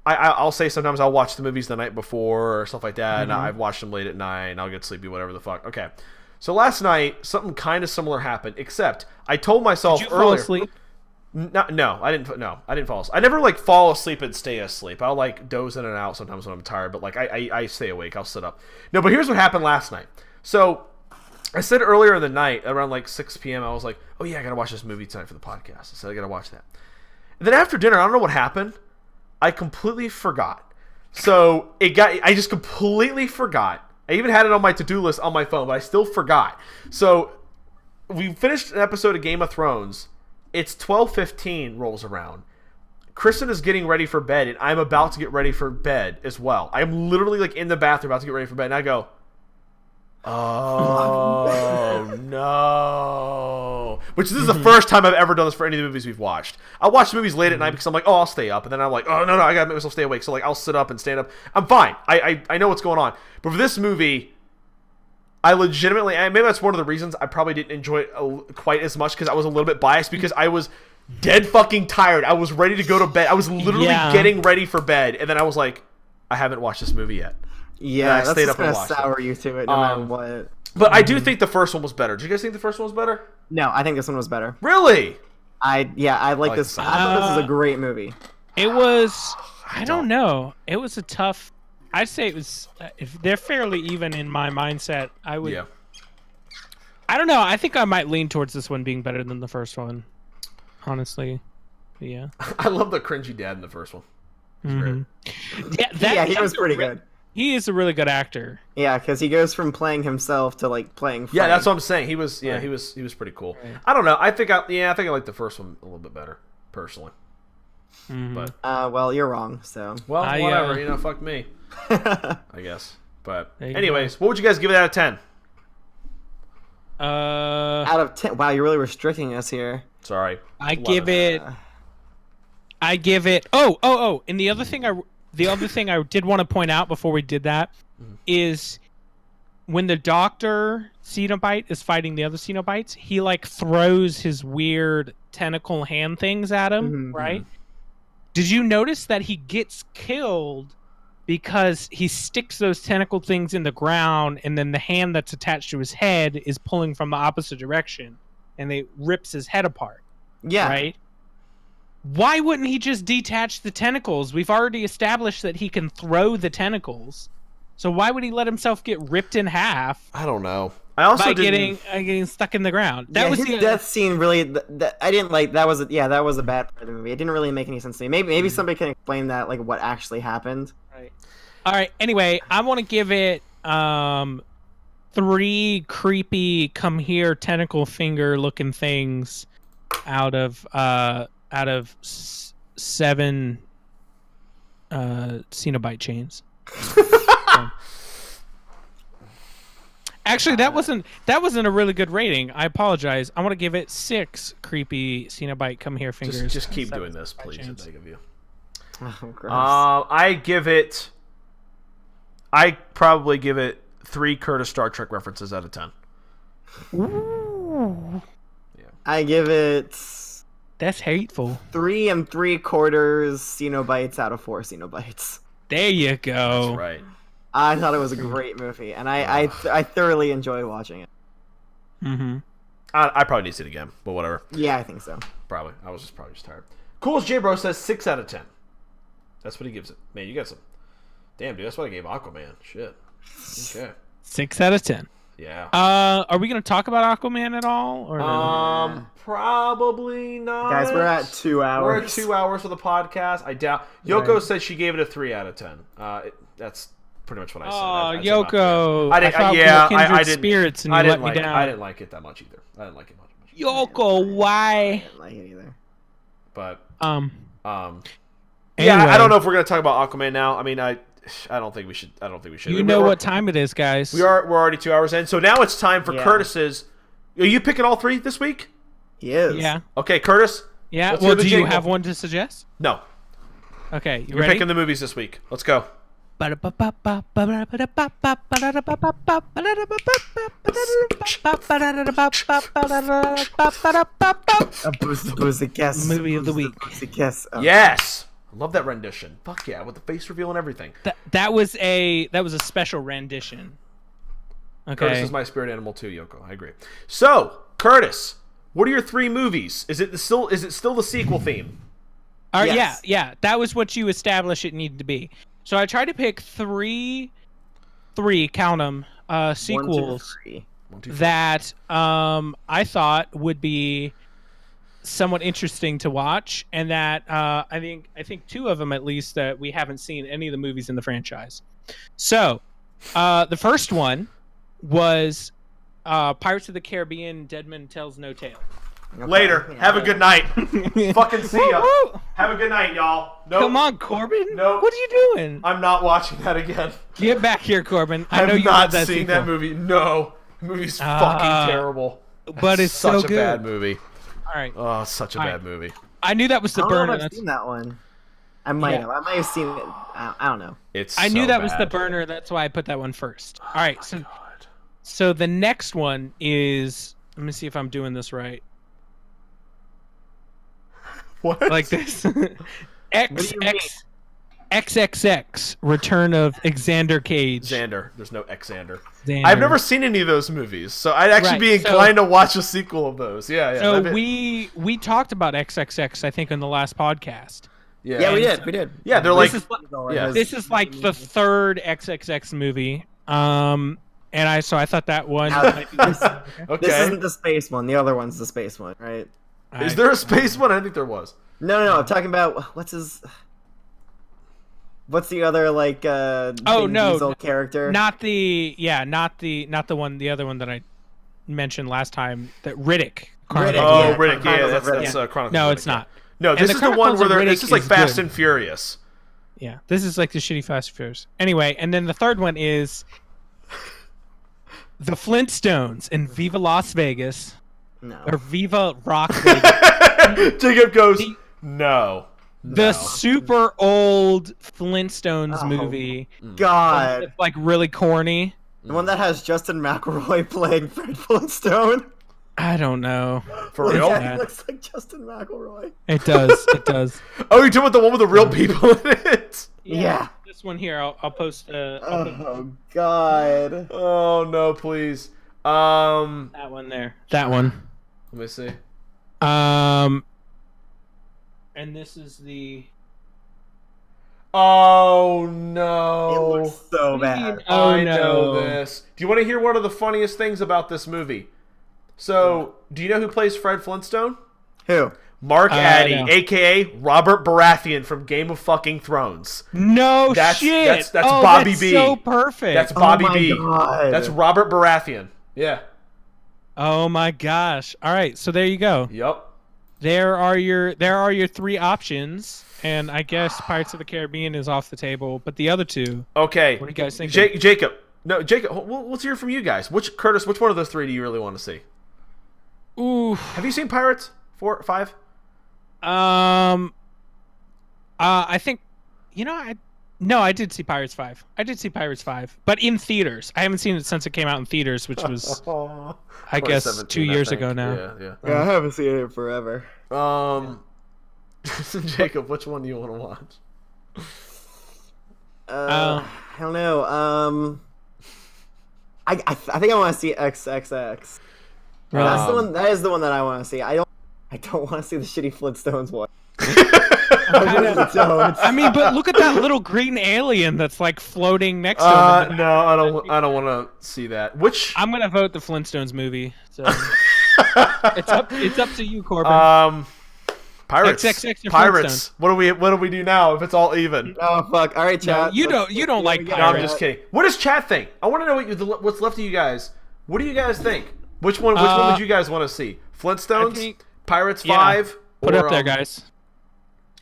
I'll say sometimes I'll watch the movies the night before or stuff like that, and I've watched them late at night and I'll get sleepy, whatever the fuck. Okay, so last night something kind of similar happened, except I told myself Did you fall earlier. asleep? No, I didn't. No, I didn't fall asleep. I never like fall asleep and stay asleep. I'll like doze in and out sometimes when I'm tired, but like I stay awake. I'll sit up. No, but here's what happened last night. So I said earlier in the night, around like 6 p.m., I was like, oh yeah, I gotta watch this movie tonight for the podcast. I said I gotta watch that. And then after dinner, I don't know what happened. I completely forgot. So I just completely forgot. I even had it on my to-do list on my phone, but I still forgot. So we finished an episode of Game of Thrones. It's 12:15 rolls around. Kristen is getting ready for bed, and I'm about to get ready for bed as well. I'm literally like in the bathroom about to get ready for bed, and I go, oh no. Which this is the first time I've ever done this for any of the movies we've watched. I watch movies late at night because I'm like, oh, I'll stay up. And then I'm like, oh, no, I gotta make myself stay awake. So like I'll sit up and stand up. I'm fine. I know what's going on. But for this movie, I legitimately, and maybe that's one of the reasons I probably didn't enjoy it quite as much, because I was a little bit biased, because I was dead fucking tired. I was ready to go to bed. I was literally getting ready for bed, and then I was like, I haven't watched this movie yet. Yeah, that's just gonna sour you to it no matter what. But I do think the first one was better. Did you guys think the first one was better? No, I think this one was better. Really? I like this. I thought this was a great movie. It was. I don't know. It was a tough. I'd say it was. If they're fairly even in my mindset, I would. Yeah. I don't know. I think I might lean towards this one being better than the first one. Honestly, but yeah. I love the cringy dad in the first one. Yeah, he was pretty good. He is a really good actor. Yeah, because he goes from playing himself to like playing Frank. Yeah, that's what I'm saying. He was he was pretty cool. Right. I don't know. I think I like the first one a little bit better, personally. But well, you're wrong. So whatever. Fuck me. I guess. But anyways, what would you guys give it out of 10? Out of 10. Wow, you're really restricting us here. Sorry. I give it. Oh! And the other thing I did want to point out before we did that is when the Doctor Cenobite is fighting the other Cenobites, he like throws his weird tentacle hand things at him, right? Did you notice that he gets killed because he sticks those tentacle things in the ground, and then the hand that's attached to his head is pulling from the opposite direction, and it rips his head apart? Yeah. Right? Why wouldn't he just detach the tentacles? We've already established that he can throw the tentacles. So why would he let himself get ripped in half? I don't know. I also getting stuck in the ground. That was his death scene. Really, I didn't like. That was a bad part of the movie. It didn't really make any sense to me. Maybe somebody can explain that, like what actually happened. Right. All right. Anyway, I want to give it 3 creepy come here tentacle finger looking things out of 7 Cenobite chains. Actually, that wasn't a really good rating. I apologize. I want to give it 6 creepy Cenobite come here fingers. Just keep doing this, please. I beg of you. Oh, gross. I probably give it 3 Curtis Star Trek references out of 10. Ooh. Yeah. I give it. That's hateful. 3 3/4 Cenobites out of 4 Cenobites. There you go. That's right. I thought it was a great movie, and I thoroughly enjoyed watching it. I probably need to see it again, but whatever. Yeah, I think so. Probably. I was probably just tired. Coolest J Bro says 6 out of 10. That's what he gives it. Man, you got some. Damn, dude, that's what I gave Aquaman. Shit. Okay. 6 out of 10. Yeah. Are we gonna talk about Aquaman at all? Or probably not. Guys, we're at 2 hours. We're at 2 hours for the podcast. I doubt. Yoko said she gave it a 3 out of 10. That's pretty much what I said. Oh, Yoko! I didn't. Spirits, and you let me down. I didn't like it that much either. I didn't like it much. Yoko, why? I didn't like it either. But Anyway. yeah, I don't know if we're gonna talk about Aquaman now. I mean, I don't think we should. You know what time it is, guys. We're already 2 hours in, so now it's time for Curtis's. Are you picking all 3 this week? He is. Yeah. Okay, Curtis. Yeah. Well, do you have one to suggest? No. Okay, You're picking the movies this week. Let's go. Guess. Movie of the week. Guess. Yes. I love that rendition. Fuck yeah, with the face reveal and everything. That was a special rendition. Okay. Curtis is my spirit animal too, Yoko. I agree. So, Curtis, what are your 3 movies? Is it still the sequel theme? Yes. Yeah. That was what you established it needed to be. So I tried to pick 3, count them, sequels 1, 2, 3. that I thought would be somewhat interesting to watch, and that I think 2 of them at least that we haven't seen any of the movies in the franchise. So the first one was Pirates of the Caribbean: Dead Man Tells No Tale. Okay. Later. Yeah. Have a good night. Fucking see ya. Have a good night, y'all. Nope. Come on, Corbin. Nope. What are you doing? I'm not watching that again. Get back here, Corbin. I know I've you not love that seen sequel. that movie. No. The movie's fucking terrible. But it's such so good. a bad movie. All right. Oh, such a bad movie. I knew that was the I don't know burner. if I've seen that one. I might have. I might have seen it. I don't know. It's I knew so that was the bad. burner. That's why I put that one first. All right. So So the next one is. Let me see if I'm doing this right. What? Like this. What do you mean? XXX Return of Xander Cage. Xander. There's no Xander. Xander. I've never seen any of those movies, so I'd actually be Right, inclined to watch a sequel of those. Yeah. So we talked about XXX, I think, in the last podcast. Yeah, we did. Yeah, they're like. This is like the third XXX movie. And I thought that one. Okay. Okay. This isn't the space one. The other one's the space one, right? Is there a space one? I think there was. No. I'm talking about what's the other like Vin Diesel character? Not the one. The other one that I mentioned last time. That Riddick. Riddick. Yeah, that's Chronicles. No, Riddick, it's not. No, this is the one where this is like Fast good. and Furious. Yeah, this is like the shitty Fast and Furious. Anyway, and then the third one is the Flintstones in Viva Las Vegas. No. Or Viva Rock Vegas. Jacob goes, no. The super old Flintstones movie. God. It's like really corny. The one that has Justin McElroy playing Fred Flintstone. I don't know. For real? Yeah, he looks like Justin McElroy. It does. It does. Oh, you're talking about the one with the real people in it? Yeah. This one here, I'll post. Oh God. Oh no, please. That one there. That one. Let me see. And this is the. Oh no. It looks so bad. I know this. Do you want to hear one of the funniest things about this movie? So, do you know who plays Fred Flintstone? Who? Mark Addy, no. aka Robert Baratheon from Game of fucking Thrones. No That's- shit. that's Bobby that's B. So perfect. That's Bobby my B. God. That's Robert Baratheon. Yeah. Oh my gosh. All right, so there you go. Yep. There are your three options, and I guess Pirates of the Caribbean is off the table, but the other two. Okay. What do you guys think? Jacob. No, Jacob. Let's hear from you guys. Which one of those three do you really want to see? Ooh. Have you seen Pirates 4, 5? I think, I did see Pirates 5. I did see Pirates 5, but in theaters. I haven't seen it since it came out in theaters, which was, I guess, 2 years ago now. Yeah. Yeah, I haven't seen it in forever. Jacob, which one do you want to watch? I don't know. I think I want to see XXX. That's the one. That is the one that I want to see. I don't want to see the shitty Flintstones one. I really don't. I mean, but look at that little green alien that's like floating next to him. No, I don't want to see that. Which I'm gonna vote the Flintstones movie. So it's up to you, Corbin. Pirates. XXX or Pirates. What do we do now if it's all even? Oh fuck! All right, chat. No, you don't like No, Pirates. I'm just kidding. What does chat think? I want to know what's left of you guys. What do you guys think? Which one would you guys want to see? Flintstones, Pirates 5. Put it up there, guys.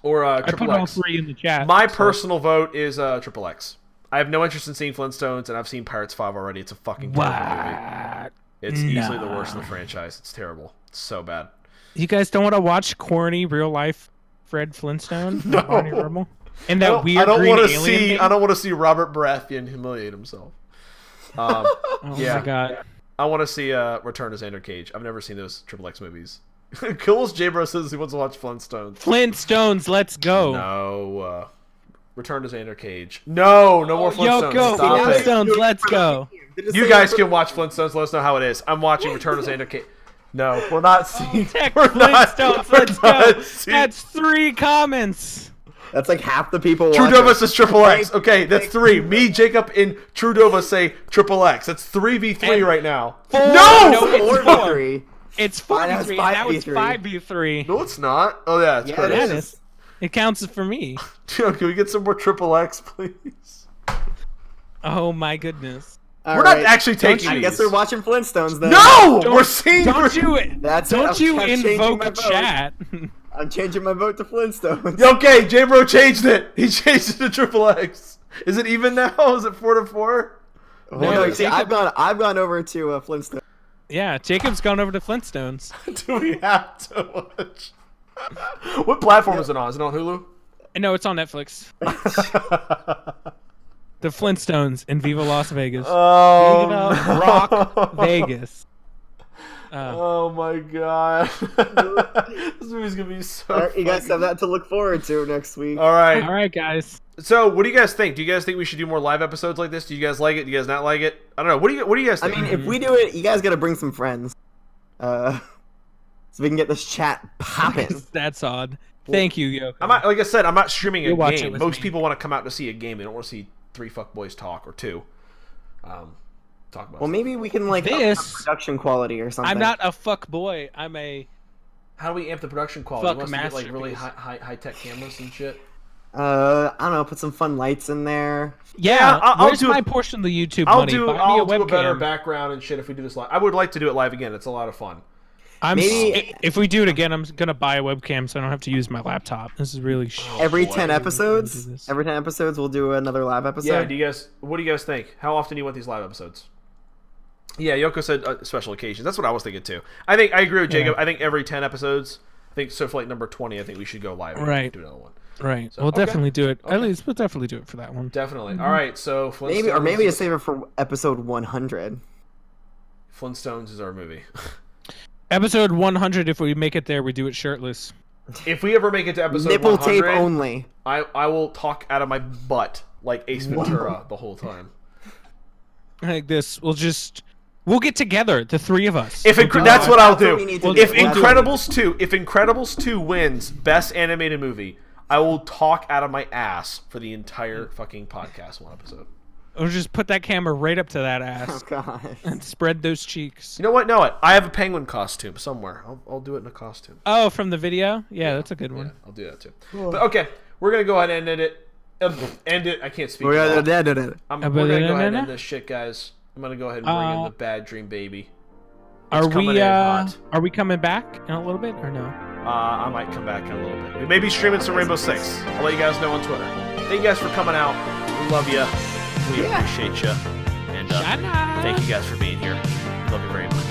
Or I Triple put all X. three in the chat. My personal vote is Triple X. I have no interest in seeing Flintstones, and I've seen Pirates 5 already. It's a fucking terrible movie. It's easily the worst in the franchise. It's terrible. It's so bad. You guys don't want to watch corny real life Fred Flintstone? No. Barney Rubble? And that weird I don't green want to alien see. thing? I don't want to see Robert Baratheon humiliate himself. Oh my god. I want to see Return to Xander Cage. I've never seen those Triple X movies. Cool's J-Bro says he wants to watch Flintstones. Flintstones, let's go. No. Return to Xander Cage. No more Flintstones. Yo, go. Stop it. Flintstones, let's go. You guys can watch Flintstones. Let us know how it is. I'm watching Return to Xander Cage. No, we're not seeing. Tech we're not- Flintstones, we're let's not go. seeing- That's 3 comments. That's like half the people. Trudova says Triple X. Okay, that's 3. Me, Jacob, and Trudova say Triple X. That's 3v3 And right now. 4. No! It's 4. 3. It's Fine, that was 4v3. Now it's 5v3. 5v3. No, it's not. Oh, yeah, it's Yeah, Curtis. it That is. is. It counts for me. Can we get some more Triple X, please? Oh my goodness. We're not actually taking I these. guess we're watching Flintstones then. No! We're seeing... Don't you it. That's it. Don't you I'm changing invoke my a vote. chat. I'm changing my vote to Flintstones. Okay, J-Bro changed it. He changed it to Triple X. Is it even now? Is it 4-4? No, see, Jacob- I've gone over to Flintstones. Yeah, Jacob's gone over to Flintstones. Do we have to watch? What platform is it on? Is it on Hulu? No, it's on Netflix. The Flintstones in Viva Las Vegas. Oh, Viva Rock Vegas. Oh my god. This movie's gonna be so All right, you guys fucking- have that to look forward to next week. All right. All right, guys. So, what do you guys think? Do you guys think we should do more live episodes like this? Do you guys like it? Do you guys not like it? I don't know. What do you guys I think? mean, if we do it, you guys got to bring some friends, so we can get this chat popping. That's odd. Thank you, Yoko. I'm not, like I said, I'm not streaming a You'll watch it game. with Most me. people want to come out to see a game. They don't want to see 3 fuckboys talk or 2. Talk about. Well, maybe we can like up This- the production quality or something. I'm not a fuck boy. I'm a. How do we amp the production quality? Fuck We want us to get like really masterpiece. high tech cameras and shit. I don't know. Put some fun lights in there. Yeah, I'll where's do my it- portion of the YouTube I'll money? do Buy me I'll a do a better webcam. background and shit if we do this live. I would like to do it live again. It's a lot of fun. Maybe- If we do it again, I'm gonna buy a webcam so I don't have to use my laptop. This is really. Every boy. 10 episodes. Do this. Every 10 episodes, we'll do another live episode. Yeah. What do you guys think? How often do you want these live episodes? Yeah, Yoko said special occasions. That's what I was thinking too. I agree with Jacob. Yeah. I think every 10 episodes. I think so. For like number 20, I think we should go live. And Right. Do another one. Right. So, We'll okay. definitely do it. Okay. At least we'll definitely do it for that one. Definitely. All right. So Flintstones. Maybe you save it for episode 100. Flintstones is our movie. Episode 100. If we make it there, we do it shirtless. If we ever make it to episode Nipple 100, tape only. I will talk out of my butt like Ace Ventura the whole time. Like this, we'll get together, the 3 of us. If We'll it, do that's it. what I'll That's what do. we need to If do. That's what we Incredibles 2 wins Best Animated Movie, I will talk out of my ass for the entire fucking podcast one episode. We'll just put that camera right up to that Oh, ass God. and spread those cheeks. You know what? No, what? I have a penguin costume somewhere. I'll do it in a costume. Oh, from the video? Yeah, that's a good Yeah, one. I'll do that too. But okay, we're gonna go ahead and end it. End it. I can't speak. We're We're gonna gonna go ahead and end this shit, guys. I'm gonna go ahead and bring in the Bad Dream Baby. It's coming in hot. Are we coming back in a little bit or no? I might come back in a little bit. We may be streaming some Rainbow Six. I'll let you guys know on Twitter. Thank you guys for coming out. We love you. We appreciate you. And thank you guys for being here. We love you very much.